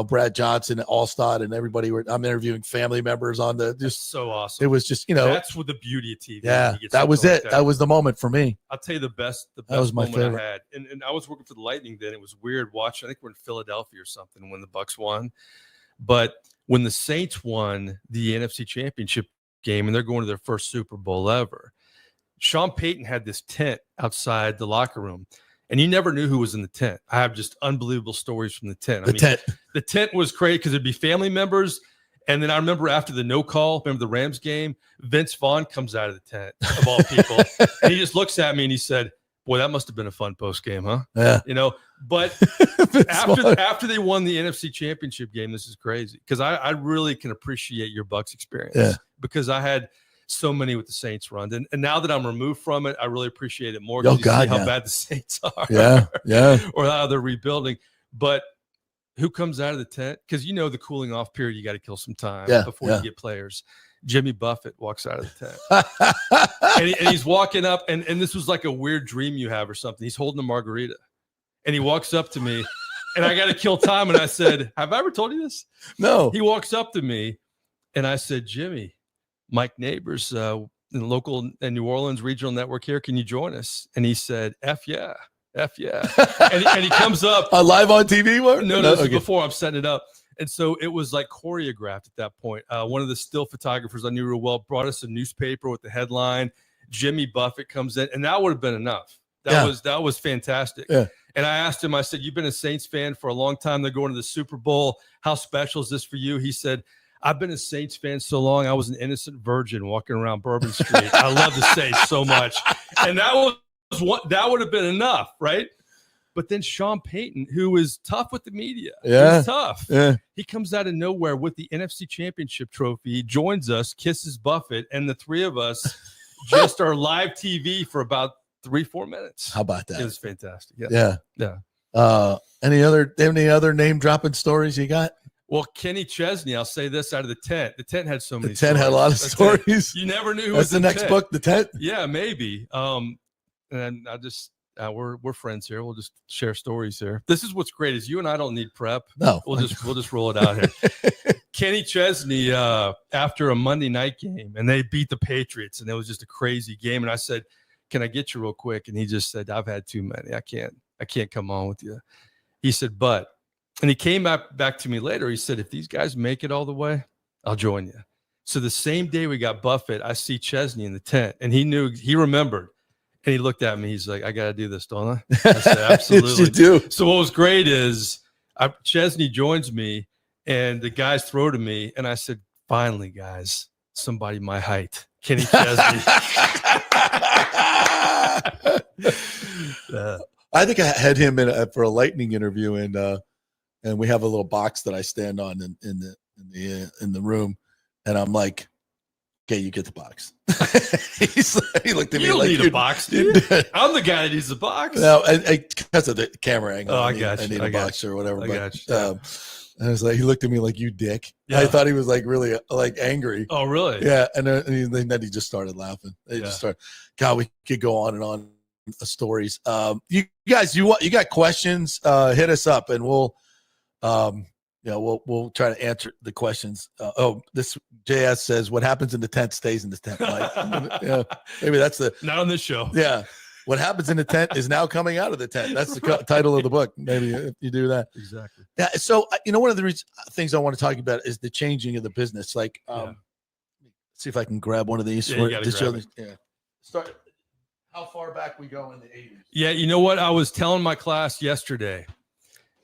Brad Johnson, Allstott, and everybody I'm interviewing family members on just so awesome. It was just, that's what the beauty of TV. Yeah, that was it. That was the moment for me. I'll tell you the best that was my moment favorite. I had. And I was working for the Lightning then. It was weird watching. I think we're in Philadelphia or something when the Bucs won. But when the Saints won the NFC Championship game and they're going to their first Super Bowl ever, Sean Payton had this tent outside the locker room. And you never knew who was in the tent. I have just unbelievable stories from the tent. The tent was crazy because there'd be family members. And then I remember after the no call, remember the Rams game, Vince Vaughn comes out of the tent, of all people. And he just looks at me and he said, boy, that must have been a fun post game, huh? Yeah. But after they won the NFC Championship game, this is crazy. Because I really can appreciate your Bucs experience. Because I had so many with the Saints run. And now that I'm removed from it, I really appreciate it more because you see how bad the Saints are. Yeah. Or how they're rebuilding. But who comes out of the tent? Because the cooling off period, you got to kill some time before you get players. Jimmy Buffett walks out of the tent. and he's walking up, and this was like a weird dream you have or something. He's holding a margarita. And he walks up to me, and I got to kill time. And I said, have I ever told you this? No. He walks up to me, and I said, Jimmy, Mike Nabors, in the local and New Orleans regional network here, can you join us? And he said, F yeah. and he comes up. Live on TV? No, this is before I'm setting it up. And so it was like choreographed at that point. One of the still photographers I knew real well brought us a newspaper with the headline, Jimmy Buffett comes in, and that would have been enough. That was fantastic. Yeah. And I asked him, I said, you've been a Saints fan for a long time. They're going to the Super Bowl. How special is this for you? He said, I've been a Saints fan so long. I was an innocent virgin walking around Bourbon Street. I love the Saints so much. And that would have been enough, right? But then Sean Payton, who is tough with the media, he's tough. Yeah. He comes out of nowhere with the NFC Championship trophy, joins us, kisses Buffett, and the three of us just are live TV for about 3-4 minutes. How about that? It was fantastic. Yeah. Any other name dropping stories you got? Well, Kenny Chesney, I'll say this out of the tent. The tent had so many stories. The tent had a lot of stories. You never knew who That's was the next book, The Tent? Yeah, maybe. And I just we're friends here. We'll just share stories here. This is what's great is you and I don't need prep. No. We'll just roll it out here. Kenny Chesney, after a Monday night game, and they beat the Patriots, and it was just a crazy game. And I said, can I get you real quick? And he just said, I've had too many. I can't come on with you. He said, and he came back to me later. He said, if these guys make it all the way, I'll join you. So the same day we got Buffett, I see Chesney in the tent, and he remembered. And he looked at me. He's like, I got to do this, don't I? I said, absolutely. You do. So what was great is Chesney joins me, and the guys throw to me. And I said, finally, guys, somebody my height, Kenny Chesney. I think I had him in for a Lightning interview, and we have a little box that I stand on in the room, and I'm like, "Okay, you get the box." He looked at me you don't like, need a box, dude. I'm the guy that needs the box. No, because of the camera angle. Oh, I got you. I need a box or whatever. I got you. And I was like, he looked at me like, "You dick." Yeah. I thought he was like really like angry. Oh, really? Yeah, and then he just started laughing. They just started. God, we could go on and on stories. You guys, you got questions? Hit us up, and we'll try to answer the questions. This JS says, "What happens in the tent stays in the tent." Like, yeah, maybe that's not on this show. Yeah, what happens in the tent is now coming out of the tent. That's the title of the book. Maybe if you do that. Exactly. Yeah. So one of the things I want to talk about is the changing of the business. Like, see if I can grab one of these. Yeah, you gotta grab it. Yeah. Start. How far back we go in the 80s? Yeah, you know what? I was telling my class yesterday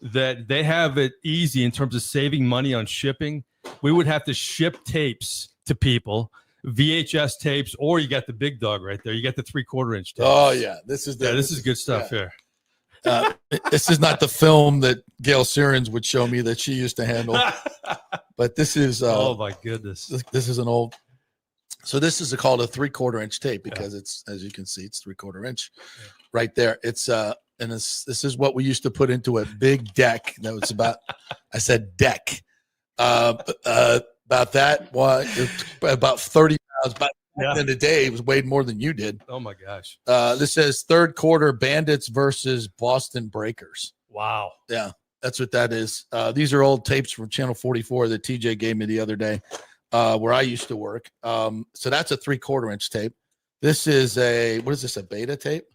that they have it easy in terms of saving money on shipping. We would have to ship tapes to people, VHS tapes, or you got the big dog right there. You got the 3/4 inch tapes. Oh yeah, this is good stuff here. This is not the film that Gail Sirens would show me that she used to handle, but this is. Oh my goodness, this is an old. So this is called a 3/4 inch tape because it's, as you can see, it's 3/4 inch right there. It's and this is what we used to put into a big deck that was about. I said deck. About that one, about 30 pounds. Back in the day, it was weighed more than you did. Oh my gosh. This says third quarter Bandits versus Boston Breakers. Wow. Yeah, that's what that is. These are old tapes from Channel 44 that TJ gave me the other day. Where I used to work. So that's a 3/4 inch tape. This is a beta tape?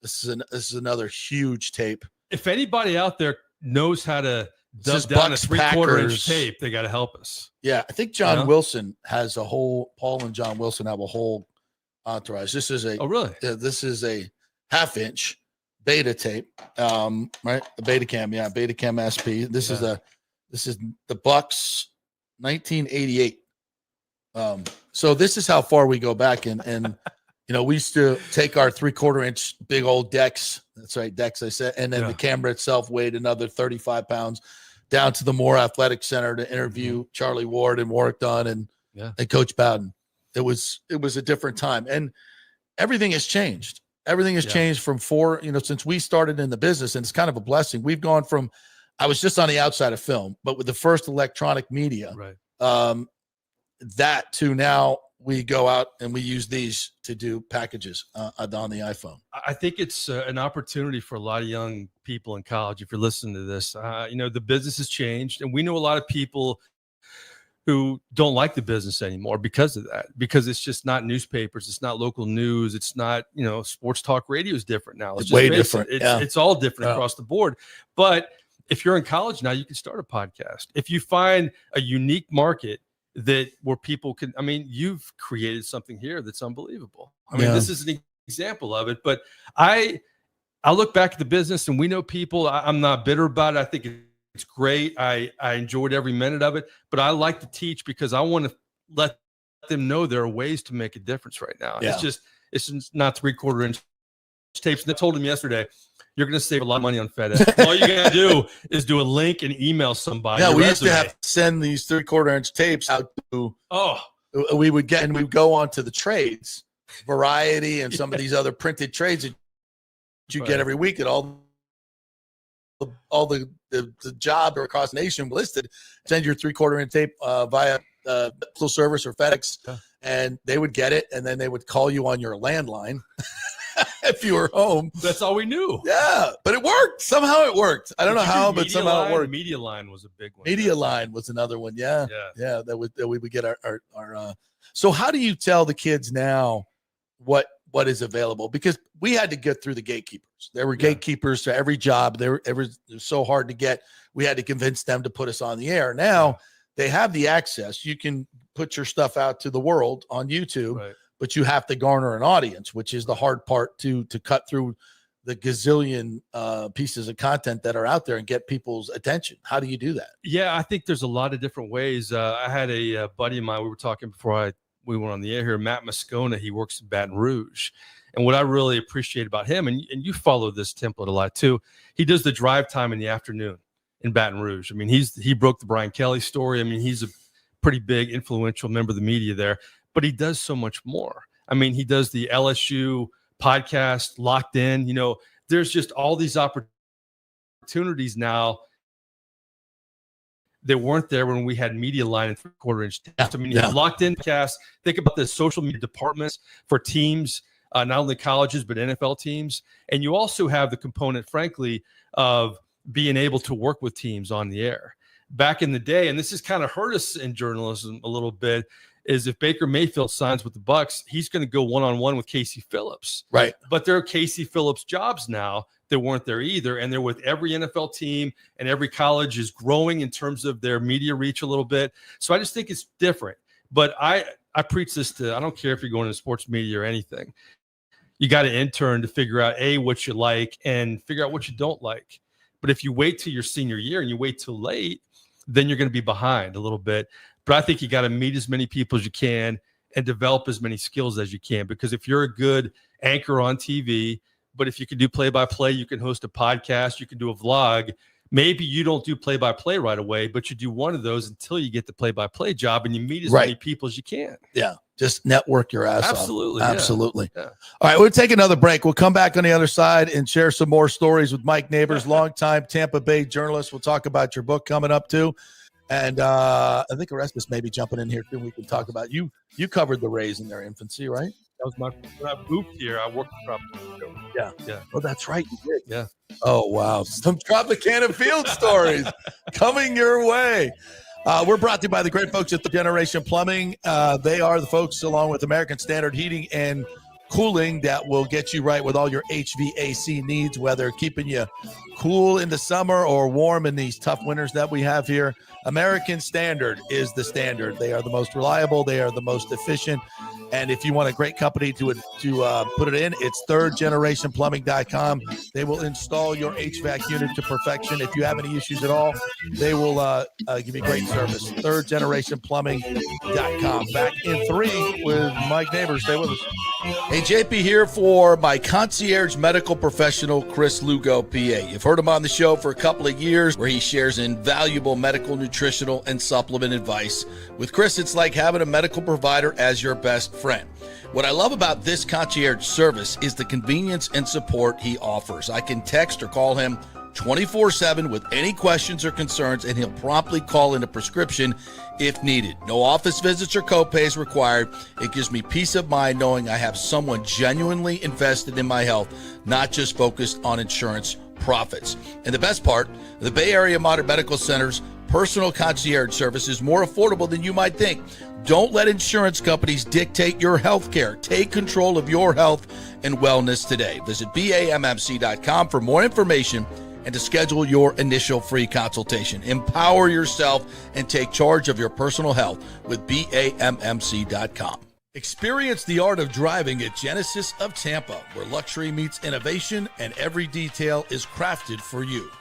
This is another huge tape. If anybody out there knows how to dub down a 3/4 inch tape, they got to help us. Yeah, I think John Wilson has Paul and John Wilson have a whole entourage. This is this is a 1/2 inch beta tape. Right? The Betacam, Betacam SP. This is the Bucs 1988. So this is how far we go back, and we used to take our 3/4 inch big old decks. That's right, decks. I said, and then the camera itself weighed another 35 pounds. Down to the Moore Athletic Center to interview Charlie Ward and Warwick Dunn and Coach Bowden. It was a different time, and everything has changed. Everything has changed from since we started in the business, and it's kind of a blessing. We've gone from, I was just on the outside of film, but with the first electronic media, that to now we go out and we use these to do packages on the iPhone. I think it's an opportunity for a lot of young people in college. If you're listening to this, the business has changed, and we know a lot of people who don't like the business anymore because of that, because it's just not newspapers. It's not local news. It's not, sports talk radio is different now. It's way different. It's all different across the board. But if you're in college now, you can start a podcast. If you find a unique market where people can, you've created something here that's unbelievable. This is an example of it, but I look back at the business and we know people, I'm not bitter about it. I think it's great. I enjoyed every minute of it, but I like to teach because I want to let them know there are ways to make a difference right now. Yeah. It's just not 3/4 inch tapes. And I told him yesterday, you're going to save a lot of money on FedEx. All you got to do is do a link and email somebody. Yeah, we used to have to send these 3/4 inch tapes out to. We would go on to the trades, Variety, and some of these other printed trades that you get every week, and all the job across the nation listed. Send your 3/4 inch tape via postal service or FedEx, and they would get it, and then they would call you on your landline. If you were home. That's all we knew. Yeah, but it worked. Somehow it worked. I don't know how, but somehow it worked. Media Line was a big one. Media Line was another one. Yeah. That we would get our So how do you tell the kids now what is available? Because we had to get through the gatekeepers. There were gatekeepers to every job. It was so hard to get. We had to convince them to put us on the air. Now they have the access. You can put your stuff out to the world on YouTube. Right. But you have to garner an audience, which is the hard part to cut through the gazillion pieces of content that are out there and get people's attention. How do you do that? Yeah, I think there's a lot of different ways. I had a buddy of mine, we were talking before I we went on the air here, Matt Moscona, he works in Baton Rouge. And what I really appreciate about him, and you follow this template a lot too, he does the drive time in the afternoon in Baton Rouge. I mean, he broke the Brian Kelly story. I mean, he's a pretty big, influential member of the media there, but he does so much more. I mean, he does the LSU podcast, Locked In. You know, there's just all these opportunities now that weren't there when we had Media Line and 3/4 inch. I mean, you have Locked In cast. Think about the social media departments for teams, not only colleges, but NFL teams. And you also have the component, frankly, of being able to work with teams on the air. Back in the day, and this has kind of hurt us in journalism a little bit, is if Baker Mayfield signs with the Bucs, he's going to go one-on-one with Casey Phillips. Right. But there are Casey Phillips jobs now that weren't there either. And they're with every NFL team, and every college is growing in terms of their media reach a little bit. So I just think it's different. But I preach this I don't care if you're going into sports media or anything. You got to intern to figure out, A, what you like and figure out what you don't like. But if you wait till your senior year and you wait till late, then you're going to be behind a little bit. But I think you got to meet as many people as you can and develop as many skills as you can. Because if you're a good anchor on TV, but if you can do play-by-play, you can host a podcast, you can do a vlog. Maybe you don't do play-by-play right away, but you do one of those until you get the play-by-play job and you meet as many people as you can. Yeah, just network your ass Absolutely, off. Absolutely. Yeah. All right, we'll take another break. We'll come back on the other side and share some more stories with Mike Nabors, longtime Tampa Bay journalist. We'll talk about your book coming up too. And I think Orestes may be jumping in here too. We can talk about you. You covered the Rays in their infancy, right? That was when I moved here. I worked for Yeah. Oh, that's right. You did. Yeah. Oh, wow. Some Tropicana Field stories coming your way. We're brought to you by the great folks at the Generation Plumbing. They are the folks, along with American Standard Heating and Cooling, that will get you right with all your HVAC needs, whether keeping you cool in the summer or warm in these tough winters that we have here. American Standard is the standard. They are the most reliable. They are the most efficient. And if you want a great company to put it in, it's thirdgenerationplumbing.com. They will install your HVAC unit to perfection. If you have any issues at all, they will give you great service. thirdgenerationplumbing.com. Back in 3 with Mike Nabors. Stay with us. Hey, JP here for my concierge medical professional, Chris Lugo, PA. You've heard him on the show for a couple of years where he shares invaluable medical, nutritional, and supplement advice. With Chris, it's like having a medical provider as your best friend. What I love about this concierge service is the convenience and support he offers. I can text or call him 24/7 with any questions or concerns, and he'll promptly call in a prescription if needed. No office visits or copays required. It gives me peace of mind knowing I have someone genuinely invested in my health, not just focused on insurance profits. And the best part, the Bay Area Modern Medical Center's personal concierge service is more affordable than you might think. Don't let insurance companies dictate your health care. Take control of your health and wellness today. Visit BAMMC.com for more information and to schedule your initial free consultation. Empower yourself and take charge of your personal health with BAMMC.com. Experience the art of driving at Genesis of Tampa, where luxury meets innovation and every detail is crafted for you.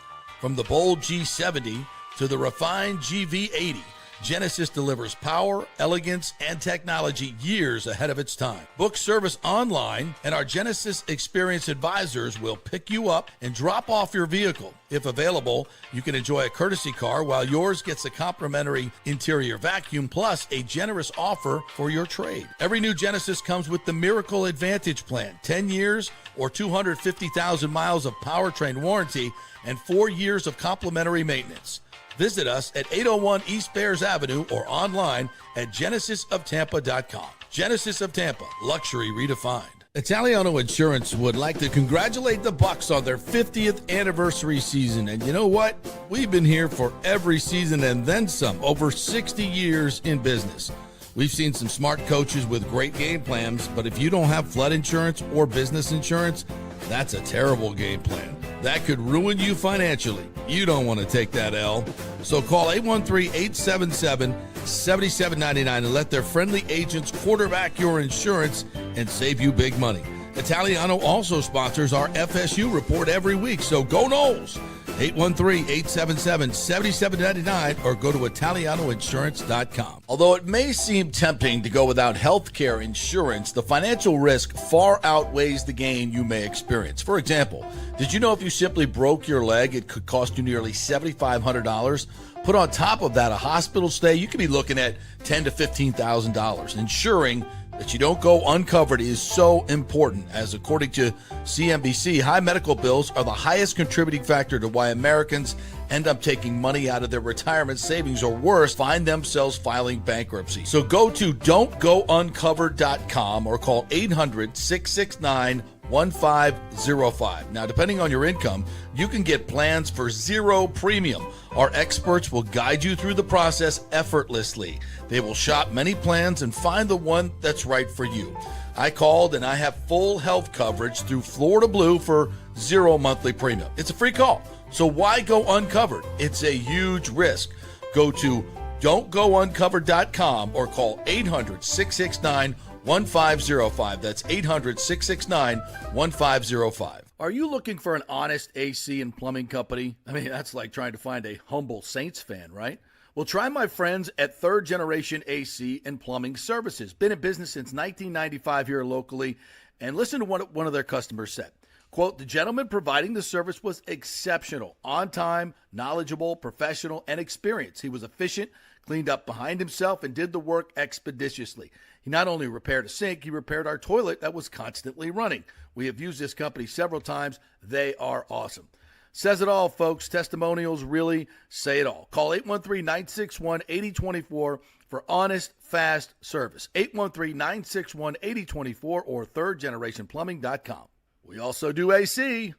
From the bold G70 to the refined GV80, Genesis delivers power, elegance, and technology years ahead of its time. Book service online, and our Genesis Experience Advisors will pick you up and drop off your vehicle. If available, you can enjoy a courtesy car while yours gets a complimentary interior vacuum plus a generous offer for your trade. Every new Genesis comes with the Miracle Advantage Plan, 10 years or 250,000 miles of powertrain warranty and 4 years of complimentary maintenance. Visit us at 801 East Bears Avenue or online at genesisoftampa.com. Genesis of Tampa, luxury redefined. Italiano Insurance would like to congratulate the Bucs on their 50th anniversary season. And you know what? We've been here for every season and then some, over 60 years in business. We've seen some smart coaches with great game plans, but if you don't have flood insurance or business insurance, that's a terrible game plan. That could ruin you financially. You don't want to take that L. So call 813-877-7799 and let their friendly agents quarterback your insurance and save you big money. Italiano also sponsors our FSU report every week, so go Noles. 813-877-7799 or go to italianoinsurance.com. Although it may seem tempting to go without health care insurance, the financial risk far outweighs the gain you may experience. For example, did you know if you simply broke your leg, it could cost you nearly $7,500? Put on top of that a hospital stay, you could be looking at $10,000 to $15,000. Ensuring that you don't go uncovered is so important, as according to CNBC, high medical bills are the highest contributing factor to why Americans end up taking money out of their retirement savings, or worse, find themselves filing bankruptcy. So go to don'tgouncovered.com or call 800-669-1505. Now, depending on your income, you can get plans for zero premium. Our experts will guide you through the process effortlessly. They will shop many plans and find the one that's right for you. I called and I have full health coverage through Florida Blue for zero monthly premium. It's a free call. So why go uncovered? It's a huge risk. Go to don'tgouncovered.com or call 800-669-1505. That's 800-669-1505. Are you looking for an honest AC and plumbing company? I mean, that's like trying to find a humble Saints fan, right? Well, try my friends at Third Generation AC and Plumbing Services. Been in business since 1995 here locally. And listen to what one of their customers said. Quote, the gentleman providing the service was exceptional, on time, knowledgeable, professional, and experienced. He was efficient, cleaned up behind himself, and did the work expeditiously. He not only repaired a sink, he repaired our toilet that was constantly running. We have used this company several times. They are awesome. Says it all, folks. Testimonials really say it all. Call 813-961-8024 for honest, fast service. 813-961-8024 or thirdgenerationplumbing.com. We also do AC.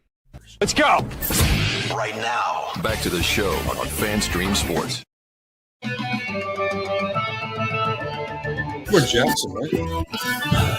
Let's go. Right now, back to the show on FanStream Sports. We're Jackson, right?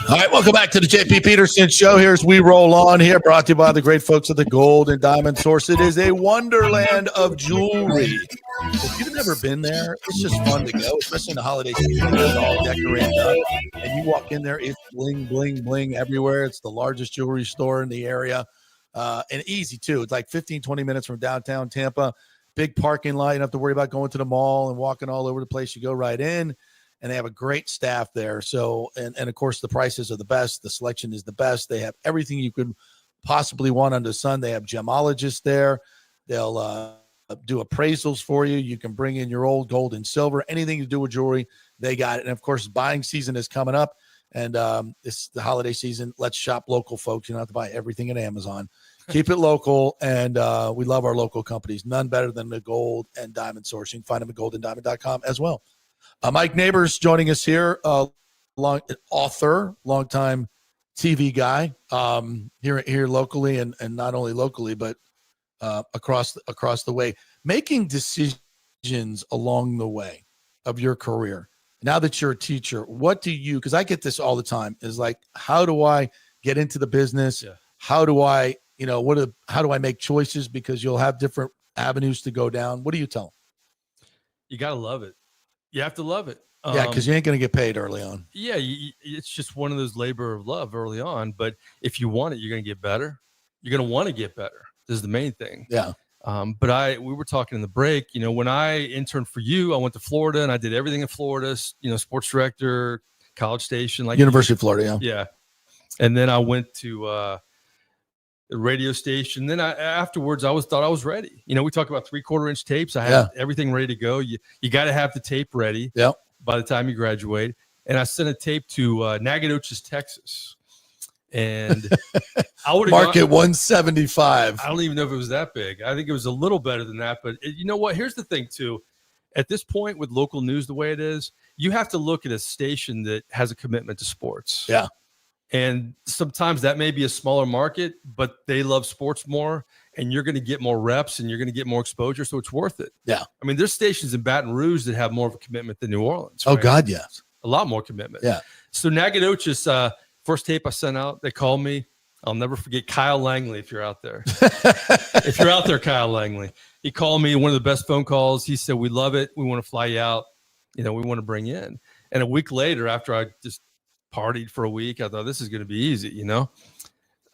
All right, welcome back to the JP Peterson Show. Here's We Roll On here, brought to you by the great folks at the Gold and Diamond Source. It is a wonderland of jewelry. If you've never been there, it's just fun to go, especially in the holiday season. It's all decorated up, and you walk in there, it's bling, bling, bling everywhere. It's the largest jewelry store in the area, and easy, too. It's like 15, 20 minutes from downtown Tampa. Big parking lot. You don't have to worry about going to the mall and walking all over the place. You go right in. And they have a great staff there. So, and of course, the prices are the best. The selection is the best. They have everything you could possibly want under the sun. They have gemologists there. They'll do appraisals for you. You can bring in your old gold and silver, anything to do with jewelry. They got it. And of course, buying season is coming up, and it's the holiday season. Let's shop local, folks. You don't have to buy everything at Amazon. Keep it local, and we love our local companies. None better than the Gold and Diamond Source. You can find them at goldanddiamond.com as well. Mike Nabors joining us here, author, longtime TV guy, here locally, and not only locally, but across the way, making decisions along the way of your career. Now that you're a teacher, what do you? Because I get this all the time. Is like, how do I get into the business? Yeah. How do I, how do I make choices? Because you'll have different avenues to go down. What do you tell them? You gotta love it. You have to love it. Yeah, because you ain't going to get paid early on. Yeah, it's just one of those labor of love early on. But if you want it, you're going to get better. You're going to want to get better. This is the main thing. Yeah. But we were talking in the break. When I interned for you, I went to Florida and I did everything in Florida. Sports director, College Station, like University of Florida. Yeah. And then I went to the radio station. Then afterwards, thought I was ready. We talk about 3/4-inch tapes. I had everything ready to go. You got to have the tape ready. Yeah. By the time you graduate, and I sent a tape to Nacogdoches, Texas, and I would market 175. I don't even know if it was that big. I think it was a little better than that. But you know what? Here's the thing too. At this point, with local news the way it is, you have to look at a station that has a commitment to sports. Yeah. And sometimes that may be a smaller market, but they love sports more, and you're going to get more reps and you're going to get more exposure. So it's worth it. Yeah. I mean, there's stations in Baton Rouge that have more of a commitment than New Orleans. Oh, right? God, yes. A lot more commitment. Yeah. So Nacogdoches, first tape I sent out, they called me. I'll never forget Kyle Langley, if you're out there. If you're out there, Kyle Langley. He called me, one of the best phone calls. He said, we love it. We want to fly you out. We want to bring you in. And a week later, after I just partied for a week, I thought this is going to be easy.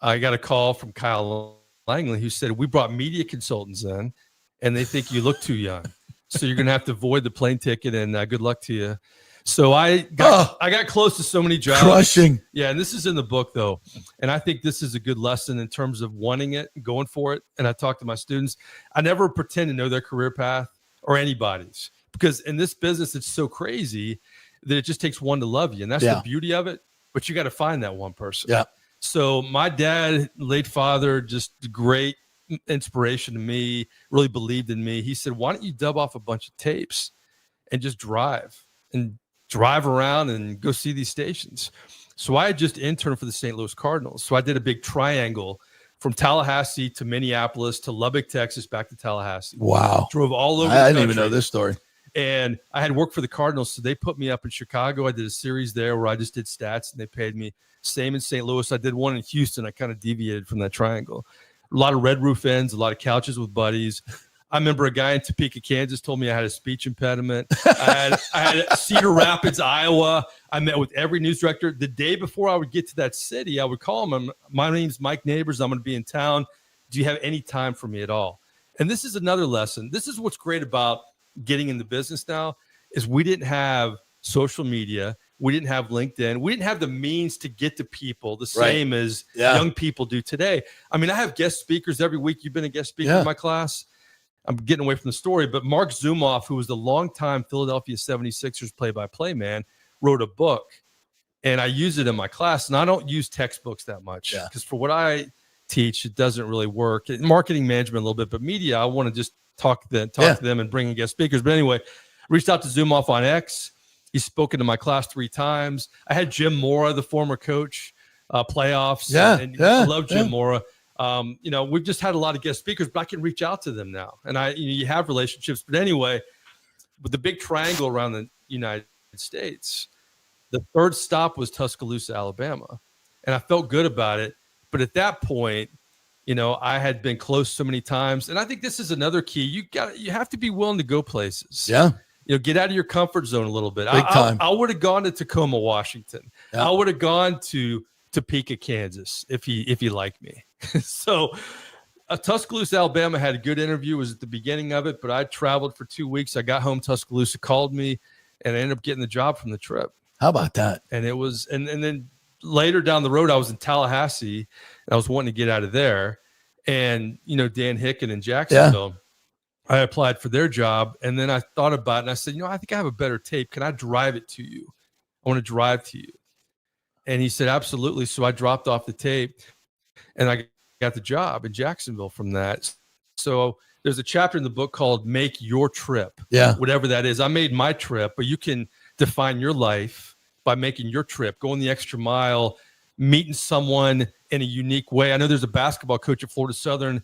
I got a call from Kyle Langley, who said, we brought media consultants in and they think you look too young. So you're going to have to avoid the plane ticket, and good luck to you. So I got close to so many jobs. Crushing. Yeah, and this is in the book, though. And I think this is a good lesson in terms of wanting it, going for it. And I talk to my students. I never pretend to know their career path or anybody's, because in this business, it's so crazy that it just takes one to love you. And that's the beauty of it. But you got to find that one person. Yeah. So my dad, late father, just great inspiration to me, really believed in me. He said, why don't you dub off a bunch of tapes and just drive around and go see these stations? So I had just interned for the St. Louis Cardinals. So I did a big triangle from Tallahassee to Minneapolis to Lubbock, Texas, back to Tallahassee. Wow. Drove all over I didn't even know this story. And I had worked for the Cardinals, so they put me up in Chicago. I did a series there where I just did stats, and they paid me. Same in St. Louis. I did one in Houston. I kind of deviated from that triangle. A lot of red roof ends, a lot of couches with buddies. I remember a guy in Topeka, Kansas told me I had a speech impediment. I had Cedar Rapids, Iowa. I met with every news director. The day before I would get to that city, I would call them. My name's Mike Nabors. I'm going to be in town. Do you have any time for me at all? And this is another lesson. This is what's great about getting in the business now, is we didn't have social media. We didn't have LinkedIn. We didn't have the means to get to people the same as young people do today. I mean, I have guest speakers every week. You've been a guest speaker in my class. I'm getting away from the story, but Mark Zumoff, who was the longtime Philadelphia 76ers play-by-play man, wrote a book, and I use it in my class. And I don't use textbooks that much because for what I teach, it doesn't really work. Marketing management a little bit, but media, I want to just talk to them and bring in guest speakers. But anyway, reached out to Zumoff on X. He's spoken to my class 3 times. I had Jim Mora, the former coach, playoffs. I love Jim Mora. We've just had a lot of guest speakers, but I can reach out to them now. And you have relationships. But anyway, with the big triangle around the United States, the third stop was Tuscaloosa, Alabama. And I felt good about it. But at that point, I had been close so many times. And I think this is another key. You have to be willing to go places. Yeah. Get out of your comfort zone a little bit. I would have gone to Tacoma, Washington. Yeah. I would have gone to Topeka, Kansas, if he liked me. So Tuscaloosa, Alabama had a good interview. It was at the beginning of it, but I traveled for 2 weeks. I got home, Tuscaloosa called me, and I ended up getting the job from the trip. How about that? And it was, and then later down the road, I was in Tallahassee, and I was wanting to get out of there. And, Dan Hicken in Jacksonville, I applied for their job, and then I thought about it, and I said, I think I have a better tape. Can I drive it to you? I want to drive to you. And he said, absolutely. So I dropped off the tape, and I got the job in Jacksonville from that. So there's a chapter in the book called Make Your Trip. Yeah. Whatever that is. I made my trip, but you can define your life by making your trip, going the extra mile, meeting someone in a unique way. I know there's a basketball coach at Florida Southern.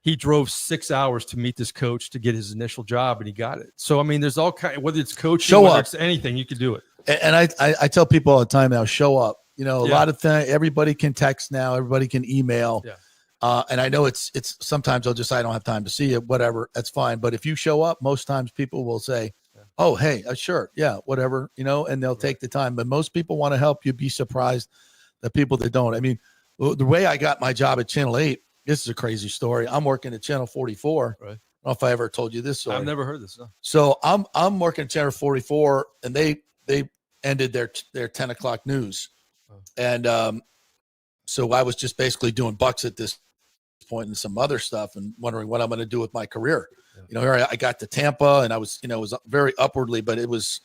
He drove 6 hours to meet this coach to get his initial job, and he got it. So, I mean, there's all kinds, whether it's coaching, whether it's anything, you could do it. And I tell people all the time now, show up. A lot of things, everybody can text now, everybody can email. Yeah. And I know it's sometimes they'll just say, I don't have time to see it, whatever, that's fine. But if you show up, most times people will say, oh, hey, sure. Yeah, whatever, and they'll take the time. But most people want to help. You'd be surprised the people that don't. I mean, the way I got my job at Channel 8, this is a crazy story. I'm working at Channel 44. Right. I don't know if I ever told you this story. I've never heard this. No. So I'm working at Channel 44, and they ended their 10 o'clock news. Oh. And so I was just basically doing Bucs at this point and some other stuff and wondering what I'm going to do with my career. Yeah. Here I got to Tampa, and I was, it was very upwardly, but it was,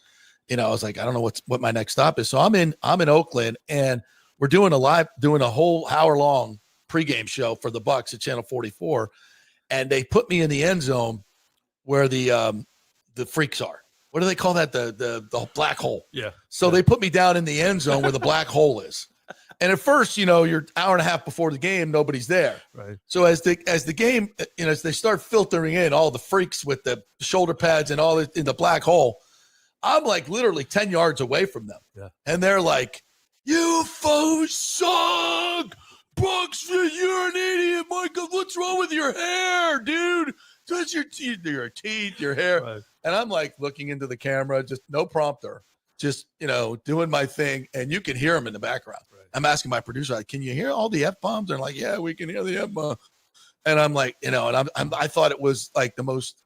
I was like, I don't know what my next stop is. So I'm in Oakland, and we're doing a whole hour-long pregame show for the Bucs at Channel 44, and they put me in the end zone where the freaks are. What do they call that? The black hole. Yeah. So they put me down in the end zone where the black hole is. And at first, you're hour and a half before the game, nobody's there. Right. So as the game, as they start filtering in all the freaks with the shoulder pads and all in the black hole, I'm like literally 10 yards away from them. Yeah. And they're like, "You folks suck. Bucs, you're an idiot, Michael. What's wrong with your hair, dude? Just your teeth, your hair." Right. And I'm like looking into the camera, just no prompter, just, doing my thing. And you can hear them in the background. Right. I'm asking my producer, can you hear all the F-bombs? They're like, yeah, we can hear the F-bomb. And I'm like, and I thought it was like the most,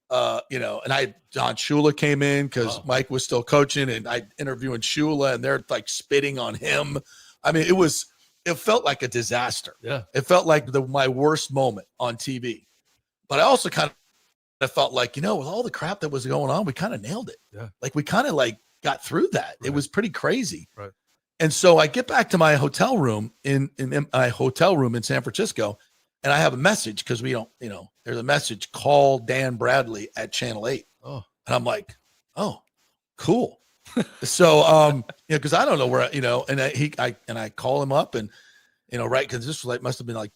and Don Shula came in because Mike was still coaching, and I interviewing Shula, and they're like spitting on him. I mean, it felt like a disaster. Yeah. It felt like my worst moment on TV. But I also kind of felt like, with all the crap that was going on, we kind of nailed it. Yeah. Like we kind of like got through that. Right. It was pretty crazy. Right. And so I get back to my hotel room in my hotel room in San Francisco, and I have a message because we don't, there's a message, call Dan Bradley at Channel 8. Oh. And I'm like, oh, cool. So, because I don't know where, and I call him up, and, right, because this was like, must have been like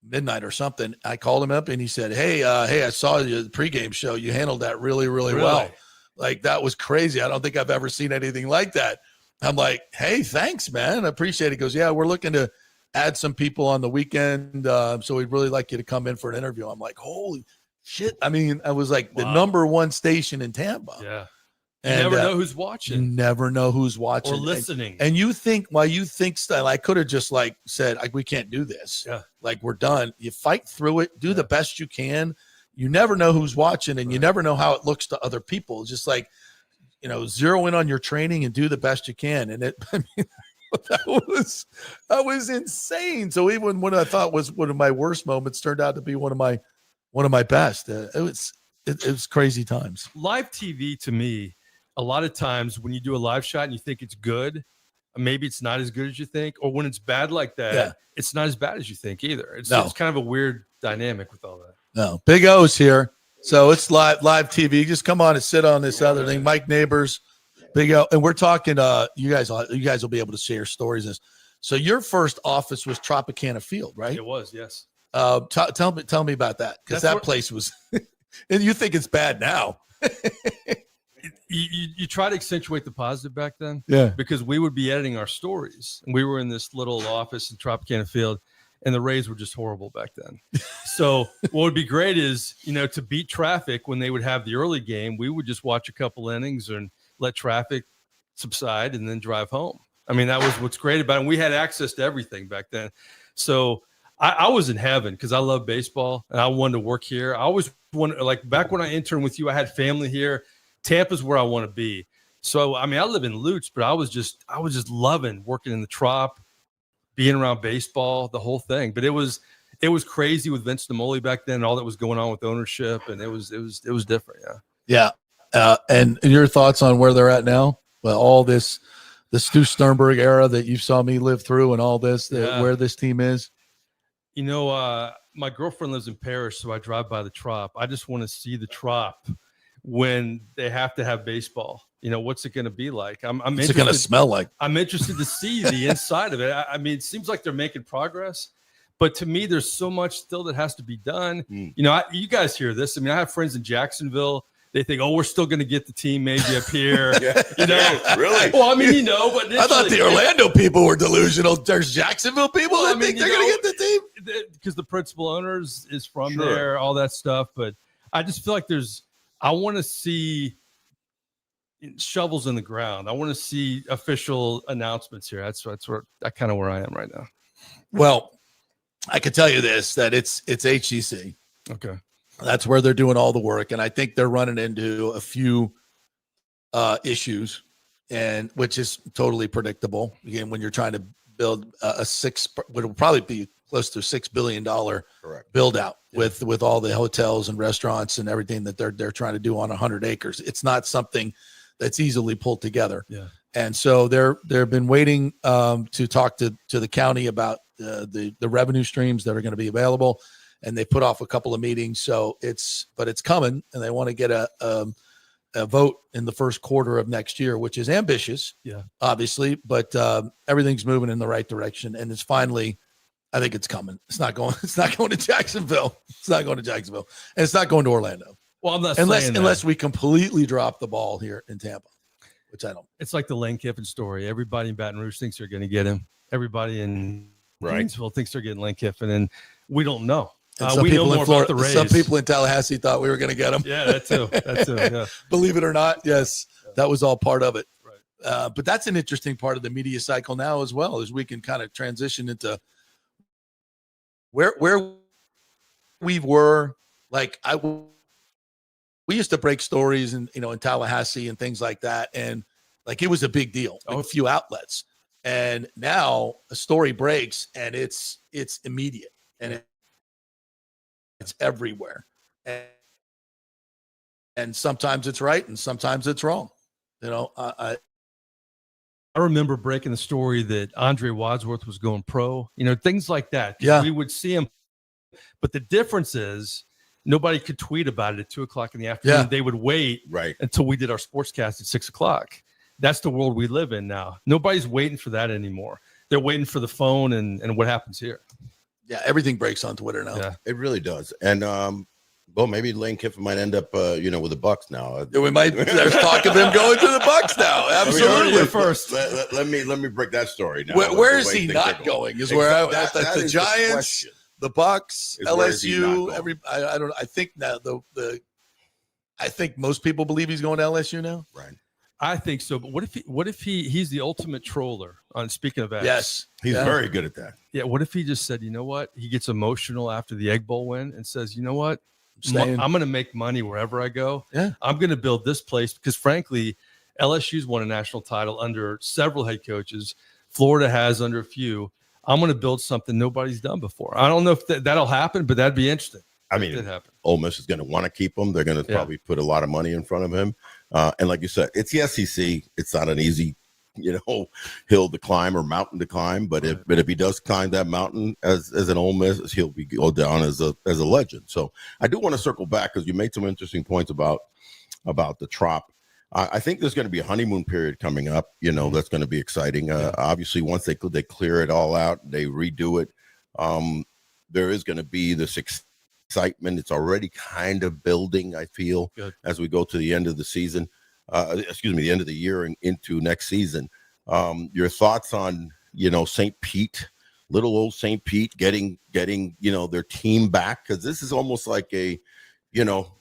midnight or something. I called him up, and he said, hey, I saw you the pregame show. You handled that really, really well. Like, that was crazy. I don't think I've ever seen anything like that. I'm like, hey, thanks, man. I appreciate it. He goes, yeah, we're looking to add some people on the weekend. So we'd really like you to come in for an interview. I'm like, holy shit. I mean, I was like the number one station in Tampa. Yeah. You never know who's watching. You never know who's watching. Or listening. And you think, I could have just like said, like, we can't do this. Yeah. Like, we're done. You fight through it, do the best you can. You never know who's watching, and you never know how it looks to other people. Just like, zero in on your training and do the best you can. And that was insane. So even what I thought was one of my worst moments turned out to be one of my best. It was crazy times. Live TV, to me, a lot of times when you do a live shot and you think it's good, maybe it's not as good as you think, or when it's bad like that, it's not as bad as you think either. It's kind of a weird dynamic with all that. No, Big O's here. So it's live TV. Just come on and sit on this other thing. Mike Nabors, Big O, and we're talking. You guys will be able to share stories. So your first office was Tropicana Field, right? It was, yes. Tell me about that, because that place was. And you think it's bad now? You try to accentuate the positive back then, because we would be editing our stories, and we were in this little office in Tropicana Field. And the Rays were just horrible back then. So what would be great is, to beat traffic when they would have the early game, we would just watch a couple innings and let traffic subside and then drive home. I mean, that was what's great about it. And we had access to everything back then. So I was in heaven because I love baseball and I wanted to work here. I always wanted, like back when I interned with you, I had family here. Tampa's where I want to be. So, I mean, I live in Lutz, but I was just loving working in the Trop, being around baseball, the whole thing. But it was crazy with Vince Namoli back then and all that was going on with ownership. And it was different. Yeah. And your thoughts on where they're at now? Well, all this, the Stu Sternberg era that you saw me live through and all this, where this team is. My girlfriend lives in Paris, so I drive by the Trop. I just want to see the Trop when they have to have baseball. What's it going to be like? What's it going to smell like? I'm interested to see the inside of it. I mean, it seems like they're making progress, but to me, there's so much still that has to be done. You guys hear this. I mean, I have friends in Jacksonville. They think, we're still going to get the team maybe up here. Really? Well, I mean, but I thought the Orlando people were delusional. There's Jacksonville people that think they're going to get the team because the principal owners is from there, all that stuff. But I just feel like I want to see shovels in the ground. I want to see official announcements here. That's kind of where I am right now. Well, I can tell you this, that it's HCC. Okay. That's where they're doing all the work. And I think they're running into a few issues, and which is totally predictable. Again, when you're trying to build what will probably be close to $6 billion build out with all the hotels and restaurants and everything that they're trying to do on 100 acres. It's not something that's easily pulled together. Yeah. And so they've been waiting to talk to the county about the revenue streams that are going to be available. And they put off a couple of meetings. So it's coming, and they want to get a vote in the first quarter of next year, which is ambitious, obviously, but everything's moving in the right direction. And it's finally, I think it's coming. It's not going to Jacksonville. It's not going to Jacksonville, and it's not going to Orlando. Well, I'm not unless we completely drop the ball here in Tampa, which I don't. It's like the Lane Kiffin story. Everybody in Baton Rouge thinks they're going to get him. Everybody in Gainesville thinks they're getting Lane Kiffin, and we don't know. We know more about the Rays. Some people in Tallahassee thought we were going to get him. Yeah, that too. Yeah. Believe it or not, yes, that was all part of it. Right. But that's an interesting part of the media cycle now as well, as we can kind of transition into where we were like, we used to break stories in Tallahassee and things like that. And like, it was a big deal, a few outlets. And now a story breaks and it's immediate and it's everywhere. And sometimes it's right and sometimes it's wrong. I remember breaking the story that Andre Wadsworth was going pro, things like that. Yeah. We would see him. But the difference is nobody could tweet about it at 2:00 in the afternoon. Yeah. They would wait until we did our sportscast at 6:00. That's the world we live in now. Nobody's waiting for that anymore. They're waiting for the phone and what happens here. Yeah, everything breaks on Twitter now. Yeah. It really does. And maybe Lane Kiffin might end up with the Bucs now. We might. There's talk of him going to the Bucs now. Absolutely. First, let me break that story now. Where is he not going? Is where the Giants, the Bucs, LSU. I think now I think most people believe he's going to LSU now. Right. I think so, but what if he's the ultimate troller? On speaking of X, yes, he's very good at that. Yeah, what if he just said, you know what? He gets emotional after the Egg Bowl win and says, you know what? I'm going to make money wherever I go. Yeah, I'm going to build this place because, frankly, LSU's won a national title under several head coaches. Florida has under a few. I'm going to build something nobody's done before. I don't know if that'll happen, but that'd be interesting. I mean, Ole Miss is going to want to keep him. They're going to probably put a lot of money in front of him. And like you said, it's the SEC. It's not an easy, hill to climb or mountain to climb. But if he does climb that mountain as an Ole Miss, he'll go down as a legend. So I do want to circle back because you made some interesting points about the Trop. I think there's going to be a honeymoon period coming up. That's going to be exciting. Obviously, once they clear it all out, they redo it. There is going to be this excitement. It's already kind of building, I feel, as we go to the end of the season. The end of the year and into next season. Your thoughts on, St. Pete, little old St. Pete getting their team back? Because this is almost like a,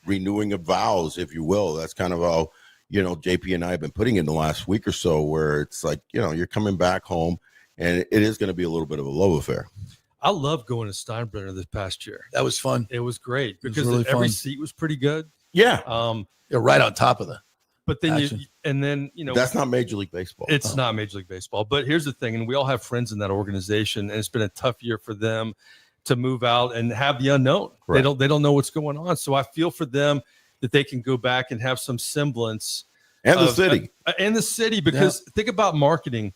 renewing of vows, if you will. That's kind of how, JP and I have been putting it in the last week or so, where it's like, you're coming back home and it is going to be a little bit of a love affair. I love going to Steinbrenner this past year. That was fun. It was great because really every fun. seat was pretty good. Yeah. You're right on top of that. But then that's not Major League Baseball. It's not Major League Baseball. But here's the thing, and we all have friends in that organization, and it's been a tough year for them to move out and have the unknown. Right. They don't know what's going on. So I feel for them that they can go back and have some semblance. And the city. Because think about marketing.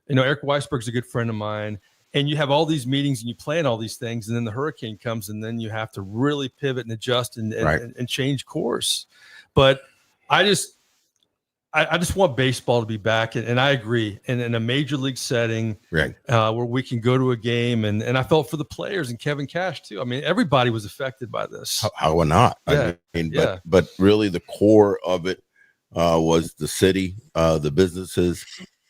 Eric Weisberg's a good friend of mine. And you have all these meetings and you plan all these things, and then the hurricane comes, and then you have to really pivot and adjust and change course. But I just want baseball to be back, and I agree. And in a major league setting, where we can go to a game, and I felt for the players and Kevin Cash too. I mean, everybody was affected by this. How not? Yeah. But really, the core of it was the city, the businesses,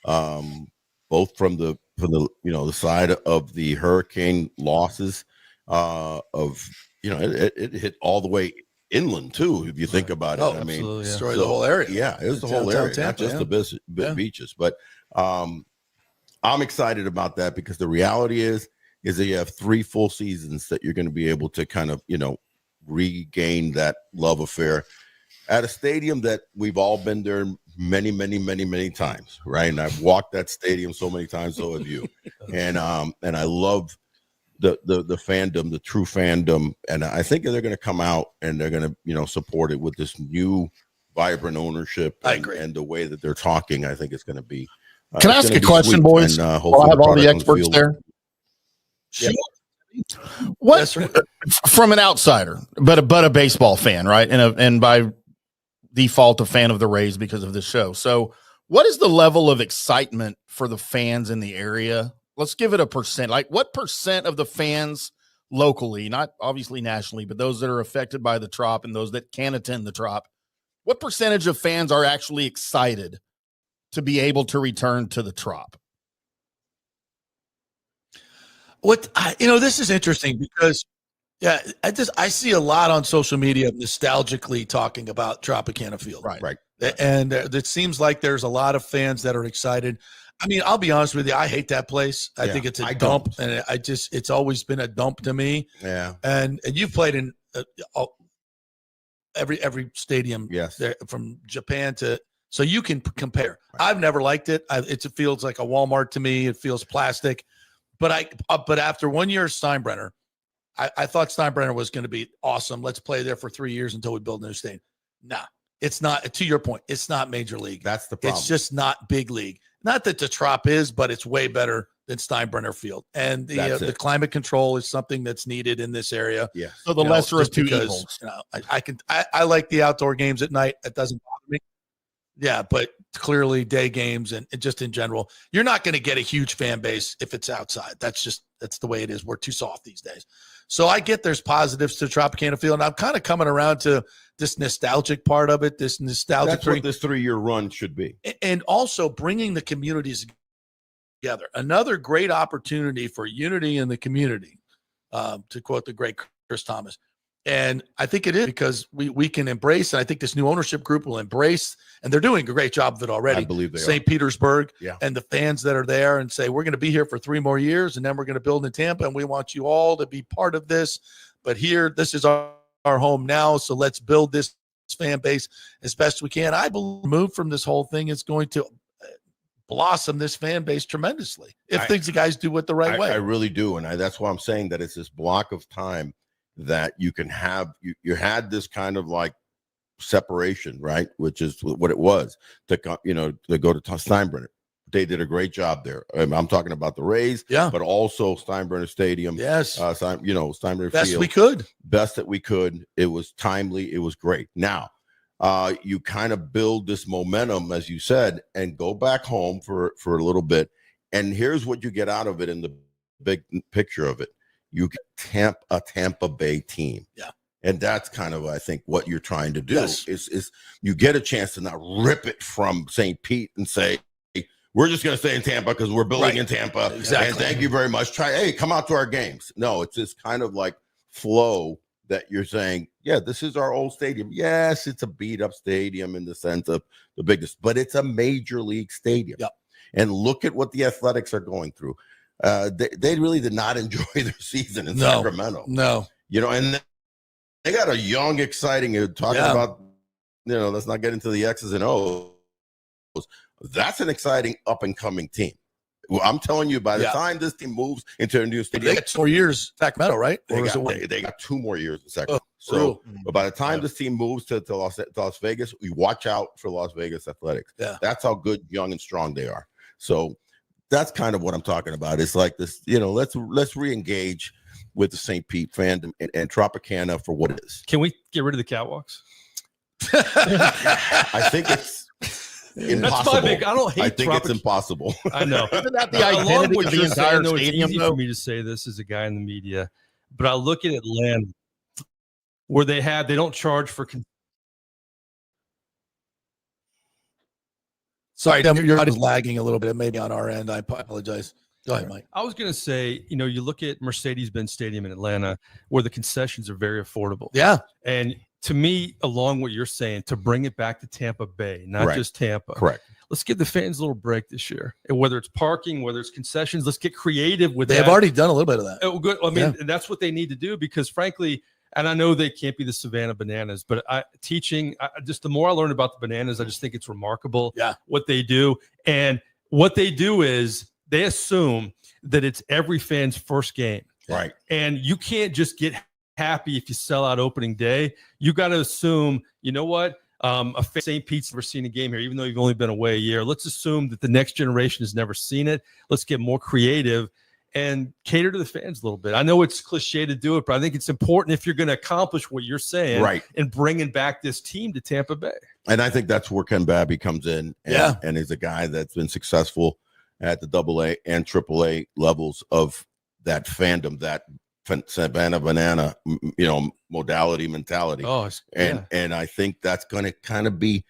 both from the the side of the hurricane losses, it hit all the way inland too, if you think about it. I mean, destroyed the whole area. Yeah, it was the whole area, Tampa, not just the beaches. But I'm excited about that because the reality is that you have 3 full seasons that you're going to be able to kind of regain that love affair at a stadium that we've all been there many, many, many, many times, right? And I've walked that stadium so many times, so have you. And I love the fandom, the true fandom. And I think they're going to come out and they're going to, support it with this new vibrant ownership. I agree. And the way that they're talking, I think it's going to be. Can I ask a question, boys? And, while I have all the experts there. Yeah. What from an outsider, but a baseball fan, right? And by default, a fan of the Rays because of this show. So, what is the level of excitement for the fans in the area? Let's give it a percent. Like, what percent of the fans locally, not obviously nationally, but those that are affected by the Trop and those that can attend the Trop, what percentage of fans are actually excited to be able to return to the Trop? This is interesting because, I see a lot on social media nostalgically talking about Tropicana Field. Right. And it seems like there's a lot of fans that are excited. I mean, I'll be honest with you. I hate that place. I think it's a dump, and it's always been a dump to me. Yeah. And you've played in every stadium. Yes. There, from Japan to, so you can compare. I've never liked it. It feels like a Walmart to me. It feels plastic. But but after 1 year of Steinbrenner, I thought Steinbrenner was going to be awesome. Let's play there for 3 years until we build a new stadium. Nah, it's not. To your point, it's not major league. That's the problem. It's just not big league. Not that the Trop is, but it's way better than Steinbrenner Field. And the climate control is something that's needed in this area. Yeah. So the lesser of two because, evils. I like the outdoor games at night. It doesn't bother me. Yeah, but clearly day games and just in general, you're not going to get a huge fan base if it's outside. That's the way it is. We're too soft these days. So I get there's positives to Tropicana Field, and I'm kind of coming around to this nostalgic part of it, this nostalgic. That's what this 3-year run should be. And also bringing the communities together. Another great opportunity for unity in the community, to quote the great Chris Thomas. And I think it is because we can embrace, and I think this new ownership group will embrace, and they're doing a great job of it already. I believe they St. Petersburg Yeah. and the fans that are there and say, we're going to be here for 3 more years, and then we're going to build in Tampa, and we want you all to be part of this. But here, this is our home now, so let's build this fan base as best we can. I believe move from this whole thing is going to blossom this fan base tremendously if things you guys do it the right way. I really do, and that's why I'm saying that it's this block of time that you can have. You had this kind of like separation, right? Which is what it was to go to Steinbrenner. They did a great job there. I'm talking about the Rays, but also Steinbrenner Stadium. Yes, Steinbrenner best Field. we could, best that we could. It was timely. It was great. Now, you kind of build this momentum, as you said, and go back home for a little bit. And here's what you get out of it in the big picture of it. You get a Tampa Bay team. Yeah. And that's kind of, I think, what you're trying to do is you get a chance to not rip it from St. Pete and say, hey, we're just going to stay in Tampa because we're building in Tampa. Exactly. And thank you very much. Come out to our games. No, it's this kind of like flow that you're saying, yeah, this is our old stadium. Yes, it's a beat up stadium in the sense of the biggest, but it's a major league stadium. Yep. And look at what the Athletics are going through. They really did not enjoy their season in Sacramento. No. And they got a young, exciting, talking about, let's not get into the X's and O's. That's an exciting up-and-coming team. Well, I'm telling you, by the time this team moves into a new stadium, they got 4 years Sacramento, right? They got 2 more years in Sacramento. But by the time this team moves to Las Vegas, we watch out for Las Vegas Athletics. Yeah. That's how good, young, and strong they are. So that's kind of what I'm talking about. It's like this, let's re-engage with the St. Pete fandom and Tropicana for what it is. Can we get rid of the catwalks? I think it's impossible. I think it's impossible. I know. Isn't that the identity of the entire stadium? It's easy for me to say this as a guy in the media, but I look at Atlanta where they don't charge for. Sorry, you're lagging a little bit, maybe on our end. I apologize. Go ahead, Mike. I was going to say, you look at Mercedes-Benz Stadium in Atlanta where the concessions are very affordable. Yeah. And to me, along what you're saying, to bring it back to Tampa Bay, not just Tampa. Correct. Let's give the fans a little break this year. And whether it's parking, whether it's concessions, let's get creative with that. They've already done a little bit of that. Oh, good. I mean, that's what they need to do because, frankly, and I know they can't be the Savannah Bananas, but just the more I learn about the Bananas, I just think it's remarkable what they do. And what they do is they assume that it's every fan's first game. Right. And you can't just get happy if you sell out opening day. You got to assume, you know what? A fan St. Pete's never seen a game here, even though you've only been away a year. Let's assume that the next generation has never seen it. Let's get more creative and cater to the fans a little bit. I know it's cliche to do it, but I think it's important if you're going to accomplish what you're saying, right, and bringing back this team to Tampa Bay. And I think that's where Ken Babby comes in. And is a guy that's been successful at the AA and AAA levels of that fandom, that Savannah Banana, modality mentality. And I think that's going to kind of be,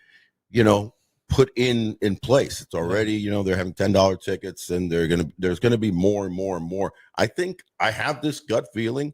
put in place. It's already, they're having $10 tickets, and there's going to be more and more and more. I think I have this gut feeling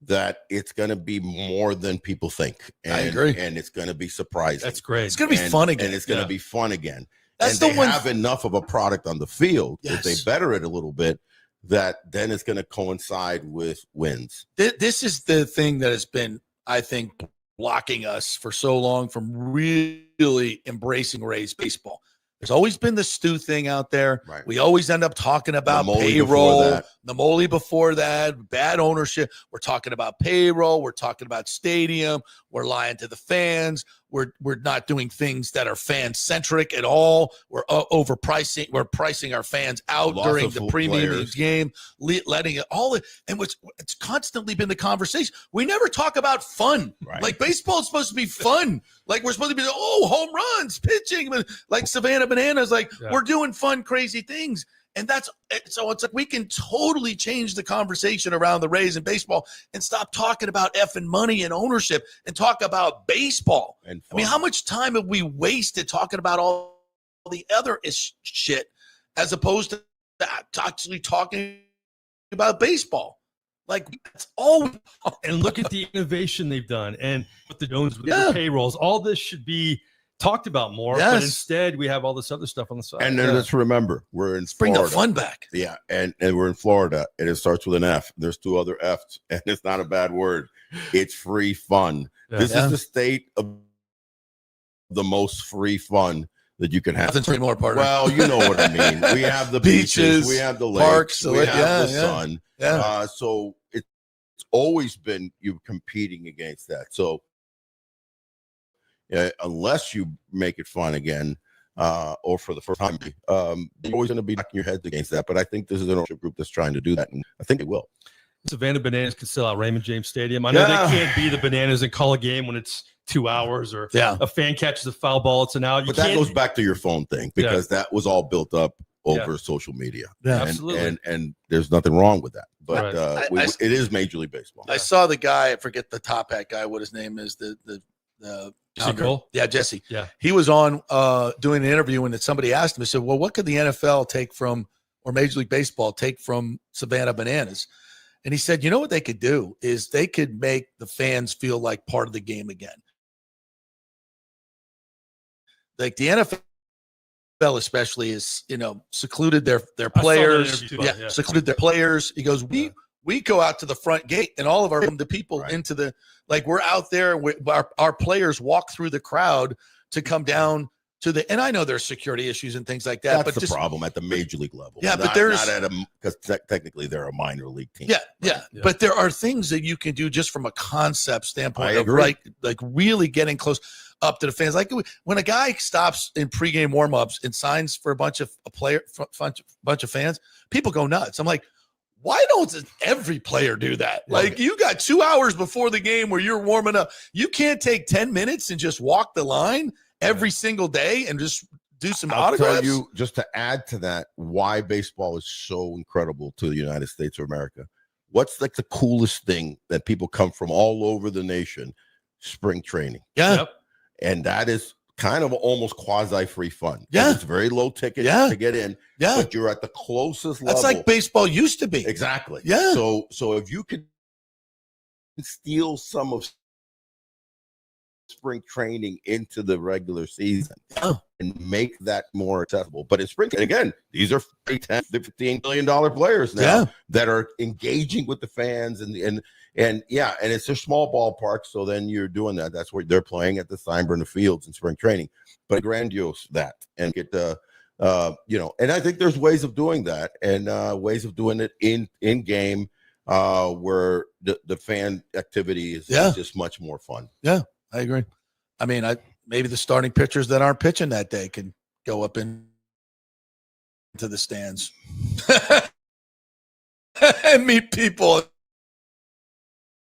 that it's going to be more than people think. And, I agree. And it's going to be surprising. That's great. It's going to be fun again. And it's going to be fun again. That's and they have enough of a product on the field if they better it a little bit, that then it's going to coincide with wins. This is the thing that has been, I think, blocking us for so long from really embracing Rays baseball. There's always been the Stu thing out there. Right. We always end up talking about payroll, the Moley before that, bad ownership. We're talking about payroll. We're talking about stadium. We're lying to the fans. We're not doing things that are fan-centric at all. We're overpricing. We're pricing our fans out during the premium game, letting it all. And it's constantly been the conversation. We never talk about fun. Right. Like baseball is supposed to be fun. Like we're supposed to be, home runs, pitching. Like Savannah Bananas, we're doing fun, crazy things. And so it's like we can totally change the conversation around the Rays and baseball and stop talking about effing money and ownership and talk about baseball. And I mean, how much time have we wasted talking about all the other shit as opposed to actually talking about baseball? Like, that's all. And look at the innovation they've done and with the Jones, with the payrolls. All this should be talked about more, but instead we have all this other stuff on the side. And then let's remember, we're in Bring Florida. the fun back. Yeah, and we're in Florida, and it starts with an F. There's 2 other F's, and it's not a bad word. It's free fun. Yeah. This is the state of the most free fun that you can have. Nothing's free more, partner. Well, you know what I mean. We have the beaches, we have the lakes, parks, we have the sun. Yeah. So it's always been you competing against that. So unless you make it fun again, or for the first time, you're always going to be knocking your heads against that. But I think this is an ownership group that's trying to do that, and I think it will. Savannah Bananas can sell out Raymond James Stadium. I know they can't be the Bananas and call a game when it's 2 hours or a fan catches a foul ball, it's an out. But that goes back to your phone thing because that was all built up over social media. Yeah, absolutely. And there's nothing wrong with that. But it is Major League Baseball. I saw the guy, I forget the top hat guy, what his name is, the Jesse Cole? Yeah, Jesse. Yeah. He was on doing an interview and somebody asked him, he said, well, what could the NFL take from, or Major League Baseball take from Savannah Bananas? And he said, you know what they could do is they could make the fans feel like part of the game again. Like the NFL especially is, secluded their players. Secluded their players. He goes, we go out to the front gate and all of the people into the, like we're out there. Our players walk through the crowd to come down to the, and I know there's security issues and things like that. That's the problem at the major league level. Yeah, but there's not because technically they're a minor league team. Yeah. But there are things that you can do just from a concept standpoint. I agree. Like really getting close up to the fans. Like when a guy stops in pregame warmups and signs for a bunch of fans, people go nuts. I'm like, why don't every player do that? Like you got 2 hours before the game where you're warming up. You can't take 10 minutes and just walk the line every single day and just do some autographs. I'll tell you, just to add to that, why baseball is so incredible to the United States of America. What's like the coolest thing that people come from all over the nation? Spring training. Yeah. Yep. And that is kind of almost quasi-free fun. Yeah. It's very low ticket to get in. Yeah. But you're at the closest level. That's like baseball used to be. Exactly. Yeah. So if you could steal some of spring training into the regular season and make that more accessible. But in spring, and again, these are $10, $15 million players now that are engaging with the fans and it's a small ballpark. So then you're doing that. That's where they're playing at the Steinbrenner Fields in spring training, but grandiose that and get the, and I think there's ways of doing that and ways of doing it in game where the fan activity is just much more fun. Yeah. I agree. I mean, maybe the starting pitchers that aren't pitching that day can go up into the stands and meet people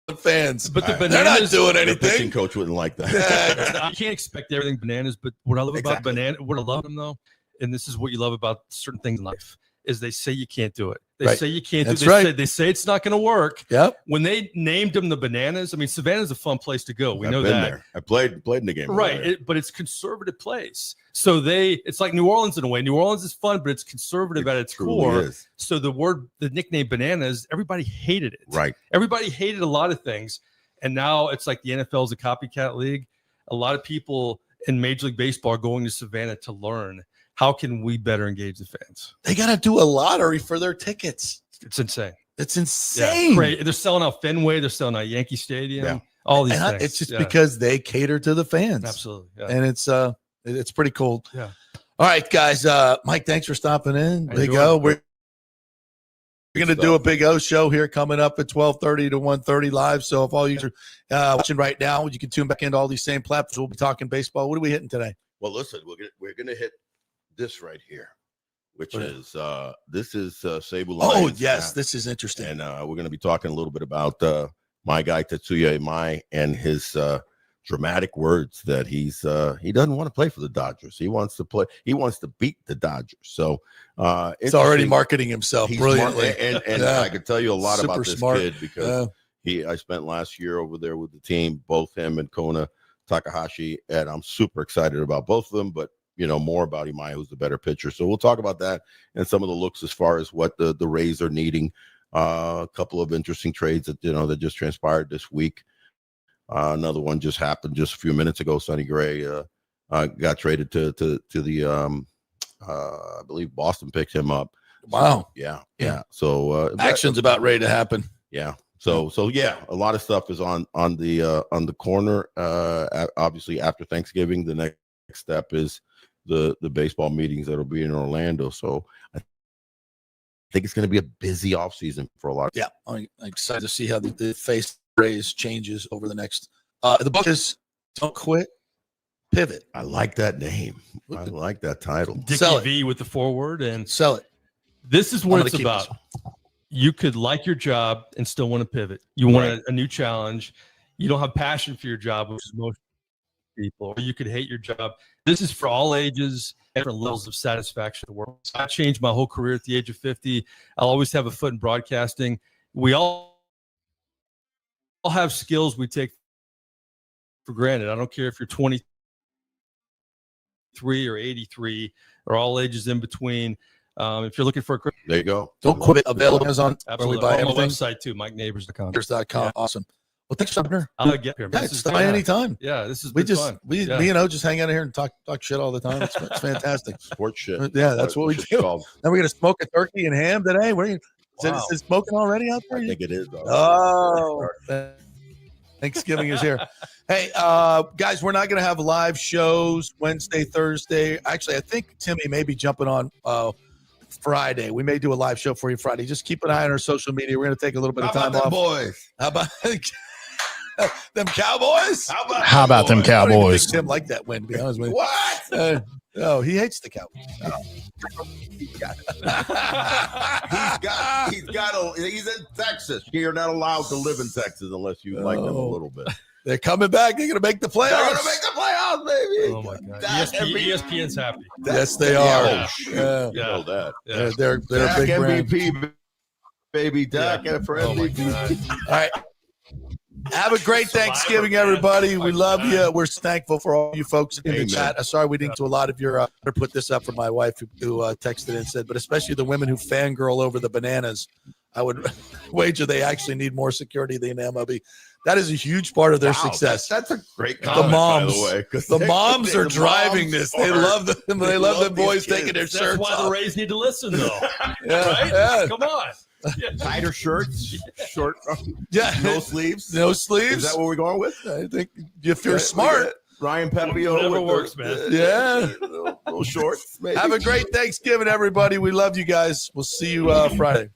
and fans. But the they're not doing The anything. pitching coach wouldn't like that. I can't expect everything Bananas, but what I love about what I love them though, and this is what you love about certain things in life, is they say you can't do it. They say you can't do it. They say it's not going to work. Yep. When they named them the Bananas, I mean, Savannah's a fun place to go. We know been that. There. I played in the game. Right. But it's conservative place. So it's like New Orleans in a way. New Orleans is fun, but it's conservative at its core. Is. So the nickname Bananas, everybody hated it. Right. Everybody hated a lot of things. And now it's like the NFL is a copycat league. A lot of people in Major League Baseball are going to Savannah to learn how can we better engage the fans? They got to do a lottery for their tickets. It's insane. It's insane. Yeah, they're selling out Fenway. They're selling out Yankee Stadium. All these things. It's just because they cater to the fans. Absolutely. Yeah. And it's pretty cool. Yeah. All right, guys. Mike, thanks for stopping in. Big O. We're going to do a Big O show here coming up at 12:30 to 1:30 live. So if all you are watching right now, you can tune back into all these same platforms. We'll be talking baseball. What are we hitting today? Well, listen, we're gonna hit this right here, which is this is Seibu Lions. Oh yes, this is interesting. And we're gonna be talking a little bit about my guy Tetsuya Imai and his dramatic words that he doesn't want to play for the Dodgers. He wants to beat the Dodgers. So it's already marketing himself brilliantly. And I can tell you a lot about this smart kid because I spent last year over there with the team, both him and Kona Takahashi, and I'm super excited about both of them, but more about Imai, who's the better pitcher. So we'll talk about that and some of the looks as far as what the Rays are needing. A couple of interesting trades that that just transpired this week. Another one just happened just a few minutes ago. Sonny Gray got traded to the I believe Boston picked him up. Wow. So, yeah. So action's about ready to happen. Yeah. So yeah, a lot of stuff is on the corner. Obviously, after Thanksgiving, the next step is the baseball meetings that'll be in Orlando. So I think it's going to be a busy offseason for a lot. Yeah, I'm excited to see how the face Rays changes over the next. The book is "Don't Quit, Pivot." I like that name. I like that title. Dickie V with the forward and sell it. This is what it's about. You could like your job and still want to pivot. You want a new challenge. You don't have passion for your job, which is most people. Or you could hate your job. This is for all ages, different levels of satisfaction to work. So I changed my whole career at the age of 50. I'll always have a foot in broadcasting. We all have skills we take for granted. I don't care if you're 23 or 83 or all ages in between. If you're looking for a career, there you go. Don't Quit available Amazon. Absolutely. Buy on my everything. website too, MikeNabors.com. Yeah. Awesome. Well, thanks for coming here. I'll get here. Yeah, stop by anytime. Yeah, this is we fun. We just hang out here and talk shit all the time. It's fantastic. Sports shit. Yeah, that's what we do. Now we're gonna smoke a turkey and ham today. Is it smoking already out there? I think it is. Oh, Thanksgiving is here. Hey, guys, we're not going to have live shows Wednesday, Thursday. Actually, I think Timmy may be jumping on Friday. We may do a live show for you Friday. Just keep an eye on our social media. We're going to take a little bit of time off. How about them Cowboys? How about them Cowboys? Tim like that win, to be honest with you. What? No, he hates the Cowboys. He's in Texas. You're not allowed to live in Texas unless you like them a little bit. They're coming back. They're going to make the playoffs. They're going to make the playoffs, baby. Oh, my God. ESPN's happy. Yes, they are. You know that. Yeah. They're a big MVP, brand. baby. Dak for MVP. All right. Have a great Thanksgiving, everybody. We love you. We're thankful for all you folks in the chat. I'm sorry we didn't do a lot of your put this up for my wife who texted and said, but especially the women who fangirl over the bananas. I would wager they actually need more security than MLB. That is a huge part of their success. That's a great comment, the moms, by the way. The moms are driving this. They love them. They love them boys taking their shirts off. That's why the Rays need to listen, though. Right? Yeah. Come on. Tighter shirts, short, no sleeves. No sleeves. Is that what we're going with? I think if you're smart. Ryan Pepio. Whatever works, man. Yeah. Little shorts. Maybe. Have a great Thanksgiving, everybody. We love you guys. We'll see you Friday.